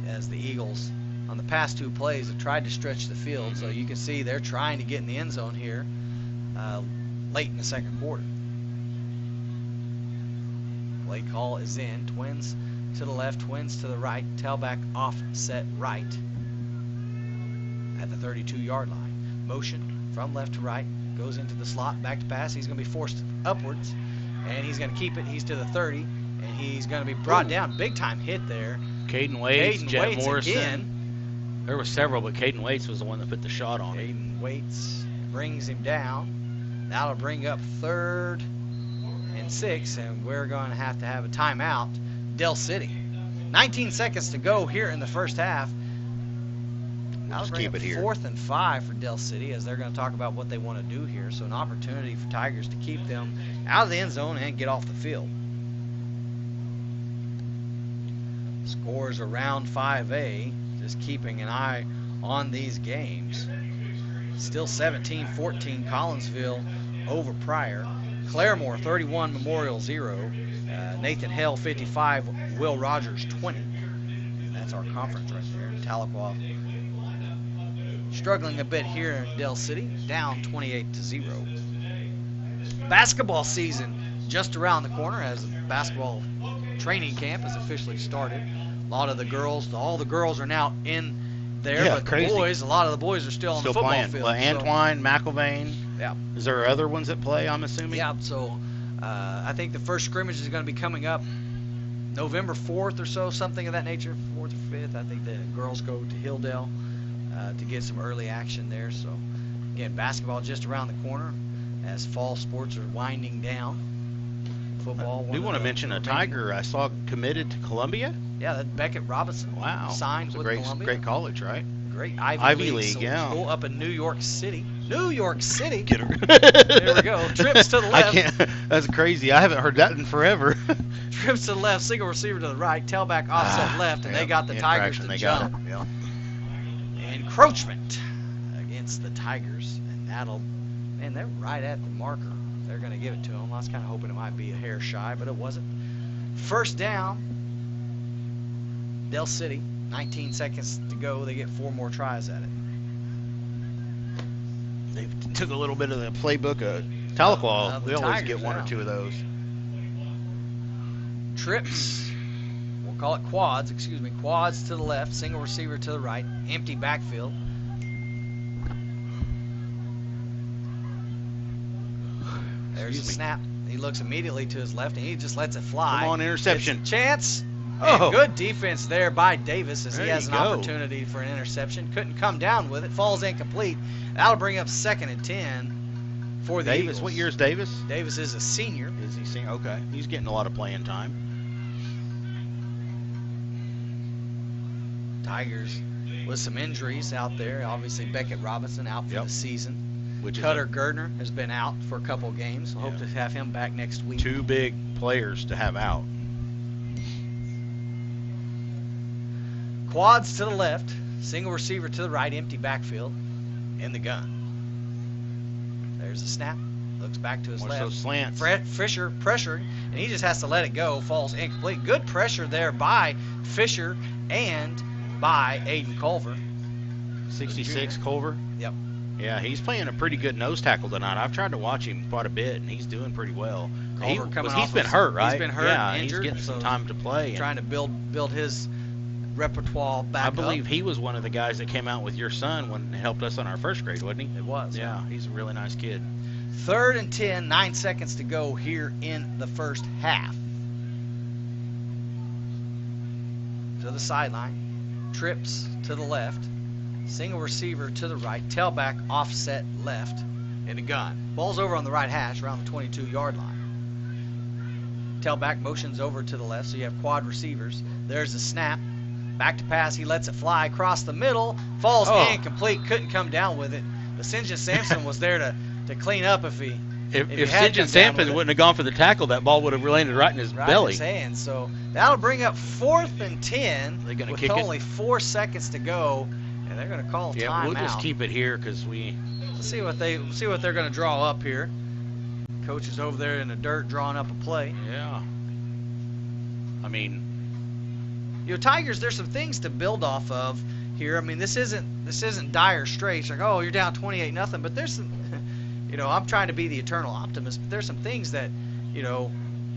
as the Eagles on the past 2 plays have tried to stretch the field. So you can see they're trying to get in the end zone here late in the second quarter. Play call is in. Twins to the left, twins to the right. Tailback offset right at the 32-yard line. Motion from left to right. Goes into the slot. Back to pass. He's going to be forced upwards. And he's going to keep it. He's to the 30. And he's going to be brought down. Big time hit there. Caden Waits, Jet Morrison. Again. There were several, but Caden Waits was the one that put the shot on him. Caden Waits brings him down. That'll bring up 3rd and 6. And we're going to have a timeout. Del City. 19 seconds to go here in the first half. I'll bring up 4th and 5 for Del City as they're going to talk about what they want to do here. So an opportunity for Tigers to keep them out of the end zone and get off the field. Scores around 5A, just keeping an eye on these games. Still 17-14 Collinsville over Pryor. Claremore 31, Memorial 0. Nathan Hale 55, Will Rogers 20. That's our conference right there. Tahlequah struggling a bit here in Del City, down 28-0. Basketball season just around the corner as basketball training camp has officially started. A lot of the girls, all the girls are now in there, but crazy. The boys, a lot of the boys are still on the football playing. field. Well, Antoine, McIlvain. Yeah. Is there other ones that play, I'm assuming? Yeah, so I think the first scrimmage is going to be coming up November 4th or so, something of that nature, 4th or 5th. I think the girls go to Hilldale to get some early action there. So, again, basketball just around the corner as fall sports are winding down. Football. I do want to mention a Tiger I saw committed to Columbia. Yeah, that Beckett Robinson. Wow. Signed with Columbia. Great college, right? Great Ivy League, yeah. School up in New York City. New York City. Get her. There we go. Trips to the left. I can't. That's crazy. I haven't heard that in forever. Trips to the left, single receiver to the right, tailback offset left, and they got the Tigers to jump. Got it. Yeah. Encroachment against the Tigers, and they're right at the marker. They're going to give it to them. I was kind of hoping it might be a hair shy, but it wasn't. First down, Del City, 19 seconds to go. They get 4 more tries at it. They took a little bit of the playbook of Tahlequah. We always get one or two of those. Trips, we'll call it quads, quads to the left, single receiver to the right, empty backfield. There's a snap. He looks immediately to his left, and he just lets it fly. Come on, interception. Chance, And good defense there by Davis as he has an you go. opportunity for an interception. Couldn't come down with it. Falls incomplete. That'll bring up 2nd and 10 for the Davis. Eagles. What year is Davis? Davis is a senior. Is he senior? Okay. He's getting a lot of playing time. Tigers with some injuries out there. Obviously, Beckett Robinson out for the season. Cutter Gardner has been out for a couple of games. We'll hope to have him back next week. 2 big players to have out. Quads to the left, single receiver to the right, empty backfield, in the gun. There's a snap, looks back to his More left. so slants. Fisher pressured, and he just has to let it go, falls incomplete. Good pressure there by Fisher and by Aiden Culver. 66 Culver? Yep. Yeah, he's playing a pretty good nose tackle tonight. I've tried to watch him quite a bit, and he's doing pretty well. Culver coming he's off been of- hurt, right? He's been hurt, yeah, injured. he's getting some time to play. Trying to build his repertoire back I up. believe he was one of the guys that came out with your son when he helped us on our first grade, wasn't he? It was. Yeah, he's a really nice kid. 3rd and 10, 9 seconds to go here in the first half. To the sideline, trips to the left, single receiver to the right, tailback offset left in the gun. Ball's over on the right hash around the 22-yard line. Tailback motions over to the left, so you have quad receivers. There's the snap. Back to pass, he lets it fly across the middle, falls incomplete, couldn't come down with it. But St. John Sampson was there to clean up if he If had St. John come down Sampson with it. wouldn't have gone for the tackle, that ball would have landed right in his Right belly. in his hand. So that'll bring up 4th and 10 They're gonna with kick it? only 4 seconds to go, and they're going to call Yeah, timeout. we'll just keep it here because we. Let's see what they're going to draw up here. Coach is over there in the dirt drawing up a play. Yeah. I mean, Tigers, there's some things to build off of here. I mean, this isn't dire straits. Like, oh, you're down 28-0, but there's some. I'm trying to be the eternal optimist, but there's some things that,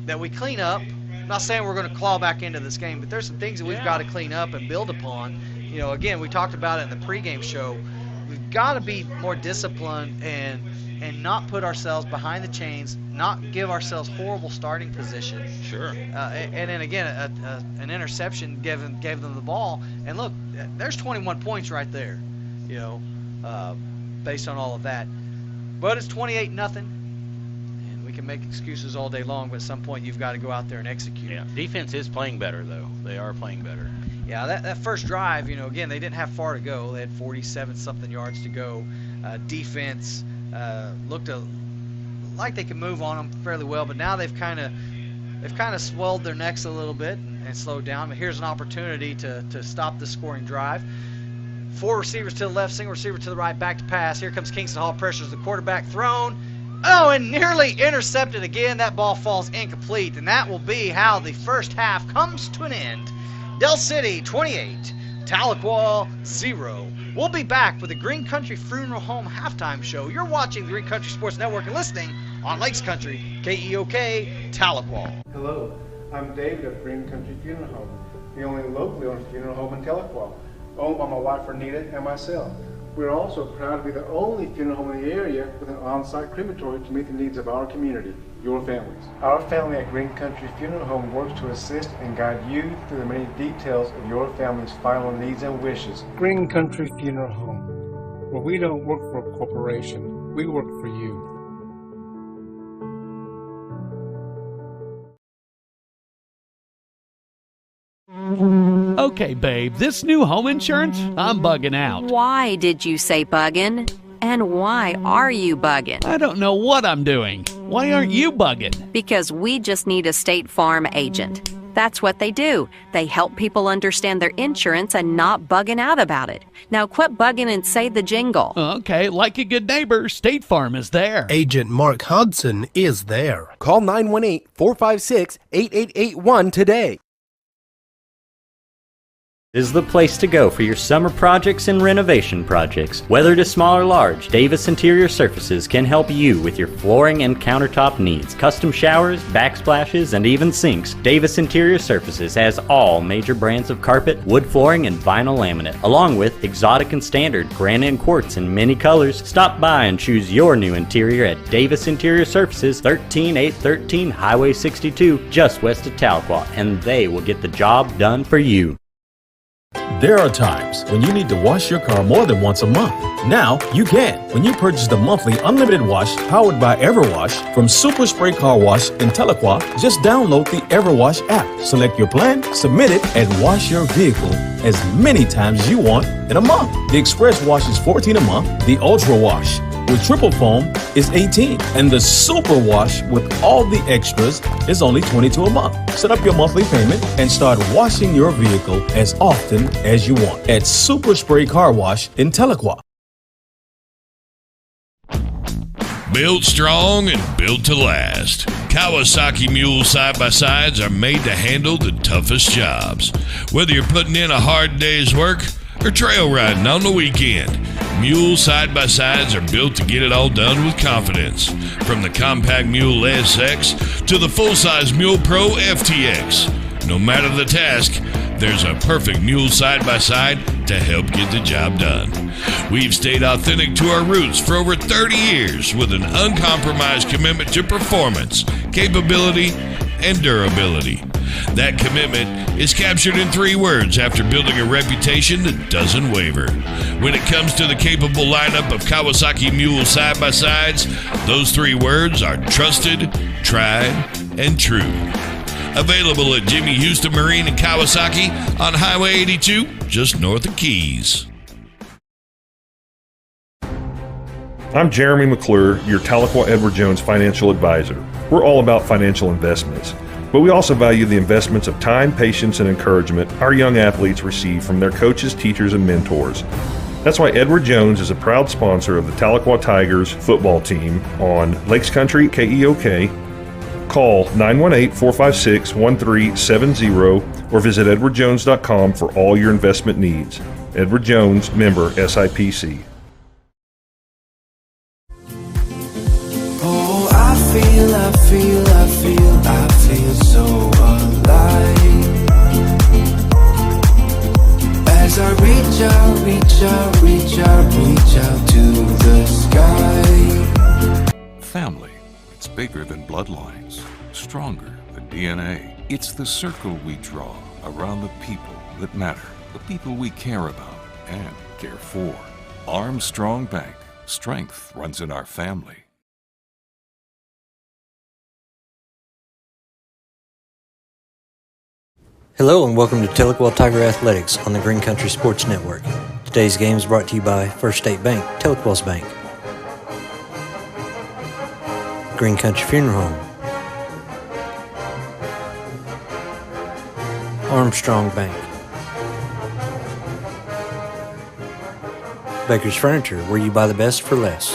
that we clean up. I'm not saying we're going to claw back into this game, but there's some things that we've got to clean up and build upon. Again, we talked about it in the pregame show. We've got to be more disciplined and not put ourselves behind the chains, not give ourselves horrible starting position. Sure. And then again, an interception gave them the ball. And look, there's 21 points right there, based on all of that. But it's 28-0, and we can make excuses all day long, but at some point you've got to go out there and execute. Yeah, defense is playing better, though. They are playing better. Yeah, that first drive, again, they didn't have far to go. They had 47-something yards to go. Defense looked like they could move on them fairly well, but now they've kind of swelled their necks a little bit and slowed down. But here's an opportunity to stop the scoring drive. 4 receivers to the left, single receiver to the right, back to pass. Here comes Kingston Hall, pressures the quarterback, thrown. Oh, and nearly intercepted again. That ball falls incomplete, and that will be how the first half comes to an end. Del City 28, Tahlequah 0. We'll be back with the Green Country Funeral Home halftime show. You're watching the Green Country Sports Network and listening on Lakes Country, KEOK, Tahlequah. Hello, I'm David of Green Country Funeral Home, the only locally owned funeral home in Tahlequah, owned by my wife Renita and myself. We're also proud to be the only funeral home in the area with an on-site crematory to meet the needs of our community, your families. Our family at Green Country Funeral Home works to assist and guide you through the many details of your family's final needs and wishes. Green Country Funeral Home, where we don't work for a corporation, we work for you. Okay, babe, this new home insurance, I'm bugging out. Why did you say bugging? And why are you bugging? I don't know what I'm doing. Why aren't you bugging? Because we just need a State Farm agent. That's what they do. They help people understand their insurance and not bugging out about it. Now quit bugging and say the jingle. Okay, like a good neighbor, State Farm is there. Agent Mark Hudson is there. Call 918-456-8881 today. Is the place to go for your summer projects and renovation projects. Whether it is small or large, Davis Interior Surfaces can help you with your flooring and countertop needs. Custom showers, backsplashes, and even sinks. Davis Interior Surfaces has all major brands of carpet, wood flooring, and vinyl laminate, along with exotic and standard granite and quartz in many colors. Stop by and choose your new interior at Davis Interior Surfaces, 13813 Highway 62, just west of Tahlequah, and they will get the job done for you. There are times when you need to wash your car more than once a month. Now you can when you purchase the monthly unlimited wash powered by Everwash from Super Spray Car Wash in Tahlequah. Just download the Everwash app, select your plan, submit it, and wash your vehicle as many times as you want in a month. The Express Wash is $14 a month. The Ultra Wash with triple foam is $18, and the Super Wash with all the extras is only $22 a month. Set up your monthly payment and start washing your vehicle as often as you want at Super Spray Car Wash in Tahlequah. Built strong and built to last. Kawasaki Mule side-by-sides are made to handle the toughest jobs. Whether you're putting in a hard day's work or trail riding on the weekend, Mule side-by-sides are built to get it all done with confidence. From the compact Mule SX to the full-size Mule Pro FTX. No matter the task, there's a perfect Mule side-by-side to help get the job done. We've stayed authentic to our roots for over 30 years with an uncompromised commitment to performance, capability, and durability. That commitment is captured in 3 words after building a reputation that doesn't waver. When it comes to the capable lineup of Kawasaki Mule side-by-sides, those 3 words are trusted, tried, and true. Available at Jimmy Houston Marine in Kawasaki on Highway 82, just north of Keys. I'm Jeremy McClure, your Tahlequah Edward Jones financial advisor. We're all about financial investments, but we also value the investments of time, patience, and encouragement our young athletes receive from their coaches, teachers, and mentors. That's why Edward Jones is a proud sponsor of the Tahlequah Tigers football team on Lakes Country KEOK. Call 918-456-1370 or visit edwardjones.com for all your investment needs. Edward Jones, member SIPC. Oh, I feel so alive as I reach out to the sky. Family, it's bigger than bloodlines, stronger than DNA. It's the circle we draw around the people that matter, the people we care about and care for. Armstrong Bank, strength runs in our family. Hello and welcome to Tahlequah Tiger Athletics on the Green Country Sports Network. Today's game is brought to you by First State Bank, Tahlequah's bank. Green Country Funeral Home. Armstrong Bank. Baker's Furniture, where you buy the best for less.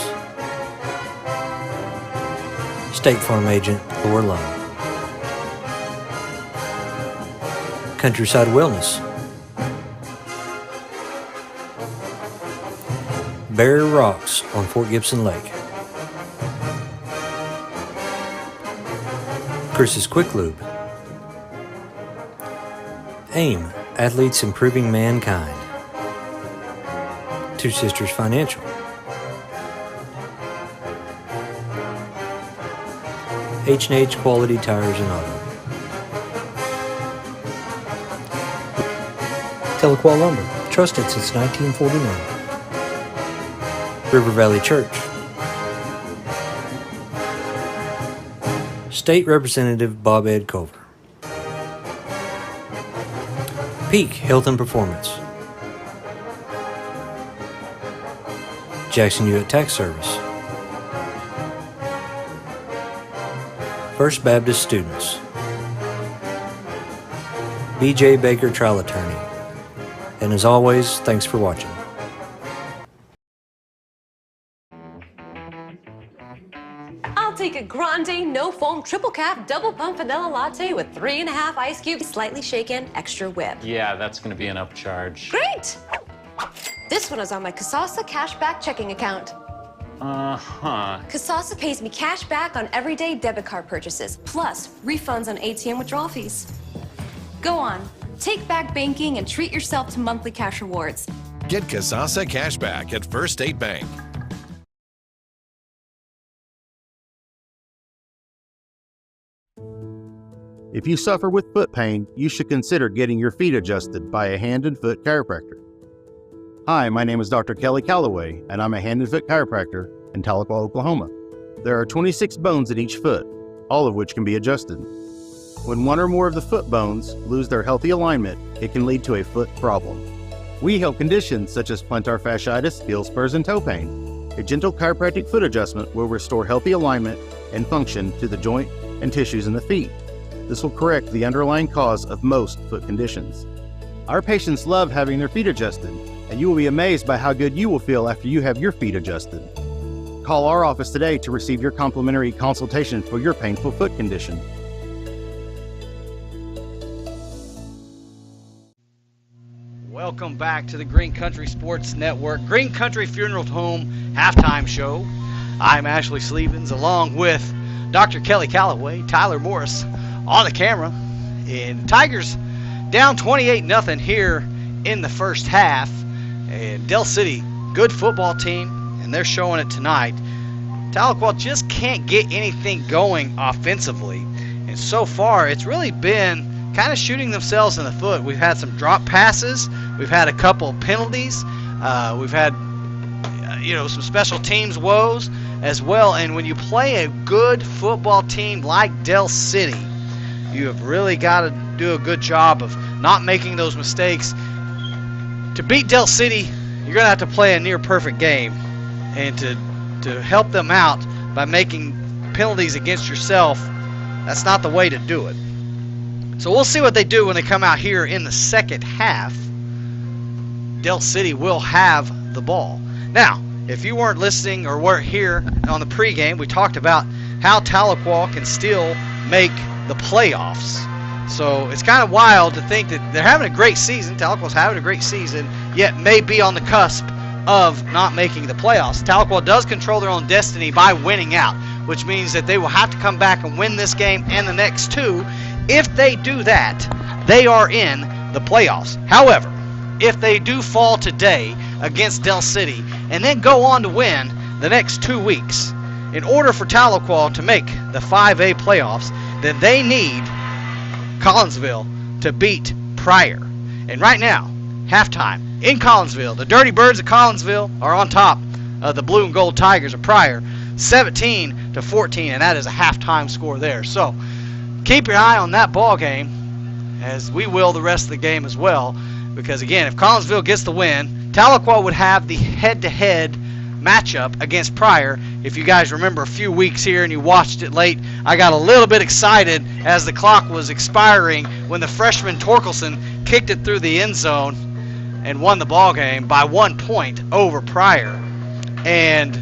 State Farm Agent Laura Lund. Countryside Wellness. Barrier Rocks on Fort Gibson Lake. Chris's Quick Lube. AIM, Athletes Improving Mankind. Two Sisters Financial. H&H Quality Tires and Auto. Tahlequah Lumber, trusted since 1949. River Valley Church. State Representative Bob Ed Culver. Peak Health and Performance. Jackson Hewitt Tax Service. First Baptist Students. B.J. Baker Trial Attorney. And as always, thanks for watching. I'll take a grande, no foam, triple cap, double pump vanilla latte with 3.5 ice cubes, slightly shaken, extra whip. Yeah, that's going to be an upcharge. Great! This one is on my Kasasa cashback checking account. Kasasa pays me cash back on everyday debit card purchases, plus refunds on ATM withdrawal fees. Go on, take back banking and treat yourself to monthly cash rewards. Get Kasasa Cashback at First State Bank. If you suffer with foot pain, you should consider getting your feet adjusted by a hand and foot chiropractor. Hi, my name is Dr. Kelly Calloway, and I'm a hand and foot chiropractor in Tahlequah, Oklahoma. There are 26 bones in each foot, all of which can be adjusted. When one or more of the foot bones lose their healthy alignment, it can lead to a foot problem. We help conditions such as plantar fasciitis, heel spurs, and toe pain. A gentle chiropractic foot adjustment will restore healthy alignment and function to the joint and tissues in the feet. This will correct the underlying cause of most foot conditions. Our patients love having their feet adjusted, and you will be amazed by how good you will feel after you have your feet adjusted. Call our office today to receive your complimentary consultation for your painful foot condition. Welcome back to the Green Country Sports Network, Green Country Funeral Home halftime show. I'm Ashley Sleevens along with Dr. Kelly Calloway, Tyler Morris on the camera. And Tigers down 28-0 here in the first half. And Del City, good football team, and they're showing it tonight. Tahlequah just can't get anything going offensively. And so far, it's really been kind of shooting themselves in the foot. We've had some drop passes. We've had a couple of penalties. We've had, some special teams woes as well. And when you play a good football team like Del City, you have really got to do a good job of not making those mistakes. To beat Del City, you're going to have to play a near-perfect game. And to help them out by making penalties against yourself, that's not the way to do it. So we'll see what they do when they come out here in the second half. Del City will have the ball. Now, if you weren't listening or weren't here on the pregame, we talked about how Tahlequah can still make the playoffs. So it's kind of wild to think that they're having a great season. Tahlequah's having a great season, yet may be on the cusp of not making the playoffs. Tahlequah does control their own destiny by winning out, which means that they will have to come back and win this game and the next two. If they do that, they are in the playoffs. However, if they do fall today against Del City and then go on to win the next 2 weeks, in order for Tahlequah to make the 5A playoffs, then they need Collinsville to beat Pryor. And right now, halftime in Collinsville, the Dirty Birds of Collinsville are on top of the Blue and Gold Tigers of Pryor, 17-14, and that is a halftime score there. So keep your eye on that ball game, as we will the rest of the game as well, because again, if Collinsville gets the win, Tahlequah would have the head-to-head matchup against Pryor. If you guys remember a few weeks here and you watched it late, I got a little bit excited as the clock was expiring when the freshman Torkelson kicked it through the end zone and won the ball game by 1 point over Pryor. And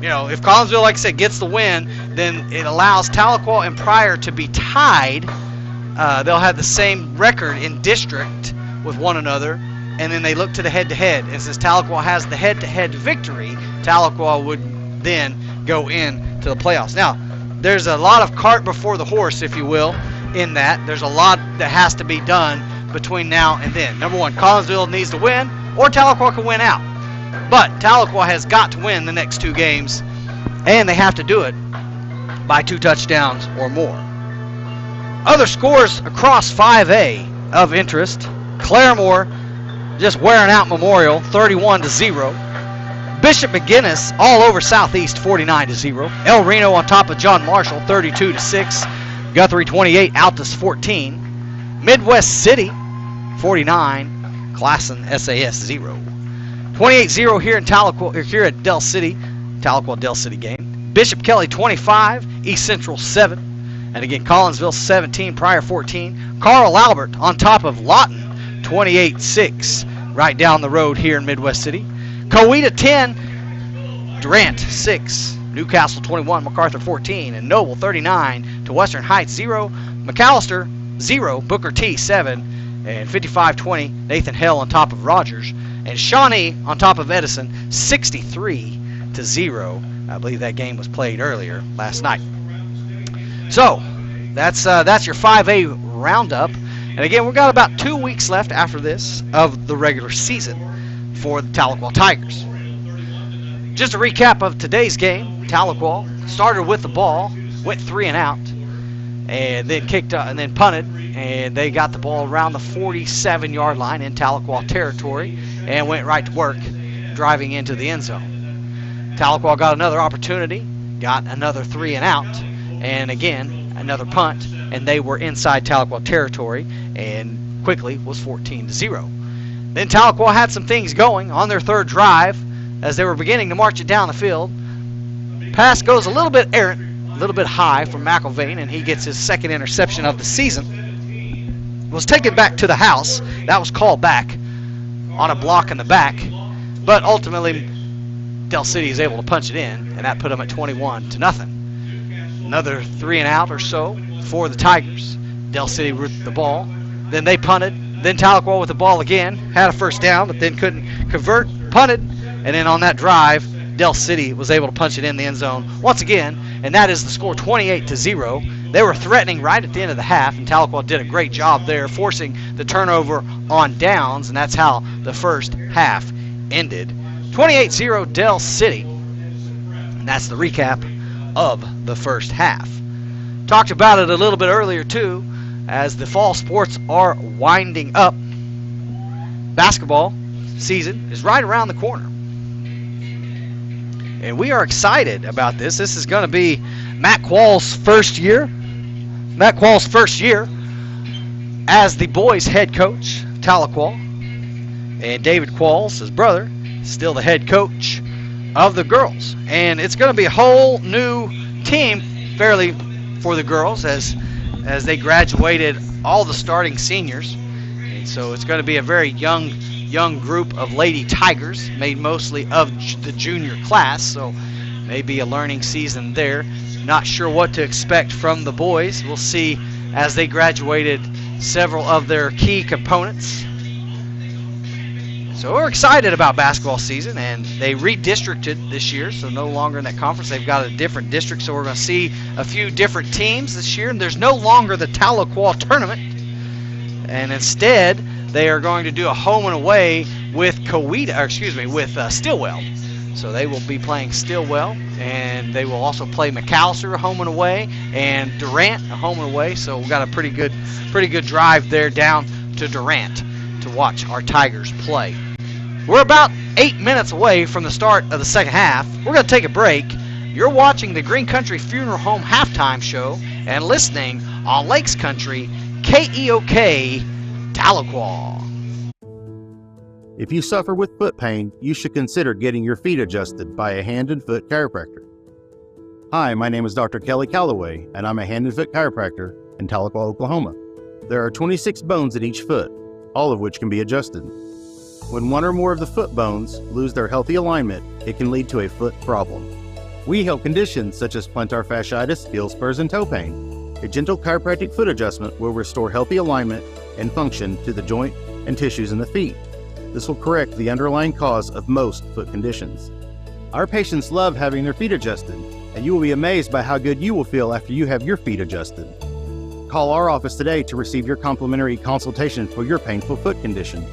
if Collinsville, like I said, gets the win, then it allows Tahlequah and Pryor to be tied. They'll have the same record in district with one another, and then they look to the head-to-head. And since Tahlequah has the head-to-head victory, Tahlequah would then go into the playoffs. Now, there's a lot of cart before the horse, if you will, in that. There's a lot that has to be done between now and then. Number one, Collinsville needs to win, or Tahlequah can win out. But Tahlequah has got to win the next 2 games, and they have to do it by 2 touchdowns or more. Other scores across 5A of interest: Claremore just wearing out Memorial, 31-0. Bishop McGuinness all over Southeast, 49-0. El Reno on top of John Marshall, 32-6. Guthrie 28, Altus 14. Midwest City 49, Classen SAS 0. 28-0 here in Tahlequah, here at Del City, Tahlequah Del City game. Bishop Kelly 25, East Central 7. And again, Collinsville 17, Pryor 14. Carl Albert on top of Lawton, 28-6, right down the road here in Midwest City. Coweta 10, Durant 6. Newcastle 21, MacArthur 14, and Noble 39 to Western Heights 0. McAllister 0, Booker T 7, and 55-20 Nathan Hale on top of Rogers, and Shawnee on top of Edison 63-0. I believe that game was played earlier last night. So that's your 5A roundup. And again, we've got about 2 weeks left after this of the regular season for the Tahlequah Tigers. Just a recap of today's game. Tahlequah started with the ball, went 3 and out, and then kicked and then punted, and they got the ball around the 47-yard line in Tahlequah territory and went right to work driving into the end zone. Tahlequah got another opportunity, got another 3 and out, and again another punt, and they were inside Tahlequah territory and quickly was 14-0. Then Tahlequah had some things going on their third drive as they were beginning to march it down the field. Pass goes a little bit errant, a little bit high from McElvain, and he gets his second interception of the season. Was taken back to the house. That was called back on a block in the back, but ultimately Del City is able to punch it in, and that put them at 21-0. Another 3 and out or so for the Tigers. Del City with the ball. Then they punted. Then Tahlequah with the ball again. Had a first down, but then couldn't convert. Punted. And then on that drive, Del City was able to punch it in the end zone once again. And that is the score, 28-0. They were threatening right at the end of the half, and Tahlequah did a great job there, forcing the turnover on downs. And that's how the first half ended. 28-0 Del City. And that's the recap of the first half. Talked about it a little bit earlier too, as the fall sports are winding up. Basketball season is right around the corner, and we are excited about this. This is going to be Matt Quall's first year. Matt Quall's first year as the boys' head coach, Tahlequah, and David Qualls, his brother, still the head coach of the girls. And it's going to be a whole new team fairly for the girls as they graduated all the starting seniors. And so it's going to be a very young group of Lady Tigers, made mostly of the junior class. So maybe a learning season there. Not sure what to expect from the boys. We'll see as they graduated several of their key components. So we're excited about basketball season, and they redistricted this year, so no longer in that conference. They've got a different district, so we're going to see a few different teams this year. And there's no longer the Tahlequah tournament, and instead they are going to do a home and away with Stillwell. So they will be playing Stillwell, and they will also play McAllister home and away, and Durant a home and away. So we've got a pretty good drive there down to Durant to watch our Tigers play. We're about 8 minutes away from the start of the second half. We're going to take a break. You're watching the Green Country Funeral Home halftime show and listening on Lakes Country, KEOK, Tahlequah. If you suffer with foot pain, you should consider getting your feet adjusted by a hand and foot chiropractor. Hi, my name is Dr. Kelly Calloway, and I'm a hand and foot chiropractor in Tahlequah, Oklahoma. There are 26 bones in each foot, all of which can be adjusted. When one or more of the foot bones lose their healthy alignment, it can lead to a foot problem. We help conditions such as plantar fasciitis, heel spurs, and toe pain. A gentle chiropractic foot adjustment will restore healthy alignment and function to the joint and tissues in the feet. This will correct the underlying cause of most foot conditions. Our patients love having their feet adjusted, and you will be amazed by how good you will feel after you have your feet adjusted. Call our office today to receive your complimentary consultation for your painful foot condition.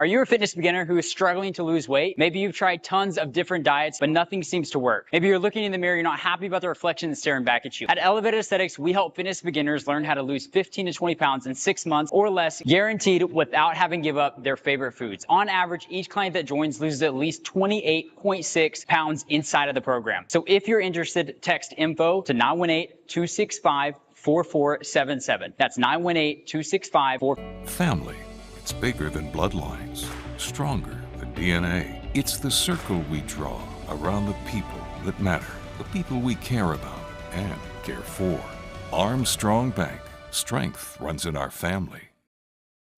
Are you a fitness beginner who is struggling to lose weight? Maybe you've tried tons of different diets, but nothing seems to work. Maybe you're looking in the mirror, you're not happy about the reflection that's staring back at you. At Elevated Aesthetics, we help fitness beginners learn how to lose 15 to 20 pounds in 6 months or less, guaranteed without having to give up their favorite foods. On average, each client that joins loses at least 28.6 pounds inside of the program. So if you're interested, text info to 918-265-4477. That's 918-265-4477. Family. It's bigger than bloodlines. stronger than DNA. It's the circle we draw around the people that matter, the people we care about and care for. Armstrong Bank. Strength runs in our family.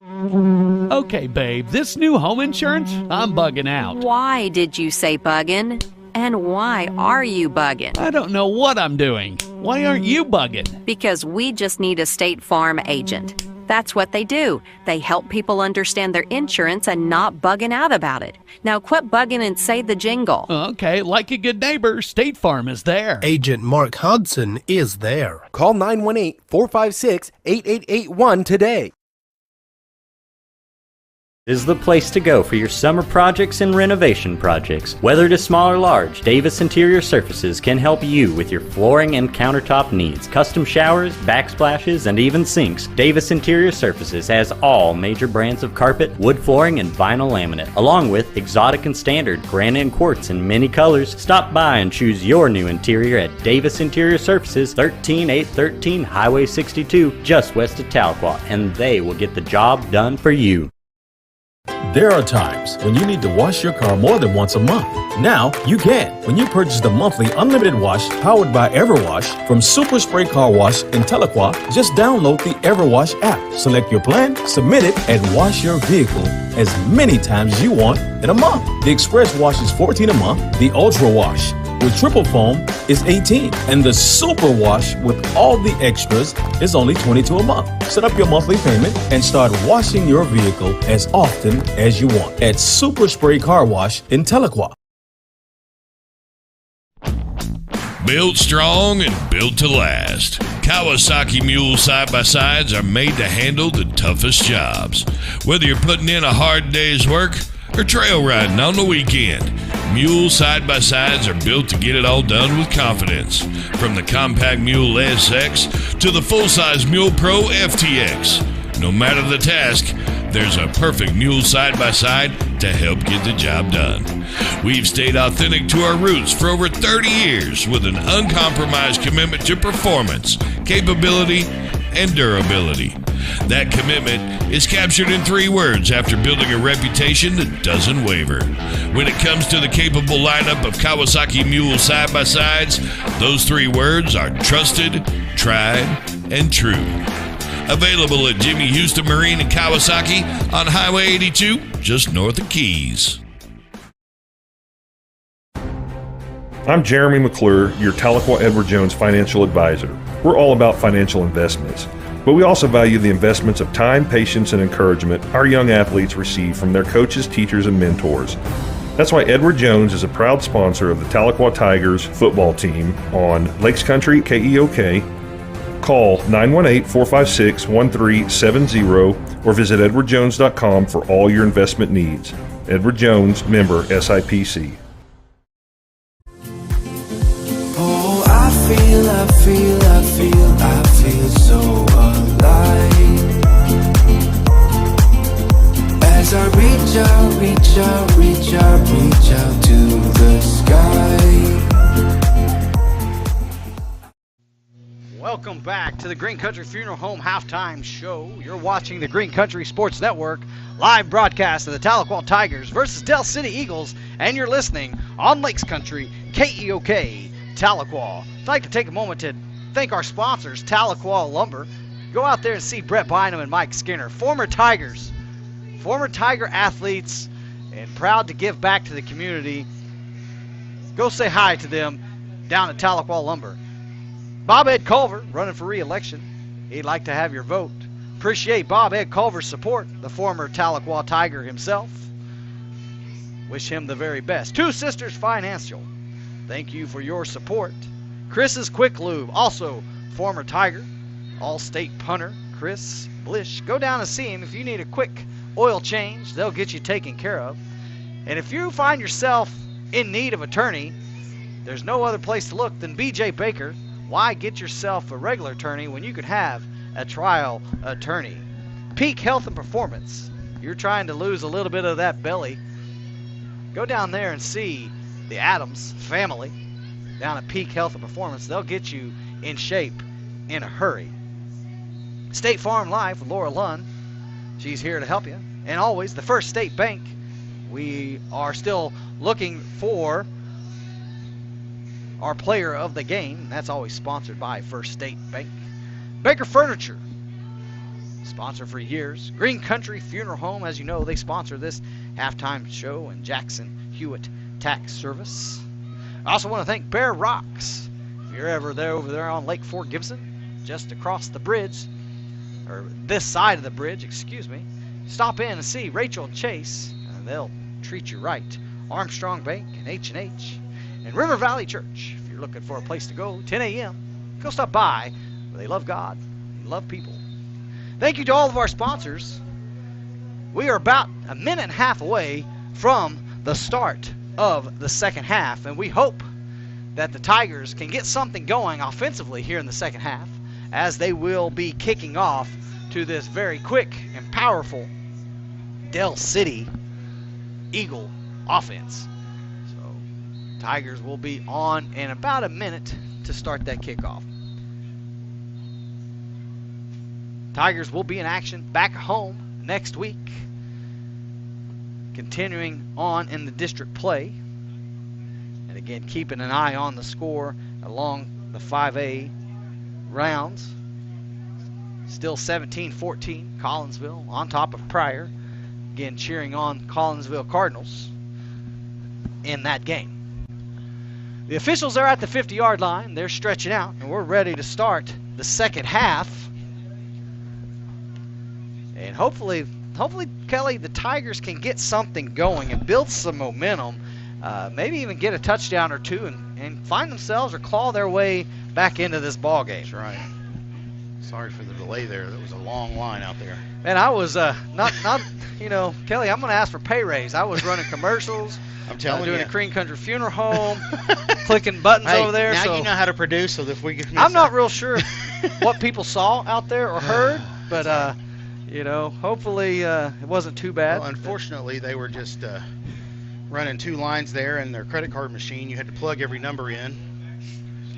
Okay, babe, this new home insurance, I'm bugging out. Why did you say bugging? And why are you bugging? I don't know what I'm doing. Why aren't you bugging? Because we just need a State Farm agent. That's what they do. They help people understand their insurance and not bugging out about it. Now quit bugging and say the jingle. Okay, like a good neighbor, State Farm is there. Agent Mark Hudson is there. Call 918-456-8881 today. Is the place to go for your summer projects and renovation projects. Whether it is small or large, Davis Interior Surfaces can help you with your flooring and countertop needs. Custom showers, backsplashes, and even sinks. Davis Interior Surfaces has all major brands of carpet, wood flooring, and vinyl laminate, along with exotic and standard granite and quartz in many colors. Stop by and choose your new interior at Davis Interior Surfaces, 13813 Highway 62, just west of Tahlequah, and they will get the job done for you. There are times when you need to wash your car more than once a month. Now you can when you purchase the monthly unlimited wash powered by Everwash from Super Spray Car Wash in Tahlequah. Just download the Everwash app, select your plan, submit it, and wash your vehicle as many times as you want in a month. The Express Wash is $14 a month. The Ultra Wash with triple foam is $18, and the Super Wash with all the extras is only $22 a month. Set up your monthly payment and start washing your vehicle as often as you want at Super Spray Car Wash in Tahlequah. Built strong and built to last. Kawasaki Mule side-by-sides are made to handle the toughest jobs. Whether you're putting in a hard day's work or trail riding on the weekend, Mule side-by-sides are built to get it all done with confidence. From the compact Mule SX to the full-size Mule Pro FTX. No matter the task, there's a perfect Mule side-by-side to help get the job done. We've stayed authentic to our roots for over 30 years with an uncompromised commitment to performance, capability, and durability. That commitment is captured in 3 words after building a reputation that doesn't waver. When it comes to the capable lineup of Kawasaki Mule side-by-sides, those 3 words are trusted, tried, and true. Available at Jimmy Houston Marine in Kawasaki on Highway 82, just north of Keys. I'm Jeremy McClure, your Tahlequah Edward Jones financial advisor. We're all about financial investments, but we also value the investments of time, patience, and encouragement our young athletes receive from their coaches, teachers, and mentors. That's why Edward Jones is a proud sponsor of the Tahlequah Tigers football team on Lakes Country KEOK. Call 918-456-1370 or visit edwardjones.com for all your investment needs. Edward Jones, member SIPC. Oh, I feel so alive as I reach out to the sky. Welcome back to the Green Country Funeral Home Halftime Show. You're watching the Green Country Sports Network live broadcast of the Tahlequah Tigers versus Del City Eagles, and you're listening on Lakes Country KEOK Tahlequah. I'd like to take a moment to thank our sponsors, Tahlequah Lumber. Go out there and see Brett Bynum and Mike Skinner, former Tiger athletes, and proud to give back to the community. Go say hi to them down at Tahlequah Lumber. Bob Ed Culver running for re-election. He'd like to have your vote. Appreciate Bob Ed Culver's support, the former Tahlequah Tiger himself. Wish him the very best. Two Sisters Financial, thank you for your support. Chris's Quick Lube, also former Tiger, all-state punter, Chris Blish. Go down and see him if you need a quick oil change. They'll get you taken care of. And if you find yourself in need of an attorney, there's no other place to look than BJ Baker. Why get yourself a regular attorney when you could have a trial attorney? Peak Health and Performance. You're trying to lose a little bit of that belly. Go down there and see the Adams family down at Peak Health and Performance. They'll get you in shape in a hurry. State Farm Life with Laura Lund. She's here to help you. And always the First State Bank we are still looking for our player of the game. That's always sponsored by First State Bank. Baker Furniture, sponsor for years. Green Country Funeral Home, as you know, they sponsor this halftime show, and Jackson Hewitt Tax Service. I also want to thank Bear Rocks. If you're ever there over there on Lake Fort Gibson, just across the bridge, or this side of the bridge, excuse me, stop in and see Rachel and Chase, and they'll treat you right. Armstrong Bank and H&H, and River Valley Church. If you're looking for a place to go, 10 a.m., go stop by. They love God and love people. Thank you to all of our sponsors. We are about a minute and a half away from the start of the second half, and we hope that the Tigers can get something going offensively here in the second half, as they will be kicking off to this very quick and powerful Del City Eagle offense. So Tigers will be on in about a minute to start that kickoff. Tigers will be in action back home next week, continuing on in the district play. And again, keeping an eye on the score along the 5A rounds. Still 17-14, Collinsville on top of Pryor. Again, cheering on Collinsville Cardinals in that game. The officials are at the 50-yard line. They're stretching out, and we're ready to start the second half. And hopefully, Kelly, the Tigers can get something going and build some momentum, maybe even get a touchdown or two and find themselves or claw their way back into this ball game. That's right. Sorry for the delay there. That was a long line out there. And I was not Kelly, I'm going to ask for pay raise. I was running commercials. I'm telling you. Doing a Green Country Funeral Home, clicking buttons over there. Now so you know how to produce, so if we can. I'm not real sure what people saw out there or heard, but hopefully it wasn't too bad. Well, unfortunately, they were just running two lines there, and their credit card machine, you had to plug every number in,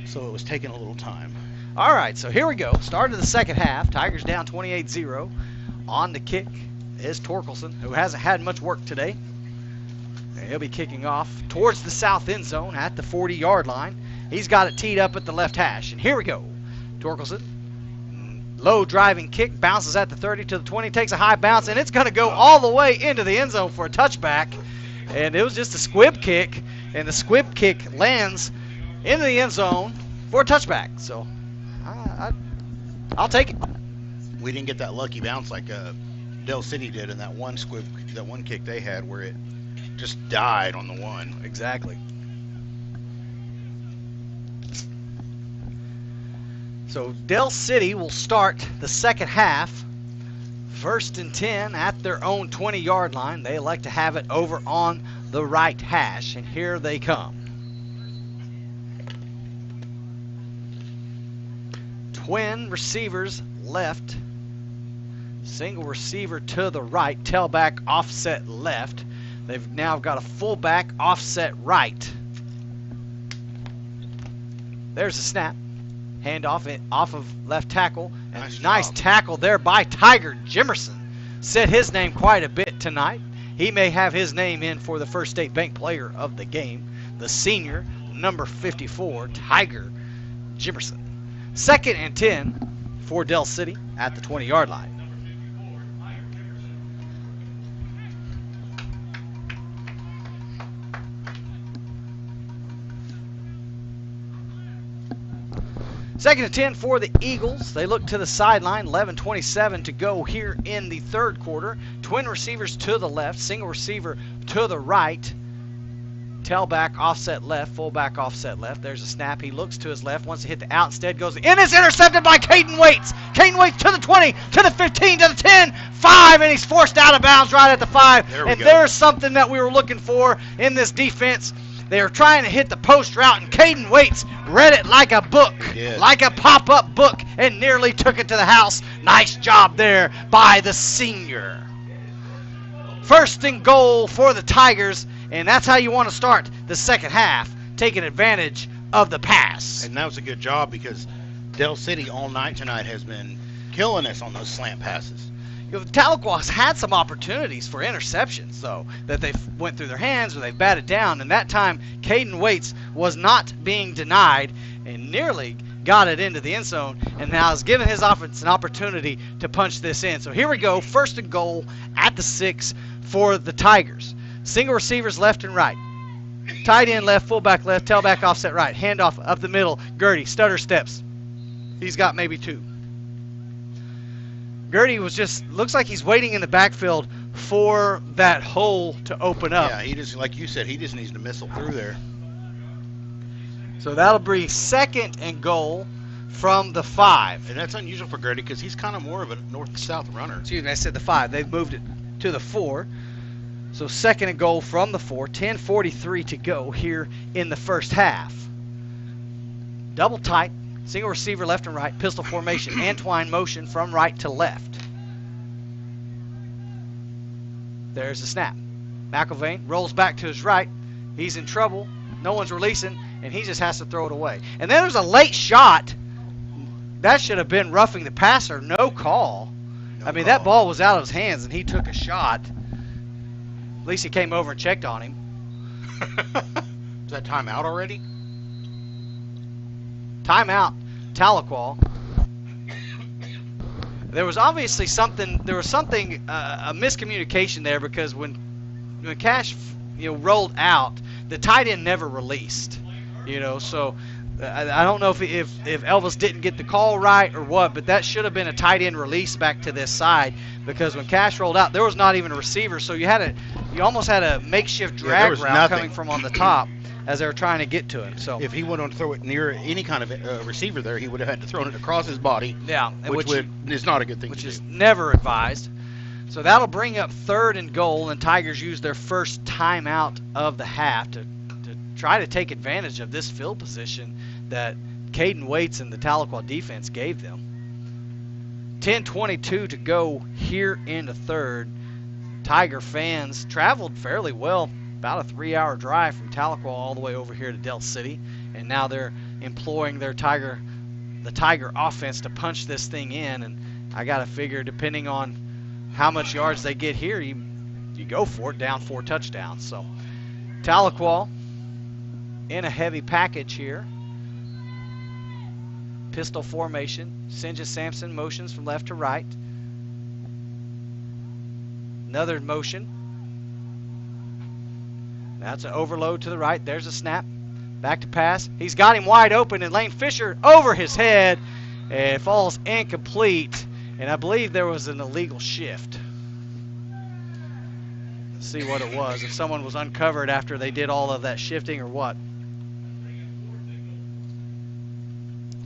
so it was taking a little time. All right, so here we go. Start of the second half. Tigers down 28-0. On the kick is Torkelson, who hasn't had much work today. And he'll be kicking off towards the south end zone at the 40-yard line. He's got it teed up at the left hash. And here we go. Torkelson, low driving kick, bounces at the 30 to the 20, takes a high bounce, and it's going to go all the way into the end zone for a touchback. And it was just a squib kick, and the squib kick lands into the end zone for a touchback. So I'll take it. We didn't get that lucky bounce like Del City did in that one kick they had where it just died on the one. Exactly. So Del City will start the second half. 1st and 10 at their own 20-yard line. They like to have it over on the right hash, and here they come. Twin receivers left. Single receiver to the right. Tailback offset left. They've now got a fullback offset right. There's a snap. Handoff off of left tackle. And nice tackle there by Tiger Jimerson. Said his name quite a bit tonight. He may have his name in for the First State Bank player of the game. The senior, number 54, Tiger Jimerson. 2nd and 10 for Del City at the 20-yard line. Second and 10 for the Eagles. They look to the sideline. 11:27 to go here in the third quarter. Twin receivers to the left. Single receiver to the right. Tailback offset left. Fullback offset left. There's a snap. He looks to his left. Wants to hit the out. Instead goes in. It's intercepted by Caden Waits. Caden Waits to the 20, to the 15, to the 10, 5, and he's forced out of bounds right at the 5. There's something that we were looking for in this defense. They were trying to hit the post route, and Caden Waits read it like a book, like a pop-up book, and nearly took it to the house. Nice job there by the senior. 1st and goal for the Tigers, and that's how you want to start the second half, taking advantage of the pass. And that was a good job because Del City all night tonight has been killing us on those slant passes. Tahlequah has had some opportunities for interceptions, though, that they went through their hands or they've batted down. And that time, Caden Waits was not being denied and nearly got it into the end zone, and now has given his offense an opportunity to punch this in. So here we go, 1st and goal at the 6 for the Tigers. Single receivers left and right. Tight end left, fullback left, tailback offset right. Handoff up the middle. Gertie, stutter steps. He's got maybe 2. Gertie looks like he's waiting in the backfield for that hole to open up. Yeah, he just, like you said, he just needs to missile through there. So that'll be 2nd and goal from the 5. And that's unusual for Gertie because he's kind of more of a north-south runner. Excuse me, I said the 5. They've moved it to the 4. So 2nd and goal from the 4. 10:43 to go here in the first half. Double tight. Single receiver left and right. Pistol formation. Antwine motion from right to left. There's the snap. McIlvain rolls back to his right. He's in trouble. No one's releasing, and he just has to throw it away. And then there's a late shot. That should have been roughing the passer. No call. That ball was out of his hands, and he took a shot. At least he came over and checked on him. Is that timeout already? Timeout, Tahlequah. There was obviously something. There was something, a miscommunication there, because when Cash, rolled out, the tight end never released. So I don't know if Elvis didn't get the call right or what, but that should have been a tight end release back to this side, because when Cash rolled out, there was not even a receiver. So you almost had a makeshift drag route coming from on the top as they were trying to get to him. So if he went on to throw it near any kind of receiver there, he would have had to throw it across his body. Yeah, which is not a good thing to do. Which is never advised. So that'll bring up 3rd and goal, and Tigers use their first timeout of the half to try to take advantage of this field position that Caden Waits and the Tahlequah defense gave them. 10:22 to go here in the 3rd. Tiger fans traveled fairly well, about a 3-hour drive from Tahlequah all the way over here to Del City, and now they're employing the Tiger offense to punch this thing in. And I got to figure, depending on how much yards they get here, you go for it, down 4 touchdowns. So Tahlequah in a heavy package here. Pistol formation. Sinja Sampson motions from left to right. Another motion. That's an overload to the right. There's a snap. Back to pass. He's got him wide open, and Lane Fisher over his head. And it falls incomplete. And I believe there was an illegal shift. Let's see what it was. If someone was uncovered after they did all of that shifting or what.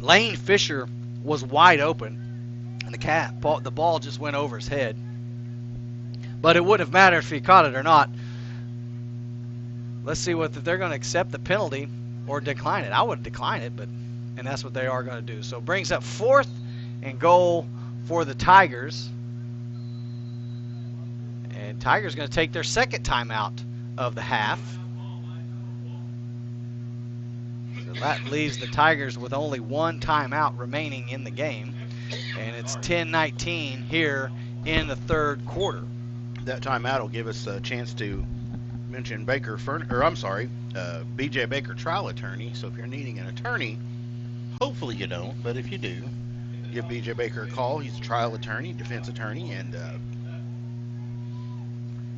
Lane Fisher was wide open, and the ball just went over his head. But it wouldn't have mattered if he caught it or not. Let's see if they're going to accept the penalty or decline it. I would decline it, and that's what they are going to do. So it brings up 4th and goal for the Tigers. And Tigers going to take their 2nd timeout of the half. So that leaves the Tigers with only 1 timeout remaining in the game. And it's 10-19 here in the 3rd quarter. That timeout will give us a chance to mention BJ Baker, trial attorney. So if you're needing an attorney, hopefully you don't, but if you do, give BJ Baker a call. He's a trial attorney, defense attorney, and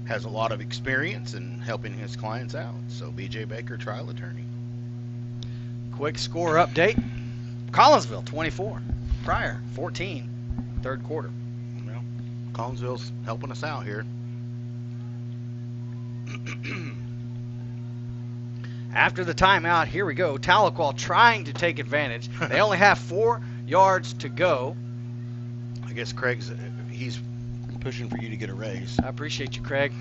has a lot of experience in helping his clients out. So BJ Baker, trial attorney. Quick score update. Collinsville 24. Pryor 14. 3rd quarter. Well, Collinsville's helping us out here. After the timeout, here we go. Tahlequah trying to take advantage. They only have 4 yards to go. I guess he's pushing for you to get a raise. I appreciate you, Craig.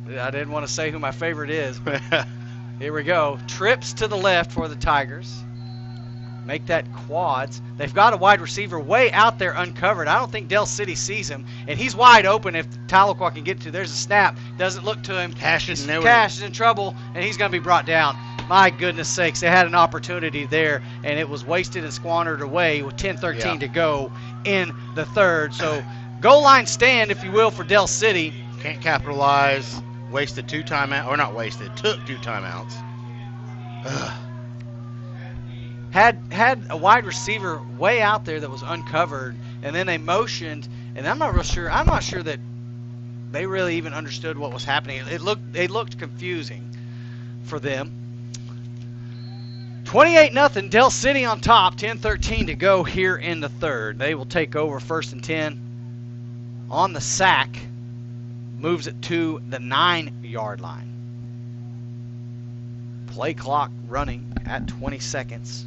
I didn't want to say who my favorite is, but here we go. Trips to the left for the Tigers. Make that quads. They've got a wide receiver way out there uncovered. I don't think Del City sees him, and he's wide open if Tahlequah can get to. There's a snap. Doesn't look to him. Cash is in trouble, and he's going to be brought down. My goodness sakes, they had an opportunity there, and it was wasted and squandered away with 10:13 to go in the 3rd. So Goal line stand, if you will, for Del City. Can't capitalize. Wasted 2 timeouts. Or not wasted. Took 2 timeouts. Ugh. Had a wide receiver way out there that was uncovered, and then they motioned, and I'm not real sure. I'm not sure that they really even understood what was happening. It looked confusing for them. 28-0, Del City on top. 10:13 to go here in the third. They will take over 1st and 10 on the sack. Moves it to the 9-yard line. Play clock running at 20 seconds.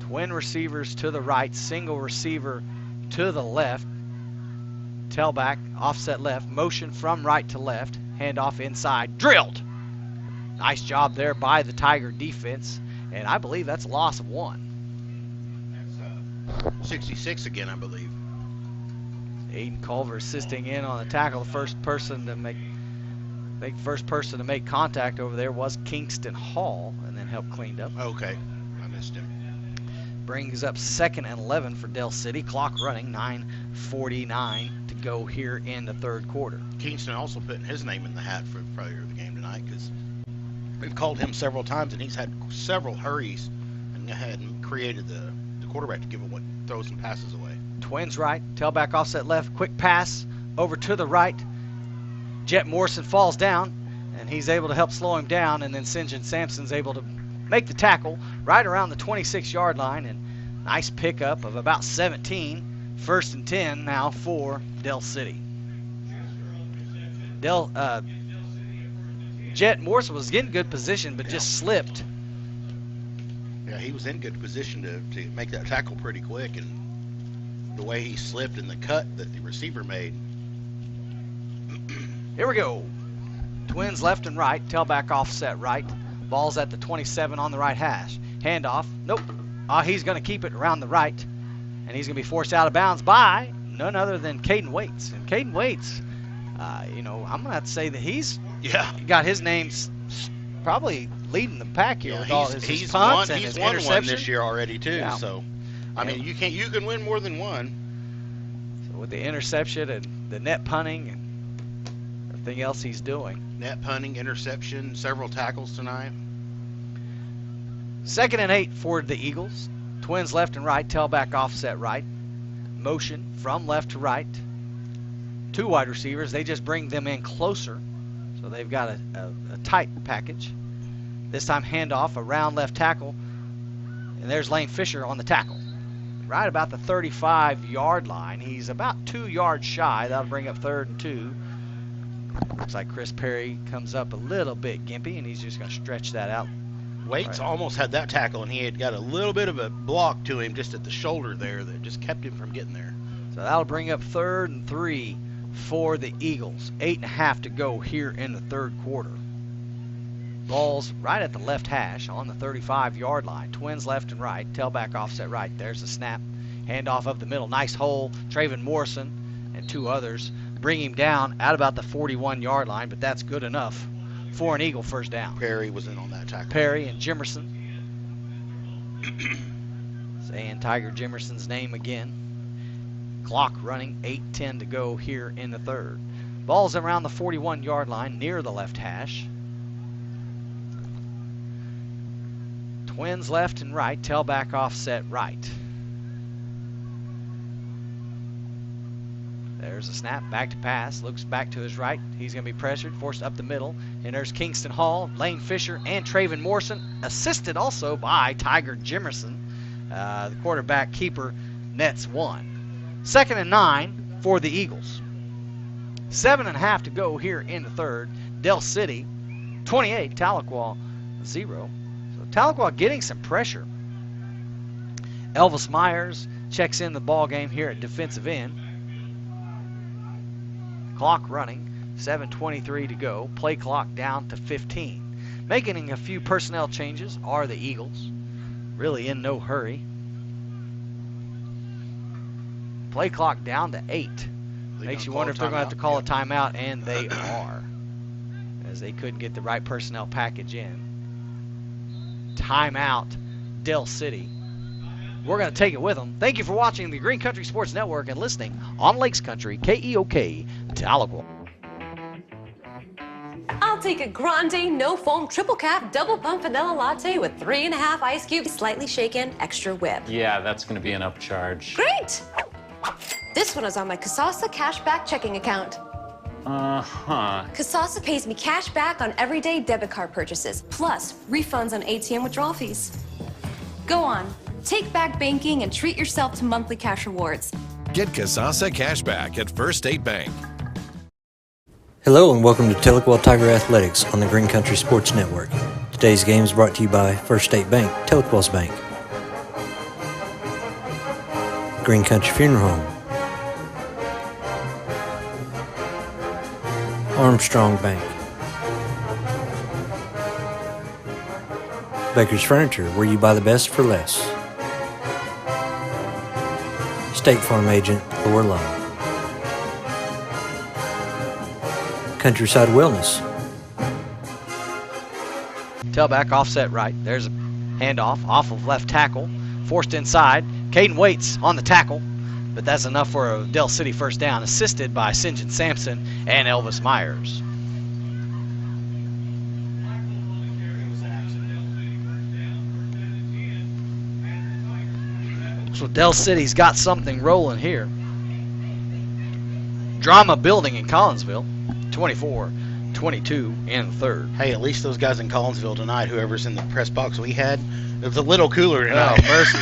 Twin receivers to the right, single receiver to the left. Tailback, offset left, motion from right to left, handoff inside, drilled. Nice job there by the Tiger defense, and I believe that's a loss of 1. That's 66 again, I believe. Aiden Culver assisting in on the tackle. The first person to make contact over there was Kingston Hall, and then helped cleaned up. Okay, I missed him. Brings up 2nd and 11 for Del City. Clock running, 9:49 to go here in the third quarter. Kingston also putting his name in the hat for player of the game tonight, because we've called him several times, and he's had several hurries and hadn't created the quarterback to give him throws and passes away. Twins right, tailback offset left, quick pass over to the right. Jet Morrison falls down, and he's able to help slow him down, and then St. John Sampson's able to make the tackle right around the 26-yard line, and nice pickup of about 17. 1st and 10 now for Del City. Jet Morrison was in good position, but just slipped. Yeah, he was in good position to make that tackle pretty quick, and the way he slipped and the cut that the receiver made. Here we go. Twins left and right, tailback offset right. Ball's at the 27 on the right hash. Handoff. Nope. He's going to keep it around the right, and he's going to be forced out of bounds by none other than Caden Waits. And Caden Waits, I'm going to have to say that he's got his name probably leading the pack here with all his punts and his interception. He's won one this year already too. Yeah. So, I mean, you can win more than one. So with the interception and the net punting and everything else he's doing. Net punting, interception, several tackles tonight. 2nd and 8 for the Eagles. Twins left and right, tailback offset right. Motion from left to right. 2 wide receivers. They just bring them in closer. So they've got a tight package. This time handoff around left tackle. And there's Lane Fisher on the tackle. Right about the 35-yard line. He's about 2 yards shy. That'll bring up 3rd and 2. Looks like Chris Perry comes up a little bit gimpy, and he's just going to stretch that out. Waits almost had that tackle, and he had got a little bit of a block to him just at the shoulder there that just kept him from getting there. So that'll bring up 3rd and 3 for the Eagles. 8.5 to go here in the third quarter. Ball's right at the left hash on the 35-yard line. Twins left and right, tailback offset right. There's the snap. Handoff up the middle. Nice hole. Traven Morrison and 2 others bring him down at about the 41-yard line, but that's good enough for an Eagle first down. Perry was in on that tackle. Perry and Jimerson. Saying Tiger Jimerson's name again. Clock running, 8:10 to go here in the third. Ball's around the 41-yard line near the left hash. Twins left and right, tailback offset right. There's a snap, back to pass, looks back to his right. He's going to be pressured, forced up the middle. And there's Kingston Hall, Lane Fisher, and Traven Morrison, assisted also by Tiger Jimerson. The quarterback keeper nets 1. 2nd and 9 for the Eagles. 7.5 to go here in the third. Del City, 28, Tahlequah, 0. So Tahlequah getting some pressure. Elvis Myers checks in the ball game here at defensive end. Clock running, 7:23 to go. Play clock down to 15. Making a few personnel changes are the Eagles. Really in no hurry. Play clock down to 8. Makes you wonder if they're going to have to call a timeout, and they are, as they couldn't get the right personnel package in. Timeout, Del City. we're going to take it with them. Thank you for watching the Green Country Sports Network and listening on Lakes Country, KEOK, Tahlequah. I'll take a grande, no foam, triple cap, double pump vanilla latte with 3.5 ice cubes, slightly shaken, extra whip. Yeah, that's going to be an upcharge. Great! This one is on my Kasasa cashback checking account. Kasasa pays me cash back on everyday debit card purchases, plus refunds on ATM withdrawal fees. Go on, take back banking and treat yourself to monthly cash rewards. Get Kasasa Cashback at First State Bank. Hello and welcome to Tahlequah Tiger Athletics on the Green Country Sports Network. Today's game is brought to you by First State Bank, Tahlequah's bank. Green Country Funeral Home. Armstrong Bank. Baker's Furniture, where you buy the best for less. State Farm Agent, Lower Love. Countryside Wellness. Tailback offset right. There's a handoff off of left tackle. Forced inside. Caden Waits on the tackle, but that's enough for a Del City first down, assisted by St. John Sampson and Elvis Myers. So Del City's got something rolling here. Drama building in Collinsville. 24-22 in the third. Hey, at least those guys in Collinsville tonight, whoever's in the press box we had, it was a little cooler tonight. Oh, mercy.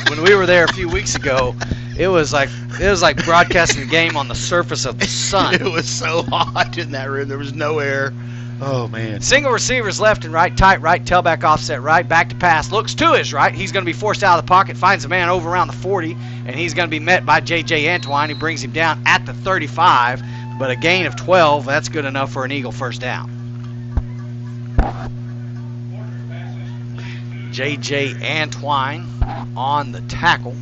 When we were there a few weeks ago, it was like broadcasting the game on the surface of the sun. It was so hot in that room. There was no air. Oh, man. Single receivers left and right, tight right, tailback offset right, back to pass, looks to his right. He's going to be forced out of the pocket, finds a man over around the 40, and he's going to be met by J.J. Antwine, who brings him down at the 35. But a gain of 12, that's good enough for an Eagle first down. J.J. Antwine on the tackle.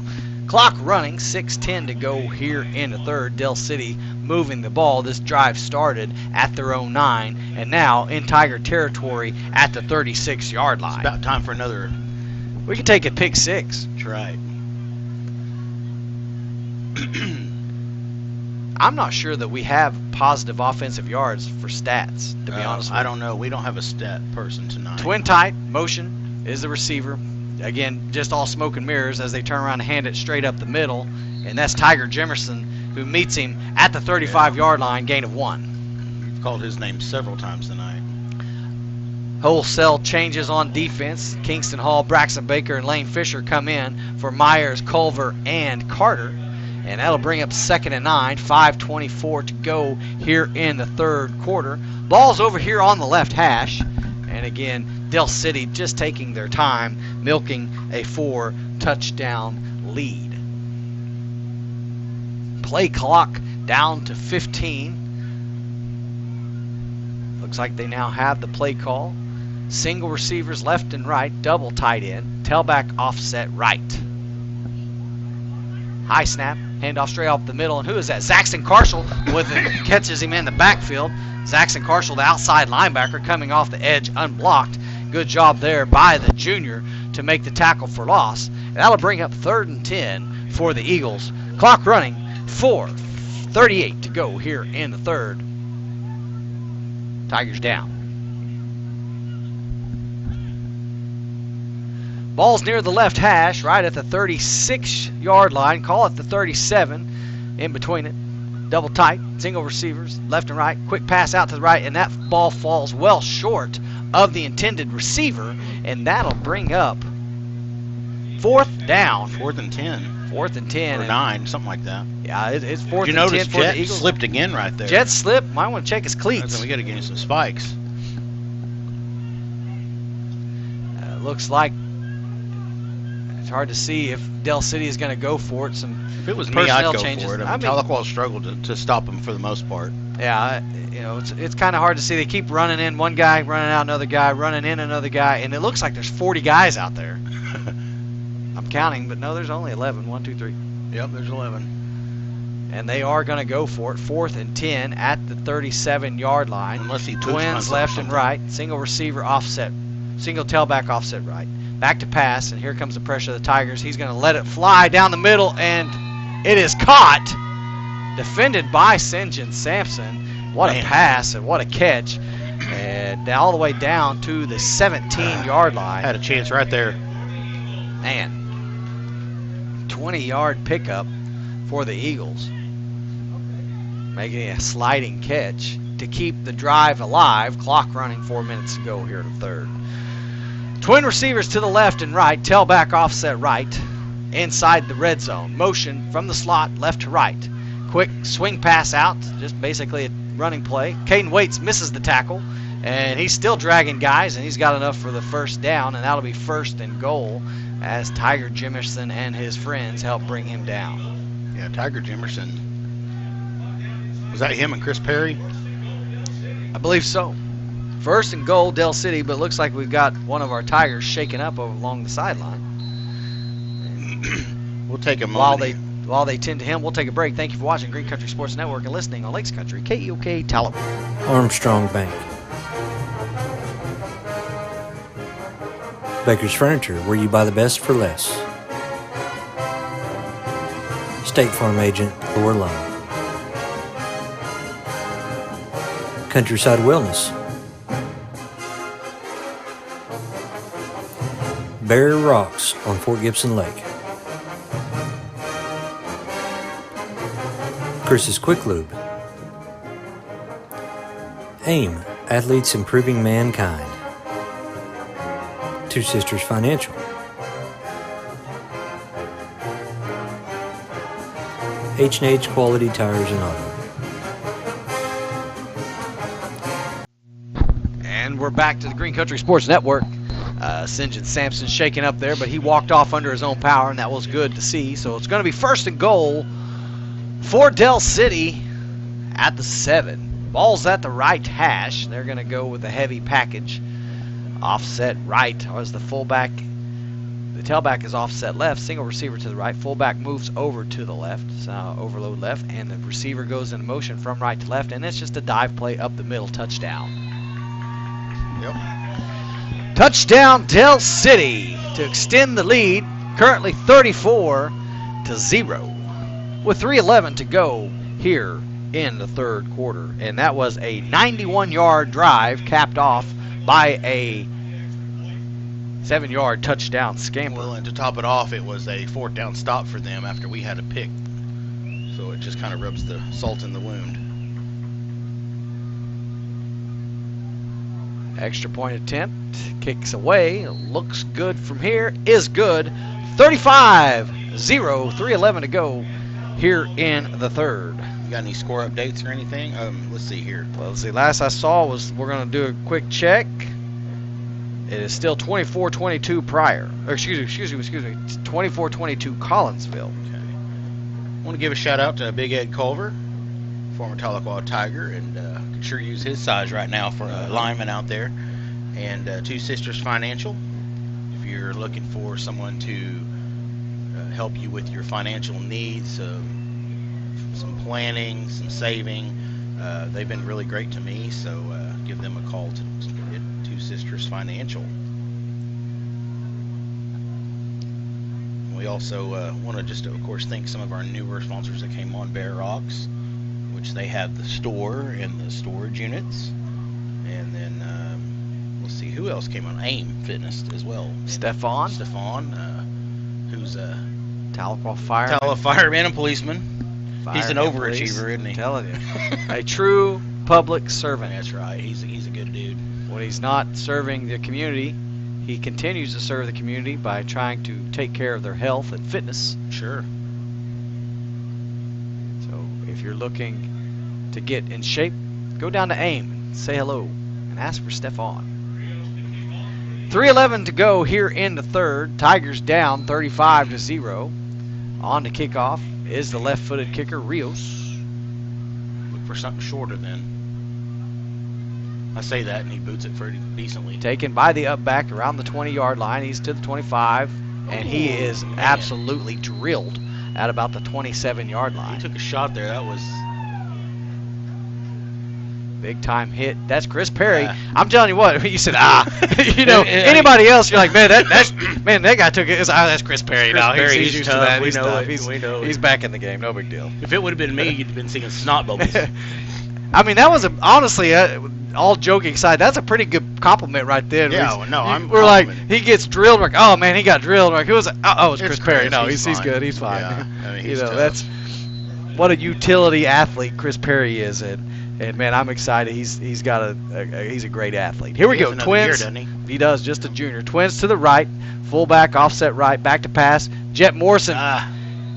Clock running, 6:10 to go here in the third. Del City moving the ball. This drive started at their own 9 and now in Tiger territory at the 36-yard line. It's about time for another. We can take a pick 6. That's right. I'm not sure that we have positive offensive yards for stats, to be honest with you. I don't know. We don't have a stat person tonight. Twin tight, motion is the receiver. Again, just all smoke and mirrors as they turn around and hand it straight up the middle. And that's Tiger Jimerson, who meets him at the 35-yard line, gain of 1. You've called his name several times tonight. Wholesale changes on defense. Kingston Hall, Braxton Baker, and Lane Fisher come in for Myers, Culver, and Carter. And that'll bring up 2nd and 9, 5:24 to go here in the third quarter. Ball's over here on the left hash. And again, Del City just taking their time, milking a 4-touchdown lead. Play clock down to 15. Looks like they now have the play call. Single receivers left and right, double tight end, tailback offset right. High snap, handoff straight off the middle, and who is that? Zaxton Carshall with it, catches him in the backfield. Zaxton Carshall, the outside linebacker, coming off the edge unblocked. Good job there by the junior to make the tackle for loss. And that'll bring up 3rd and 10 for the Eagles. Clock running, 4:38 to go here in the third. Tigers down. Ball's near the left hash, right at the 36-yard line. Call it the 37. In between it. Double tight, single receivers, left and right. Quick pass out to the right, and that ball falls well short of the intended receiver, and that'll bring up 4th down. 4th and 10. 4th and 10. Or 9, something like that. Yeah, it's 4th and 10 for the Eagles. Jet slipped again right there. Jet slipped. Might want to check his cleats. So we got to get him some spikes. Looks like it's hard to see if Del City is going to go for it. If it was me, personnel I'd go changes. for it. I mean, Tahlequah struggled to stop him for the most part. Yeah, it's kind of hard to see. They keep running in one guy, running out another guy, running in another guy, and it looks like there's 40 guys out there. I'm counting, but no, there's only 11. 1, 2, 3. Yep, there's 11. And they are going to go for it. 4th and 10 at the 37-yard line. Unless he twins left and right. Single receiver offset. Single tailback offset right. Back to pass, and here comes the pressure of the Tigers. He's going to let it fly down the middle, and it is caught. Defended by St. John Sampson. What a pass and what a catch. And all the way down to the 17-yard line. Had a chance right there. Man, 20-yard pickup for the Eagles. Making a sliding catch to keep the drive alive. Clock running, 4 minutes to go here in the third. Twin receivers to the left and right. Tailback offset right. Inside the red zone. Motion from the slot left to right. Quick swing pass out. Just basically a running play. Caden Waits misses the tackle. And he's still dragging guys, and he's got enough for the first down, and that'll be 1st and goal as Tiger Jimerson and his friends help bring him down. Yeah, Tiger Jimerson. Was that him and Chris Perry? I believe so. 1st and goal, Del City, but it looks like we've got one of our Tigers shaken up along the sideline. We'll take a moment. While they tend to him, we'll take a break. Thank you for watching Green Country Sports Network and listening on Lakes Country, KEOK Tahlequah. Armstrong Bank. Baker's Furniture, where you buy the best for less. State Farm Agent Laura Lund. Countryside Wellness. Barrier Rocks on Fort Gibson Lake. Chris's Quick Lube. AIM, Athletes Improving Mankind. Two Sisters Financial. H&H Quality Tires and Auto. And we're back to the Green Country Sports Network. St. John Sampson shaking up there, but he walked off under his own power, and that was good to see. So it's going to be 1st and goal for Del City at the 7. Ball's at the right hash. They're going to go with a heavy package. Offset right as the fullback. The tailback is offset left. Single receiver to the right. Fullback moves over to the left. So overload left. And the receiver goes in motion from right to left. And it's just a dive play up the middle. Touchdown. Yep. Touchdown Del City to extend the lead. Currently 34-0. With 3:11 to go here in the third quarter. And that was a 91-yard drive capped off by a 7-yard touchdown scamper. Well, and to top it off, it was a 4th down stop for them after we had a pick. So it just kind of rubs the salt in the wound. Extra point attempt. Kicks away. Looks good from here. Is good. 35-0. 3:11 to go here in the third. You got any score updates or anything? Let's see here. Well, let's see. Last I saw was we're going to do a quick check. It is still 24-22 prior. Or excuse me. 24-22 Collinsville. Okay. I want to give a shout out to Big Ed Culver, former Tahlequah Tiger, and could sure use his size right now for a lineman out there. And Two Sisters Financial. If you're looking for someone to help you with your financial needs, some planning, some saving. They've been really great to me, so give them a call to get Two Sisters Financial. We also want to just, of course, thank some of our newer sponsors that came on, Bear Rocks, which they have the store and the storage units. And then, let's see, who else came on? AIM Fitness as well. Stefan, who's a Tahlequah fireman. Fireman and policeman. He's an overachiever, isn't he? I'm telling you. A true public servant. That's right. He's a good dude. When he's not serving the community, he continues to serve the community by trying to take care of their health and fitness. Sure. So if you're looking to get in shape, go down to AIM and say hello and ask for Stefan. 3:11 to go here in the third. Tigers down 35-0. On to kickoff is the left-footed kicker, Rios. Look for something shorter then. I say that and he boots it pretty decently. Taken by the up back around the 20-yard line. He's to the 25, and he is absolutely drilled at about the 27-yard line. He took a shot there. That was Big time hit. That's Chris Perry. I'm telling you what. You said anybody else, you're like, man, that guy took it. That's Chris Perry. Chris now Perry, he's used to tough. that. We He's know tough. it. We know He's it. back in the game. No big deal. If it would have been me, you'd have been singing snot bubbles. I mean, that was honestly, all joking aside, that's a pretty good compliment right there. Yeah, we're like, he gets drilled. We're like, oh man, he got drilled. We're like, who was it? Oh, it's Chris Perry. No, he's good. He's fine. Yeah, I mean, he's tough. That's what a utility athlete Chris Perry is, and man, I'm excited. He's a great athlete. Here we go. Twins. Year, doesn't he? He does, just a junior. Twins to the right, fullback offset right, back to pass. Jet Morrison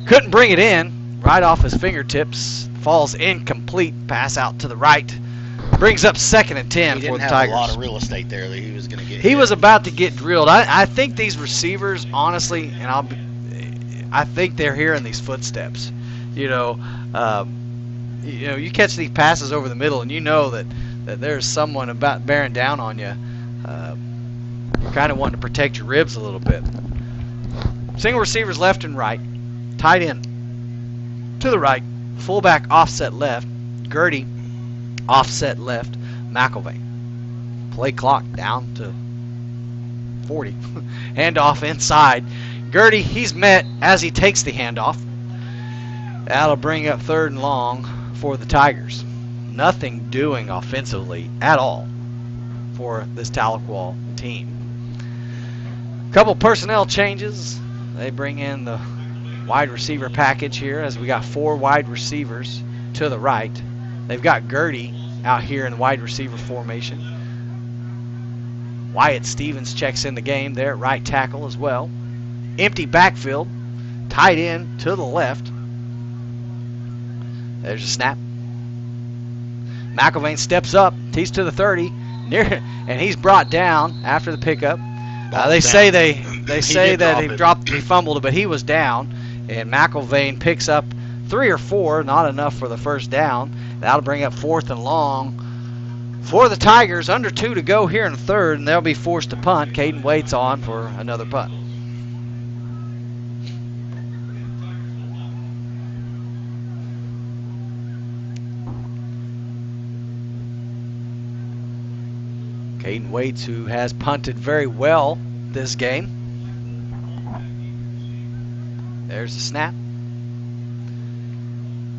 couldn't bring it in. Right off his fingertips, falls incomplete. Pass out to the right, brings up 2nd and 10 He for didn't the have Tigers. a lot of real estate there that he was going to get. He was about to get drilled. I think these receivers, honestly, and I think they're hearing these footsteps. You catch these passes over the middle, and you know that there's someone about bearing down on you. Kind of wanting to protect your ribs a little bit. Single receivers left and right. Tight end to the right. Fullback offset left. Gertie offset left. McElvain. Play clock down to 40. Handoff inside. Gertie, he's met as he takes the handoff. That'll bring up 3rd and long for the Tigers. Nothing doing offensively at all for this Tahlequah team. Couple personnel changes. They bring in the wide receiver package here as we got 4 wide receivers to the right. They've got Gertie out here in the wide receiver formation. Wyatt Stevens checks in the game there at right tackle as well. Empty backfield. Tight end to the left. There's a snap. McElvain steps up. He's to the 30. And he's brought down after the pickup. They say that he fumbled it, but he was down. And McElvain picks up 3 or 4, not enough for the first down. That'll bring up 4th and long for the Tigers. Under 2 to go here in the 3rd, and they'll be forced to punt. Caden Waits on for another punt. Caden Waits, who has punted very well this game. There's the snap.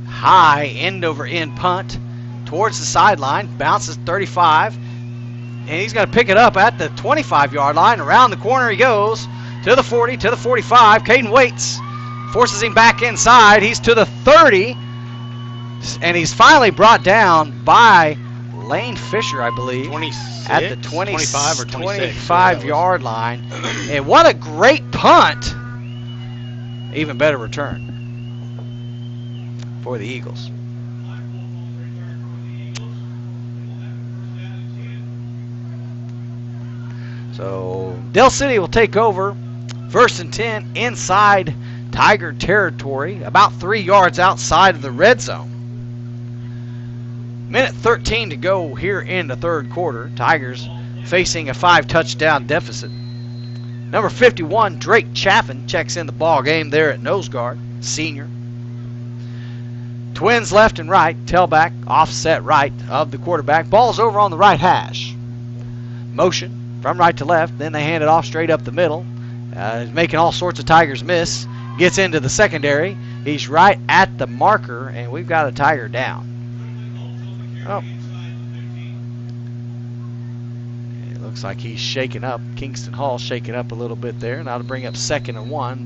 High end over end punt towards the sideline. Bounces 35. And he's going to pick it up at the 25-yard line. Around the corner he goes to the 40, to the 45. Caden Waits forces him back inside. He's to the 30. And he's finally brought down by Lane Fisher, I believe, 26, at the 25 or 26 25-yard line. And what a great punt. Even better return for the Eagles. So Del City will take over. 1st and 10 inside Tiger territory, about 3 yards outside of the red zone. Minute 13 to go here in the 3rd quarter. Tigers facing a 5-touchdown deficit. Number 51, Drake Chaffin, checks in the ball game there at nose guard, senior. Twins left and right, tailback, offset right of the quarterback. Ball's over on the right hash. Motion from right to left, then they hand it off straight up the middle. Making all sorts of Tigers miss. Gets into the secondary. He's right at the marker, and we've got a Tiger down. Oh. It looks like he's shaking up. Kingston Hall shaking up a little bit there. Now to bring up 2nd and 1,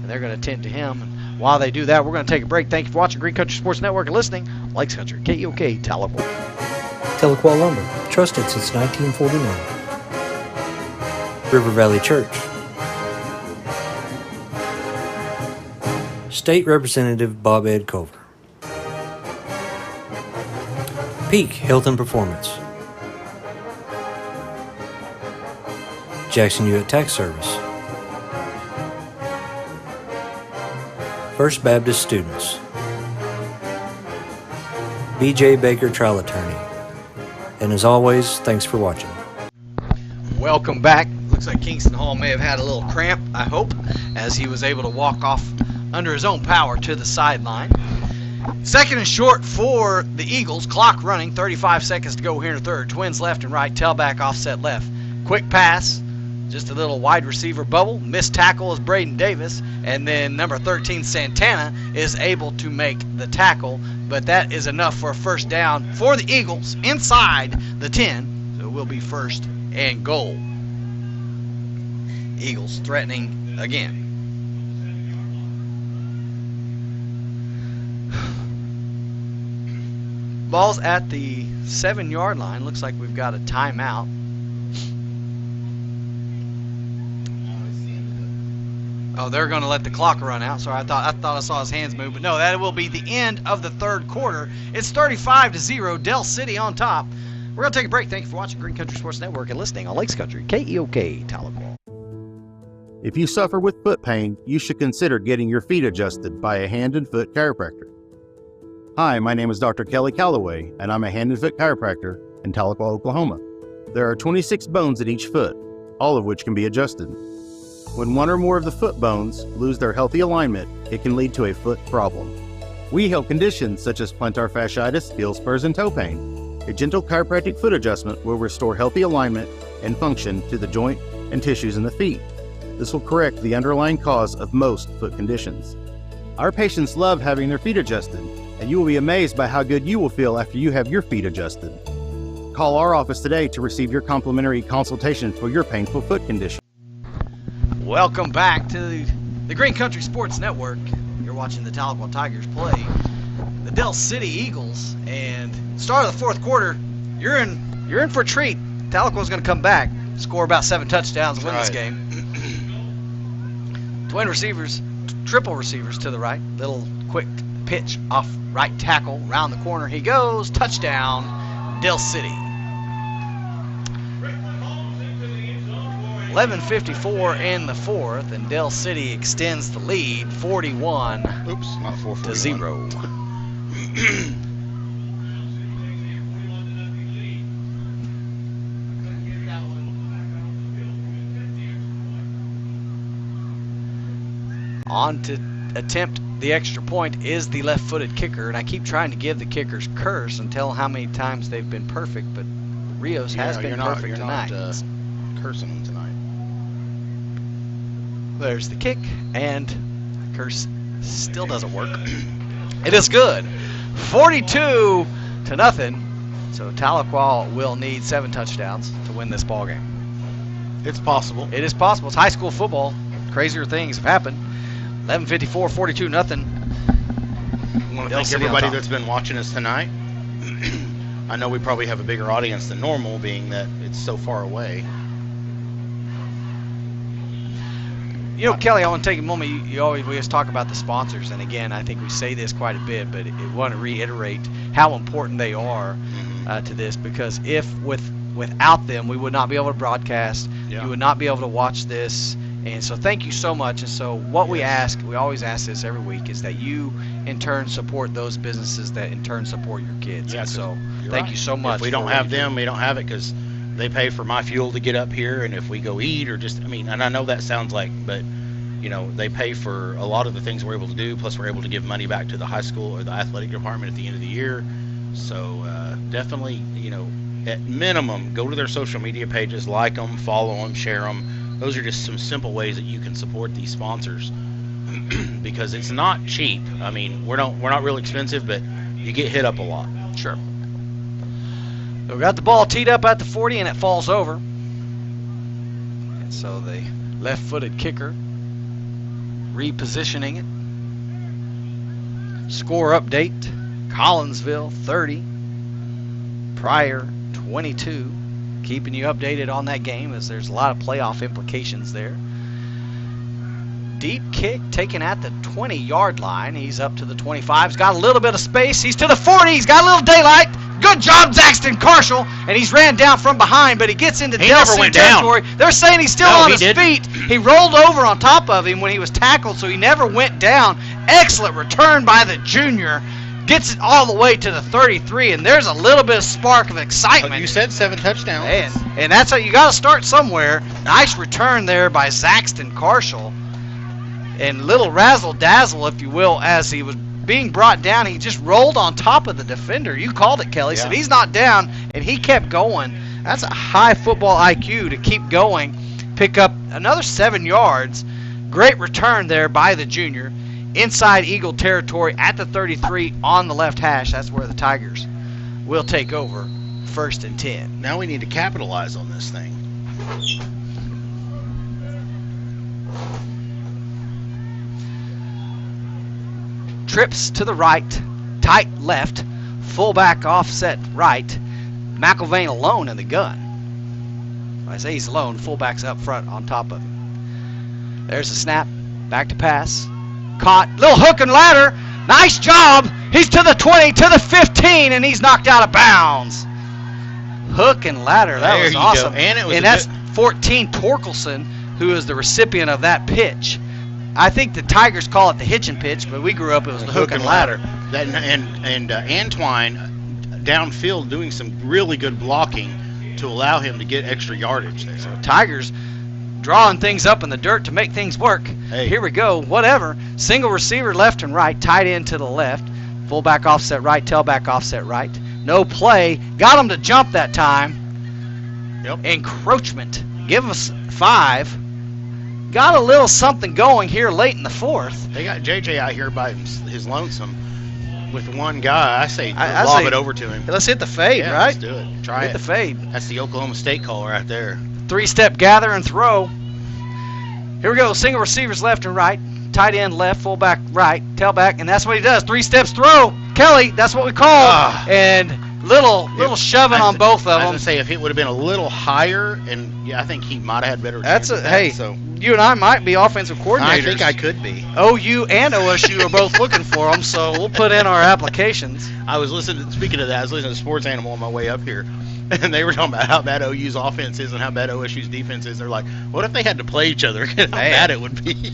and they're going to tend to him. And while they do that, we're going to take a break. Thank you for watching Green Country Sports Network and listening. Lakes Country, KEOK, Tahlequah. Tahlequah Lumber, trusted since 1949. River Valley Church. State Representative Bob Ed Culver. Peak Health and Performance. Jackson Hewitt Tax Service. First Baptist Students. B.J. Baker Trial Attorney. And as always, thanks for watching. Welcome back. Looks like Kingston Hall may have had a little cramp, I hope, as he was able to walk off under his own power to the sideline. Second and short for the Eagles. Clock running. 35 seconds to go here in the third. Twins left and right. Tailback offset left. Quick pass. Just a little wide receiver bubble. Missed tackle is Braden Davis. And then number 13, Santana, is able to make the tackle. But that is enough for a first down for the Eagles inside the 10. So it will be first and goal. Eagles threatening again. Ball's at the 7-yard line. Looks like we've got a timeout. Oh, they're going to let the clock run out. Sorry, I thought I saw his hands move, but no, that will be the end of the third quarter. It's 35-0, Del City on top. We're going to take a break. Thank you for watching Green Country Sports Network and listening on Lakes Country, KEOK, Tahlequah. If you suffer with foot pain, you should consider getting your feet adjusted by a hand and foot chiropractor. Hi, my name is Dr. Kelly Calloway, and I'm a hand and foot chiropractor in Tahlequah, Oklahoma. There are 26 bones in each foot, all of which can be adjusted. When one or more of the foot bones lose their healthy alignment, it can lead to a foot problem. We help conditions such as plantar fasciitis, heel spurs, and toe pain. A gentle chiropractic foot adjustment will restore healthy alignment and function to the joint and tissues in the feet. This will correct the underlying cause of most foot conditions. Our patients love having their feet adjusted, and you will be amazed by how good you will feel after you have your feet adjusted. Call our office today to receive your complimentary consultation for your painful foot condition. Welcome back to the Green Country Sports Network. You're watching the Tahlequah Tigers play the Del City Eagles, and start of the fourth quarter, you're in for a treat. Tahlequah's going to come back, score about 7 touchdowns, and win this game. Twin receivers, triple receivers to the right. Little quick pitch off right tackle, round the corner he goes, touchdown, Del City. 11:54 in the fourth, and Del City extends the lead 41 to 0. On to attempt the extra point is the left-footed kicker, and I keep trying to give the kickers curse and tell how many times they've been perfect, but Rios has been perfect tonight. Cursing them tonight. There's the kick, and the curse still doesn't work. It is good. 42-0. So Tahlequah will need 7 touchdowns to win this ball game. It's possible. It is possible. It's high school football. Crazier things have happened. 11:54, 42-0. I want to thank everybody that's been watching us tonight. I know we probably have a bigger audience than normal, being that it's so far away. You know, Kelly, I want to take a moment. We always talk about the sponsors, and again, I think we say this quite a bit, but I want to reiterate how important they are to this, because without them, we would not be able to broadcast. Yeah. You would not be able to watch this. And so thank you so much. And so what we always ask this every week, is that you in turn support those businesses that in turn support your kids. Yeah, and so thank you so much. If we don't have them, we don't have it, because they pay for my fuel to get up here, and if we go eat or just, and I know that sounds like, but they pay for a lot of the things we're able to do, plus we're able to give money back to the high school or the athletic department at the end of the year. So definitely, at minimum, go to their social media pages, like them, follow them, share them. Those are just some simple ways that you can support these sponsors, because it's not cheap. We're not real expensive, but you get hit up a lot. Sure. So we got the ball teed up at the 40, and it falls over. And so the left-footed kicker repositioning it. Score update: Collinsville 30, Pryor 22. Keeping you updated on that game, as there's a lot of playoff implications there. Deep kick taken at the 20-yard line. He's up to the 25. He's got a little bit of space. He's to the 40. He's got a little daylight. Good job, Zaxton Carshall. And he's ran down from behind, but he gets into Del City territory. They're saying he's still on his feet. He rolled over on top of him when he was tackled, so he never went down. Excellent return by the junior. Gets it all the way to the 33, and there's a little bit of spark of excitement. You said 7 touchdowns. And that's how you got to start somewhere. Nice return there by Zaxton Carshall. And little razzle-dazzle, if you will, as he was being brought down. He just rolled on top of the defender. You called it, Kelly. Said he's not down, and he kept going. That's a high football IQ to keep going, pick up another 7 yards. Great return there by the junior. Inside Eagle territory at the 33 on the left hash. That's where the Tigers will take over 1st and 10. Now we need to capitalize on this thing. Trips to the right, tight left, fullback offset right. McIlvain alone in the gun. When I say he's alone, fullback's up front on top of him. There's the snap, back to pass. Caught, little hook and ladder. Nice job. He's to the 20, to the 15, and he's knocked out of bounds. Hook and ladder. That was awesome. And that's 14 Torkelson, who is the recipient of that pitch. I think the Tigers call it the hitching pitch, but we grew up, it was the hook and ladder. That, and Antoine downfield doing some really good blocking to allow him to get extra yardage there. So Tigers drawing things up in the dirt to make things work. Hey. Here we go, whatever. Single receiver left and right, tight end to the left. Fullback offset right, tailback offset right. No play. Got him to jump that time. Yep. Encroachment. Give us 5. Got a little something going here late in the 4th. They got JJ out here by his lonesome with one guy. I say lob it over to him. Let's hit the fade, yeah, right? Let's do it. Try hit the fade. That's the Oklahoma State call right there. 3-step gather and throw. Here we go. Single receivers left and right. Tight end left, fullback right, tailback, and that's what he does. 3 steps throw. Kelly, that's what we call. And little shoving on both of them. I was going to say, if it would have been a little higher, and yeah, I think he might have had better chances. Hey, so you and I might be offensive coordinators. I think I could be. OU and OSU are both looking for them, so we'll put in our applications. I was listening, speaking of that, I was listening to Sports Animal on my way up here, and they were talking about how bad OU's offense is and how bad OSU's defense is. They're like, what if they had to play each other? How bad it would be.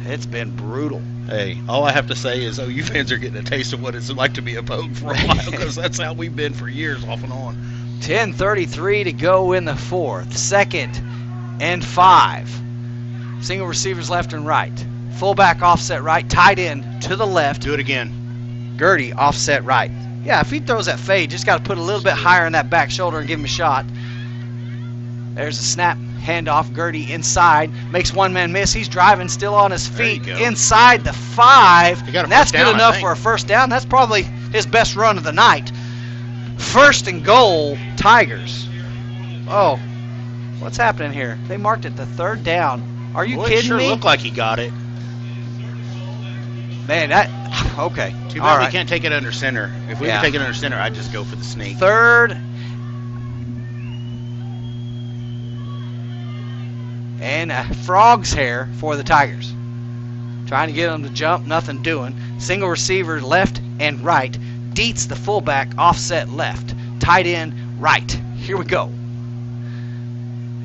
It's been brutal. Hey, all I have to say is OU fans are getting a taste of what it's like to be a Pogue for a while, because that's how we've been for years, off and on. 10:33 to go in the 4th. 2nd and 5. Single receivers left and right. Fullback offset right. Tight end to the left. Do it again. Gertie offset right. Yeah, if he throws that fade, just got to put a little bit higher in that back shoulder and give him a shot. There's a snap. Handoff, Gertie inside, makes one man miss. He's driving, still on his feet, inside the 5. And that's good enough for a first down. That's probably his best run of the night. 1st and goal, Tigers. Oh, what's happening here? They marked it the 3rd down. Are you kidding me? It sure looked like he got it. Man, okay. Too bad we can't take it under center. If we could take it under center, I'd just go for the sneak. 3rd and a frog's hair for the Tigers. Trying to get them to jump, nothing doing. Single receiver left and right. Dietz the fullback, offset left. Tight end right. Here we go.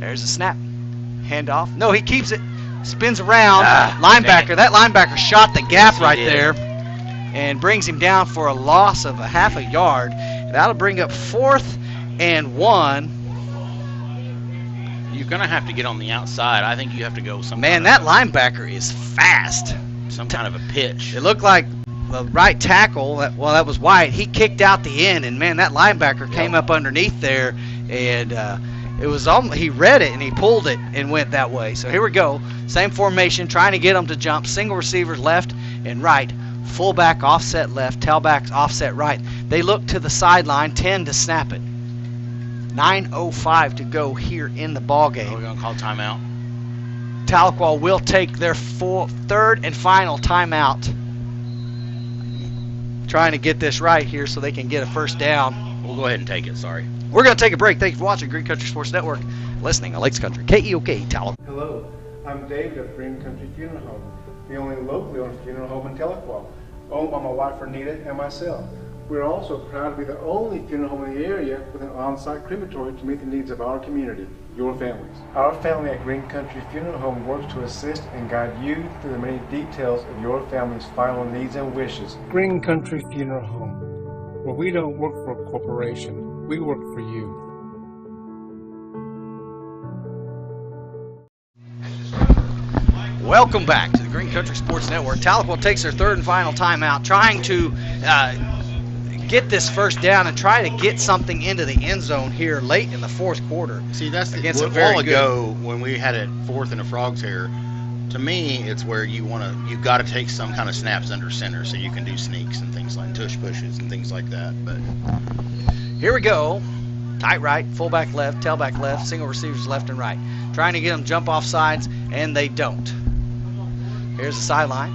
There's a snap. Handoff. No, he keeps it. Spins around. Linebacker. That linebacker shot the gap right there and brings him down for a loss of a half a yard. That'll bring up 4th and 1. You're going to have to get on the outside. I think you have to go some Man, that linebacker is fast. Some kind of a pitch. It looked like the right tackle, that was White. He kicked out the end, and, man, that linebacker came up underneath there, and it was he read it, and he pulled it and went that way. So here we go. Same formation, trying to get them to jump. Single receivers left and right. Fullback offset left, tailback offset right. They look to the sideline, 10 to snap it. 9:05 to go here in the ball game. We're going to call timeout. Tahlequah will take their 3rd and final timeout. Trying to get this right here so they can get a first down. We'll go ahead and take it, sorry. We're going to take a break. Thank you for watching Green Country Sports Network. Listening on Lakes Country, KEOK, Tahlequah. Hello, I'm David of Green Country Funeral Home, the only locally owned funeral home in Tahlequah, owned by my wife Renita and myself. We're also proud to be the only funeral home in the area with an on-site crematory to meet the needs of our community, your families. Our family at Green Country Funeral Home works to assist and guide you through the many details of your family's final needs and wishes. Green Country Funeral Home, where we don't work for a corporation, we work for you. Welcome back to the Green Country Sports Network. Tahlequah takes their third and final timeout, trying to get this first down and try to get something into the end zone here late in the fourth quarter. See, that's against a a very while good ago when we had it fourth and a Frogs here. To me, it's where you got to take some kind of snaps under center so you can do sneaks and things like tush pushes and things like that. But here we go. Tight right, fullback left, tailback left, single receivers left and right. Trying to get them jump off sides, and they don't. Here's the sideline.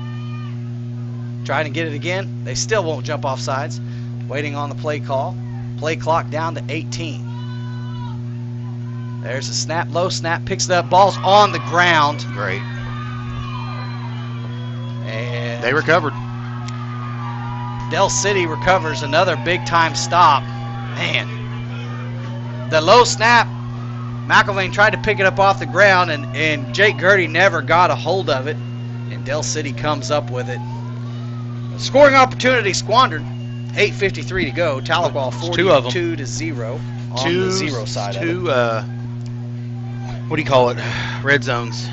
Trying to get it again. They still won't jump off sides. Waiting on the play call. Play clock down to 18. There's a snap, low snap, picks it up, ball's on the ground. Great. And they recovered. Del City recovers another big time stop. Man. The low snap, McElvain tried to pick it up off the ground, and Jake Gertie never got a hold of it. And Del City comes up with it. Scoring opportunity squandered. 8:53 to go. Tahlequah 42-0 on the 0 side of it. What do you call it? Red zones.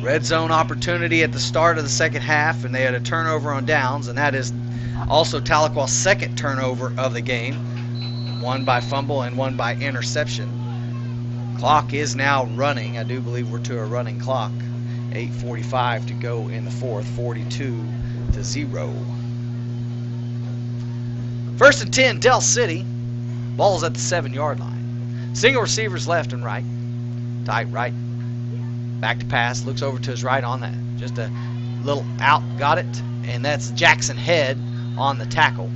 Red zone opportunity at the start of the second half, and they had a turnover on downs, and that is also Tahlequah's second turnover of the game. One by fumble and one by interception. Clock is now running. I do believe we're to a running clock. 8:45 to go in the fourth. 42-0. First and 10, Del City. Ball's at the 7-yard line. Single receivers left and right. Tight right. Back to pass. Looks over to his right on that. Just a little out. Got it. And that's Jackson Head on the tackle.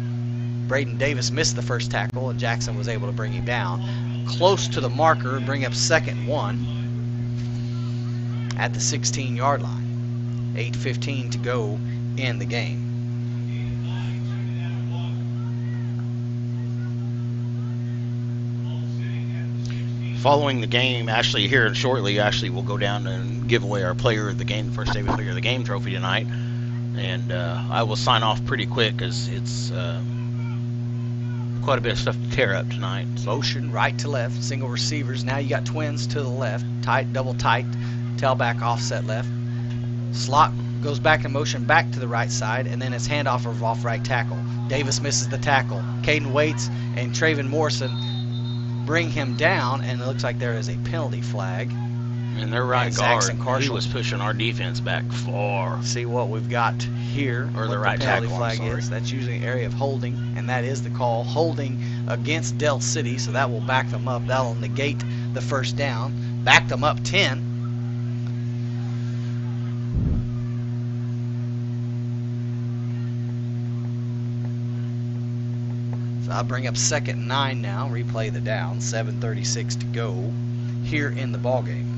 Braden Davis missed the first tackle, and Jackson was able to bring him down. Close to the marker, bring up 2nd 1 at the 16-yard line. 8:15 to go in the game. Following the game, Ashley here shortly, Ashley will go down and give away our player of the game, the first David Player of the Game trophy tonight. And I will sign off pretty quick because it's quite a bit of stuff to tear up tonight. Motion right to left, single receivers. Now you got twins to the left, tight, double tight, tailback offset left. Slot goes back in motion back to the right side, and then it's handoff of off right tackle. Davis misses the tackle. Caden Waits and Traven Morrison bring him down, and it looks like there is a penalty flag. And their right guard, he was pushing our defense back far. See what we've got here, or what the right penalty tackle flag is. That's usually an area of holding, and that is the call. Holding against Del City, so that will back them up. That'll negate the first down. Back them up 10. So I'll bring up 2nd and 9 now. Replay the down. 7:36 to go here in the ball game.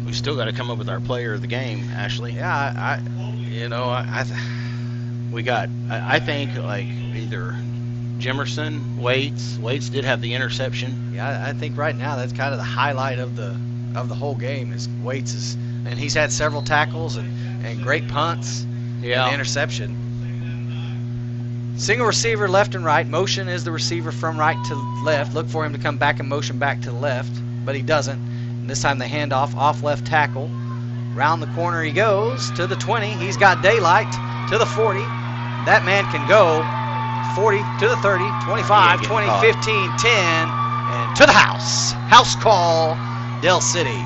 We still got to come up with our player of the game, Ashley. Yeah, I think like either Jimerson, Waits. Waits did have the interception. Yeah, I think right now that's kind of the highlight of the whole game is Waits and he's had several tackles and great punts. Yeah. And interception. Single receiver left and right. Motion is the receiver from right to left. Look for him to come back in motion back to the left, but he doesn't. And this time the handoff off left tackle. Round the corner he goes to the 20. He's got daylight to the 40. That man can go 40 to the 30, 25, 20, 15, 10, and to the house. House call, Del City.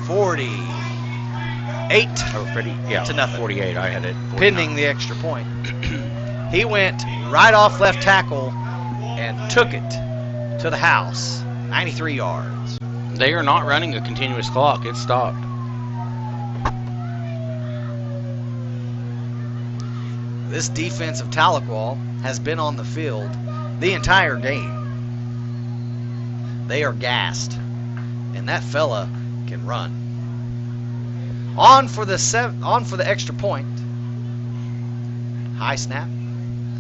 48 to nothing. 48, I had it. 49. Pending the extra point. He went right off left tackle and took it to the house. 93 yards. They are not running a continuous clock. It stopped. This defense of Tahlequah has been on the field the entire game. They are gassed, and that fella can run. On for the extra point. High snap,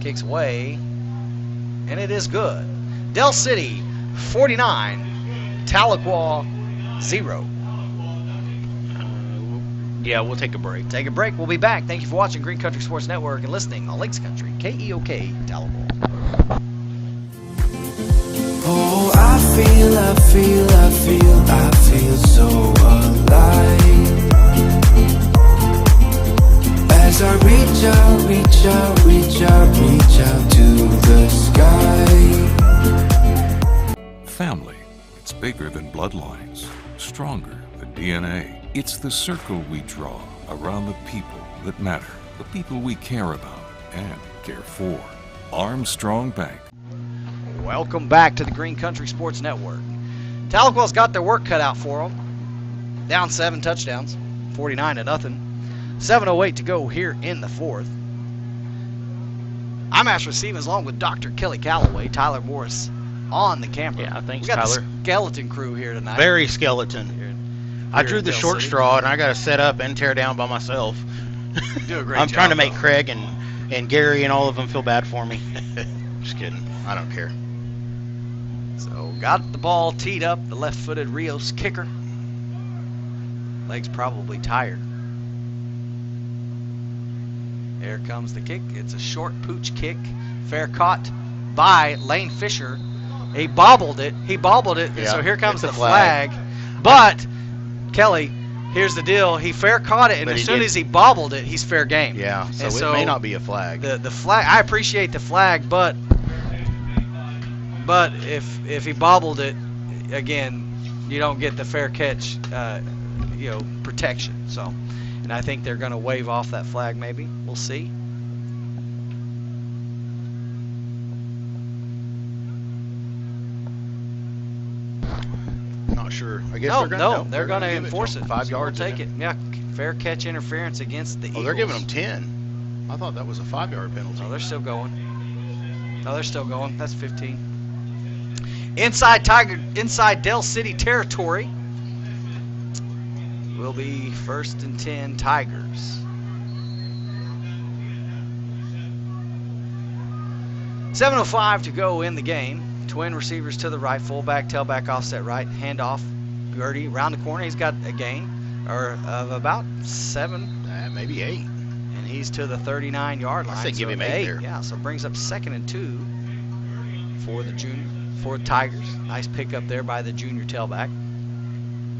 kicks away, and it is good. Del City 49, Tahlequah 0. Yeah, we'll take a break. Take a break. We'll be back. Thank you for watching Green Country Sports Network and listening on Lakes Country, KEOK, Tahlequah. feel so alive. As I reach out to the sky. Family, it's bigger than bloodlines, stronger than DNA. It's the circle we draw around the people that matter, the people we care about and care for. Armstrong Bank. Welcome back to the Green Country Sports Network. Tahlequah's got their work cut out for them. Down 7 touchdowns, 49-0. 7:08 to go here in the fourth. I'm Asher Stevens along with Dr. Kelly Calloway, Tyler Morris on the camera. Yeah, thanks, we got Tyler. The skeleton crew here tonight. Very skeleton. I drew the short straw, and I got to set up and tear down by myself. You do a great I'm job, trying to make though. Craig and Gary and all of them feel bad for me. Just kidding. I don't care. So got the ball teed up, the left-footed Rios kicker. Legs probably tired. There comes the kick. It's a short pooch kick. Fair caught by Lane Fisher. He bobbled it. Yeah, so here comes it's the a flag. But, Kelly, here's the deal. He fair caught it, and But as he soon did- as he bobbled it, he's fair game. Yeah, so And it may not be a flag. The flag, I appreciate the flag, but if he bobbled it, again, you don't get the fair catch, protection. So, and I think they're going to wave off that flag. Maybe we'll see. Not sure. I guess they're going to enforce it. 5 So yards. We'll take it. Yeah, fair catch interference against the Eagles. They're giving them 10. I thought that was a 5-yard penalty. No, they're still going. That's 15. Inside Dell City territory. Will be 1st and 10 Tigers. 7:05 to go in the game. Twin receivers to the right, fullback, tailback, offset right, handoff. Gertie around the corner. He's got a gain of about 7, maybe 8. And he's to the 39-yard line. I say give him 8 there. Yeah, so brings up 2nd and 2 for the Tigers. Nice pickup there by the junior tailback.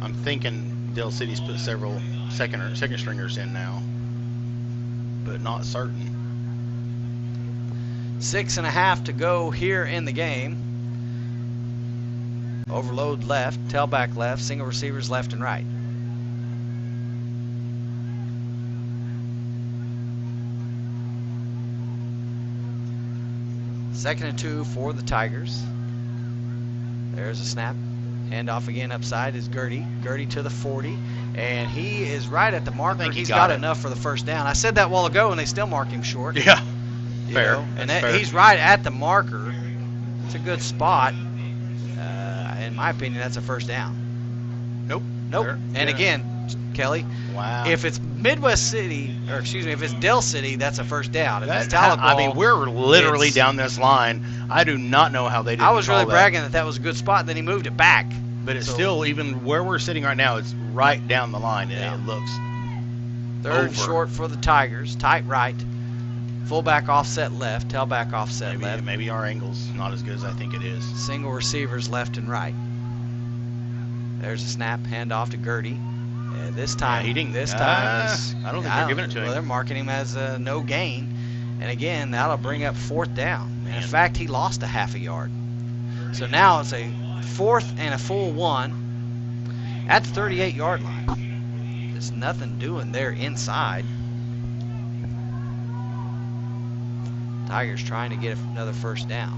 I'm thinking Dell City's put several second stringers in now, but not certain. 6.5 to go here in the game. Overload left, tailback left, single receivers left and right. Second and 2 for the Tigers. There's a snap. Handoff again upside is Gertie. Gertie to the 40. And he is right at the marker. He's got enough for the first down. I said that a while ago, and they still mark him short. Yeah. You Fair. know, and That's fair. he's right at the marker. It's a good spot. In my opinion, that's a first down. Nope. Fair. And Yeah. again, Kelly, Wow. if it's Midwest City, if it's Dell City, that's a first down. If it's Tahlequah, I mean, we're literally it's- down this line. I do not know how they didn't I was really call that. bragging that was a good spot. Then he moved it back. But it's So- still, even where we're sitting right now, it's right down the line, and it looks Third over. short for the Tigers. Tight right. Fullback offset left. Tailback offset left. Maybe our angle's not as good as I think it is. Single receivers left and right. There's a snap. Handoff to Gertie. And this time, he didn't. This time, it's, I don't think they're giving it to him. Well, they're marking him as a no gain. And again, that'll bring up 4th down. And in fact, he lost a half a yard. So now it's a 4th and a full 1 at the 38-yard line. There's nothing doing there inside. Tigers trying to get another first down.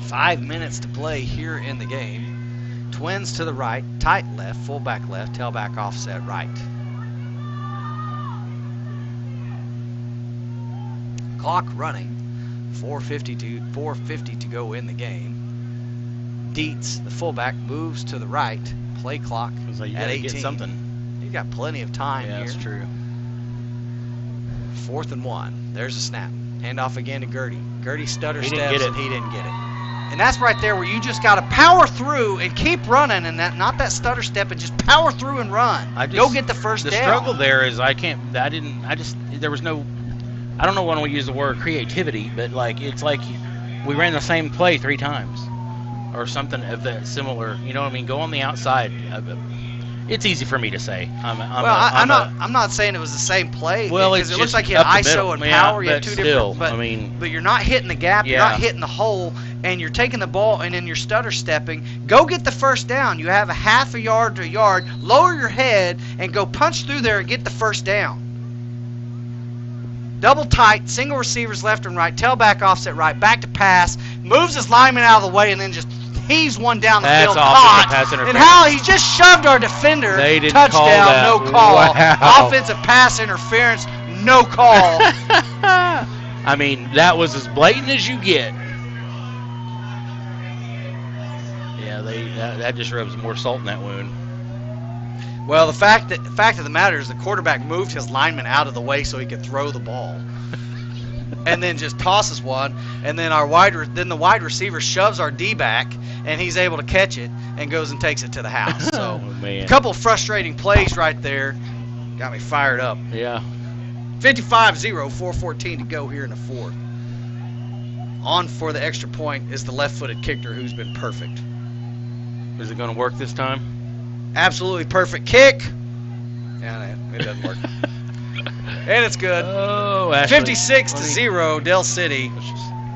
5 minutes to play here in the game. Twins to the right, tight left, fullback left, tailback offset right. Clock running. 4:50 to go in the game. Dietz, the fullback, moves to the right. Play clock So you at gotta 18. get something. You got plenty of time Yeah, here. that's true. 4th and 1. There's a snap. Handoff again to Gertie. Gertie stutter He didn't steps get it. and he didn't get it. And that's right there where you just got to power through and keep running, and not that stutter step, and just power through and run. Go get the first down. The struggle there is there was no, I don't know when we use the word creativity, but it's like we ran the same play 3 times. or something of that similar. You know what I mean? Go on the outside. It's easy for me to say. I'm not saying it was the same play. Well, because it's it looks just like you had up the ISO middle. and power. Yeah, You had two still, different. But you're not hitting the gap. You're Yeah. not hitting the hole, and you're taking the ball and then you're stutter stepping. Go get the first down. You have a half a yard to a yard. Lower your head and go punch through there and get the first down. Double tight, single receivers left and right, tailback offset right, back to pass, moves his lineman out of the way, and then just heaves one down the field. Offensive pass interference. And how he just shoved our defender. They didn't touchdown, call that. no call. Wow. Offensive pass interference, no call. I mean, that was as blatant as you get. Yeah, that just rubs more salt in that wound. Well, the fact of the matter is the quarterback moved his lineman out of the way so he could throw the ball, and then just tosses one, and then the wide receiver shoves our D back, and he's able to catch it and goes and takes it to the house. So a couple frustrating plays right there, got me fired up. Yeah. 55-0, 4:14 to go here in the fourth. On for the extra point is the left-footed kicker who's been perfect. Is it going to work this time? Absolutely perfect kick. Yeah, it doesn't work. And it's good. Oh, Ashley. 56-0, Del City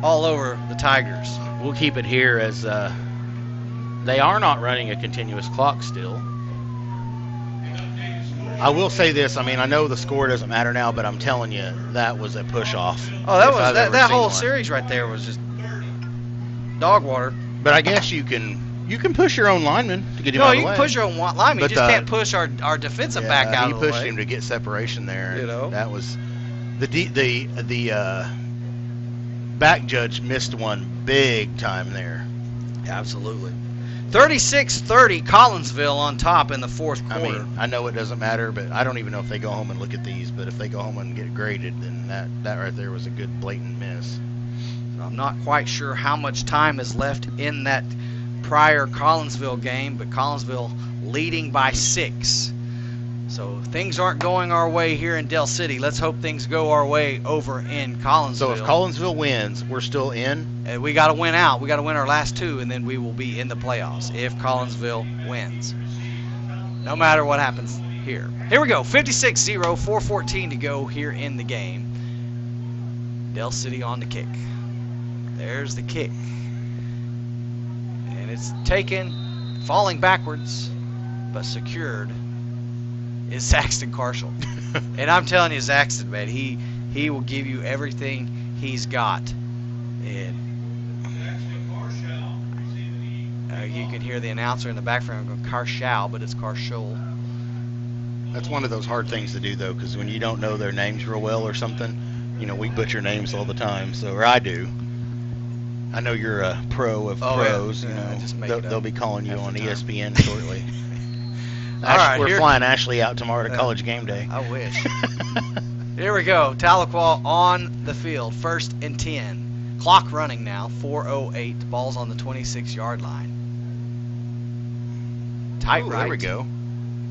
all over the Tigers. We'll keep it here as they are not running a continuous clock still. I will say this. I mean, I know the score doesn't matter now, but I'm telling you, that was a push-off. Oh, that whole series right there was just dog water. But I guess you can push your own lineman to get him out of the way. No, you can push your own lineman. You just can't push our defensive back out of the way. He pushed him to get separation there. You know, that was the back judge missed one big time there. Absolutely. 36-30, Collinsville on top in the fourth quarter. I mean, I know it doesn't matter, but I don't even know if they go home and look at these. But if they go home and get it graded, then that right there was a good blatant miss. I'm not quite sure how much time is left in that prior Collinsville game, but Collinsville leading by 6. So things aren't going our way here in Del City. Let's hope things go our way over in Collinsville. So if Collinsville wins, we're still in? We got to win out. We got to win our last 2, and then we will be in the playoffs if Collinsville wins. No matter what happens here. Here we go. 56-0, 4:14 to go here in the game. Del City on the kick. There's the kick. And it's taken, falling backwards, but secured, is Saxton Carshall. And I'm telling you, Saxton, man, he will give you everything he's got. And you can hear the announcer in the background going, Carshall, but it's Carshall. That's one of those hard things to do, though, because when you don't know their names real well or something, you know, we butcher names all the time, or I do. I know you're a pro of pros. Yeah. You know, they'll be calling you on ESPN shortly. All right, we're flying Ashley out tomorrow to College Game Day. I wish. Here we go. Tahlequah on the field. 1st and 10. Clock running now. 4:08. Ball's on the 26-yard line. Tight right. There we go.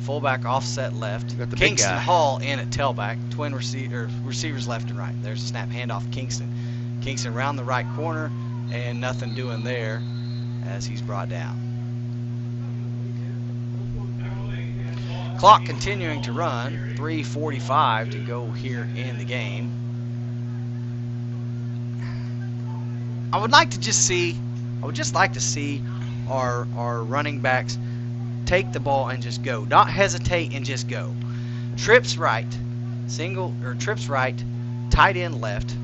Fullback offset left. Got the Kingston big guy. Hall in at tailback. Twin receivers left and right. There's a snap handoff. Kingston around the right corner, and nothing doing there as he's brought down. Clock continuing to run. 3:45 to go here in the game. I would just like to see our running backs take the ball and just go. Not hesitate and just go. Trips right, trips right, tight end left,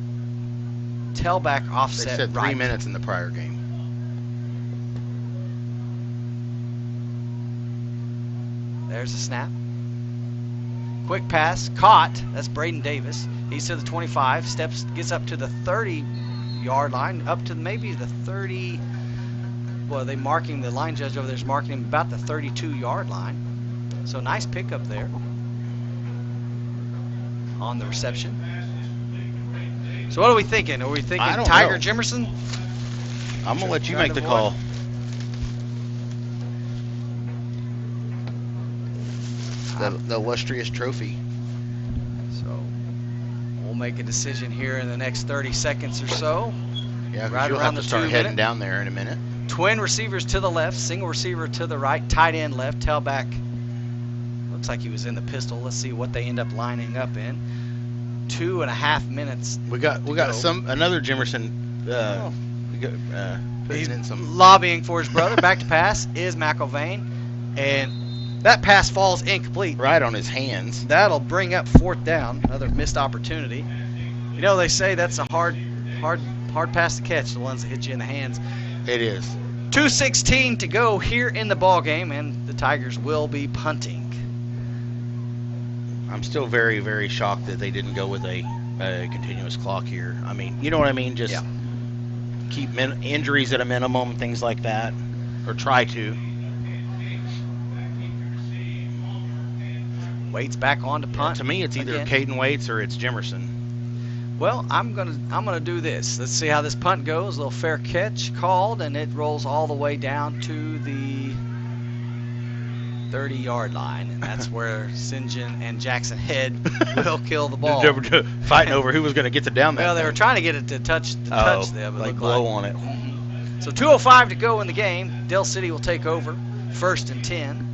tailback offset They said 3 right. minutes in the prior game. There's the snap. Quick pass, caught. That's Braden Davis. He's to the 25, gets up to the 30-yard line, up to maybe the 30. Well, the line judge over there is marking him about the 32-yard line. So nice pickup there on the reception. So what are we thinking? Are we thinking I don't Tiger know. Jimerson? I'm going to let you make the call. The illustrious trophy. So we'll make a decision here in the next 30 seconds or so. Yeah, right you'll around have to the start 2 heading minute. down there in a minute. Twin receivers to the left, single receiver to the right, tight end left, tailback. Looks like he was in the pistol. Let's see what they end up lining up in. 2.5 minutes. We got another Jimerson. He's in some lobbying for his brother. Back to pass is McIlvain, and that pass falls incomplete. Right on his hands. That'll bring up 4th down. Another missed opportunity. You know, they say that's a hard pass to catch, the ones that hit you in the hands. It is. 2:16 to go here in the ball game, and the Tigers will be punting. I'm still very, very shocked that they didn't go with a continuous clock here. I mean, you know what I mean? Just keep injuries at a minimum, things like that, or try to. Waits back on to punt. To me, it's either Caden Waits or it's Jimerson. Well, I'm gonna do this. Let's see how this punt goes. A little fair catch called, and it rolls all the way down to the 30-yard line, and that's where St. John and Jackson Head will kill the ball. Fighting over who was going to get to down there. Well, they were trying to get it to touch them. Like blow on it. So 2:05 to go in the game. Dell City will take over, 1st and 10.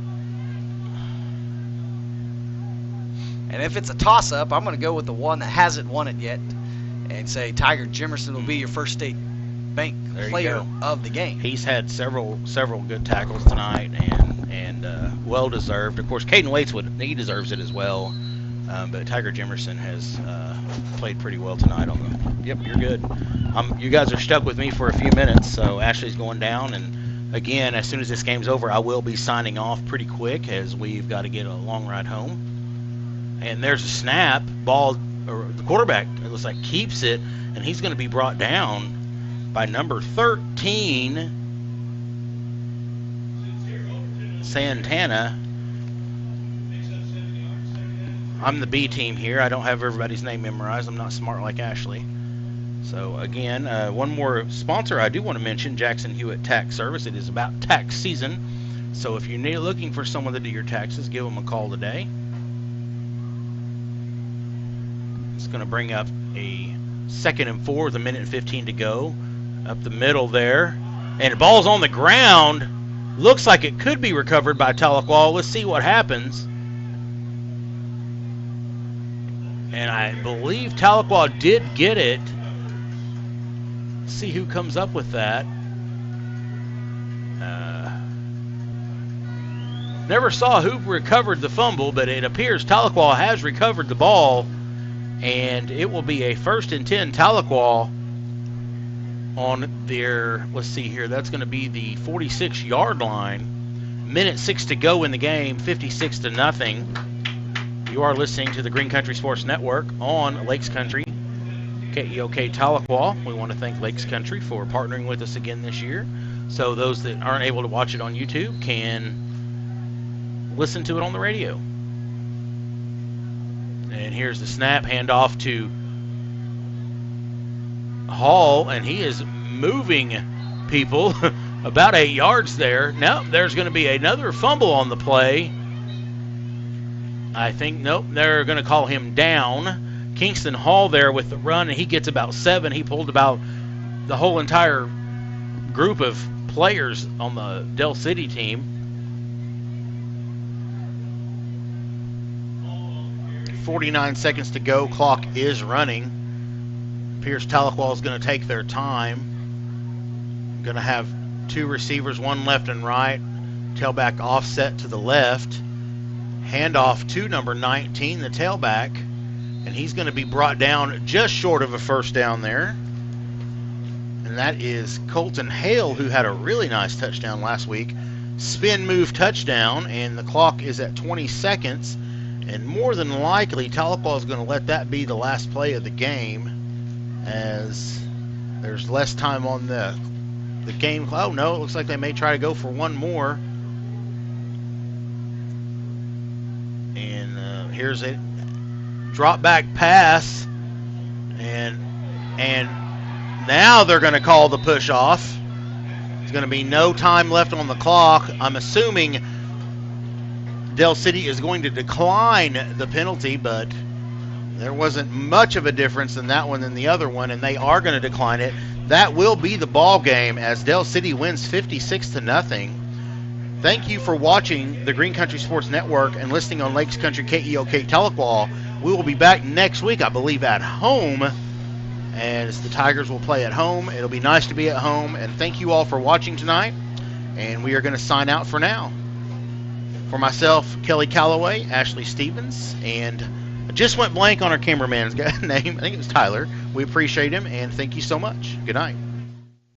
And if it's a toss-up, I'm going to go with the one that hasn't won it yet and say Tiger Jimerson will be your First State Bank player of the game. He's had several good tackles tonight, and well deserved. Of course, Caden Waits deserves it as well. But Tiger Jimerson has played pretty well tonight on the. Yep, you're good. You guys are stuck with me for a few minutes, so Ashley's going down, and again, as soon as this game's over, I will be signing off pretty quick as we've got to get a long ride home. And there's a snap, ball, or the quarterback, it looks like, keeps it, and he's going to be brought down by number 13, Santana. I'm the B team here. I don't have everybody's name memorized. I'm not smart like Ashley. So, again, one more sponsor I do want to mention, Jackson Hewitt Tax Service. It is about tax season. So if you're looking for someone to do your taxes, give them a call today. It's going to bring up a 2nd and 4 with 1:15 to go. Up the middle there. And the ball's on the ground. Looks like it could be recovered by Tahlequah. Let's see what happens. And I believe Tahlequah did get it. Let's see who comes up with that. Never saw who recovered the fumble, but it appears Tahlequah has recovered the ball. And it will be a 1st and 10 Tahlequah on their, let's see here, that's going to be the 46-yard line. 1:06 to go in the game, 56-0. You are listening to the Green Country Sports Network on Lakes Country, KEOK Tahlequah. We want to thank Lakes Country for partnering with us again this year. So those that aren't able to watch it on YouTube can listen to it on the radio. And here's the snap, handoff to Hall, and he is moving people about 8 yards there. Now there's going to be another fumble on the play. I think, nope, they're going to call him down. Kingston Hall there with the run, and he gets about 7. He pulled about the whole entire group of players on the Dell City team. 49 seconds to go. Clock is running. Appears Tahlequah is going to take their time. Going to have 2 receivers, one left and right. Tailback offset to the left. Handoff to number 19, the tailback. And he's going to be brought down just short of a 1st down there. And that is Colton Hale, who had a really nice touchdown last week. Spin move touchdown, and the clock is at 20 seconds. And more than likely, Tahlequah is going to let that be the last play of the game, as there's less time on the game. Oh, no, it looks like they may try to go for one more. And here's a drop back pass, and now they're going to call the push off. There's going to be no time left on the clock. I'm assuming Dell City is going to decline the penalty, but There wasn't much of a difference in that one than the other one, and they are going to decline it. That will be the ball game as Dell City wins 56-0. Thank you for watching the Green Country Sports Network and listening on Lakes Country KEOK Tahlequah. We will be back next week, I believe, at home, as the Tigers will play at home. It'll be nice to be at home, and thank you all for watching tonight, and we are going to sign out for now. For myself, Kelly Calloway, Ashley Stevens, and I just went blank on our cameraman's name. I think it was Tyler. We appreciate him, and thank you so much. Good night.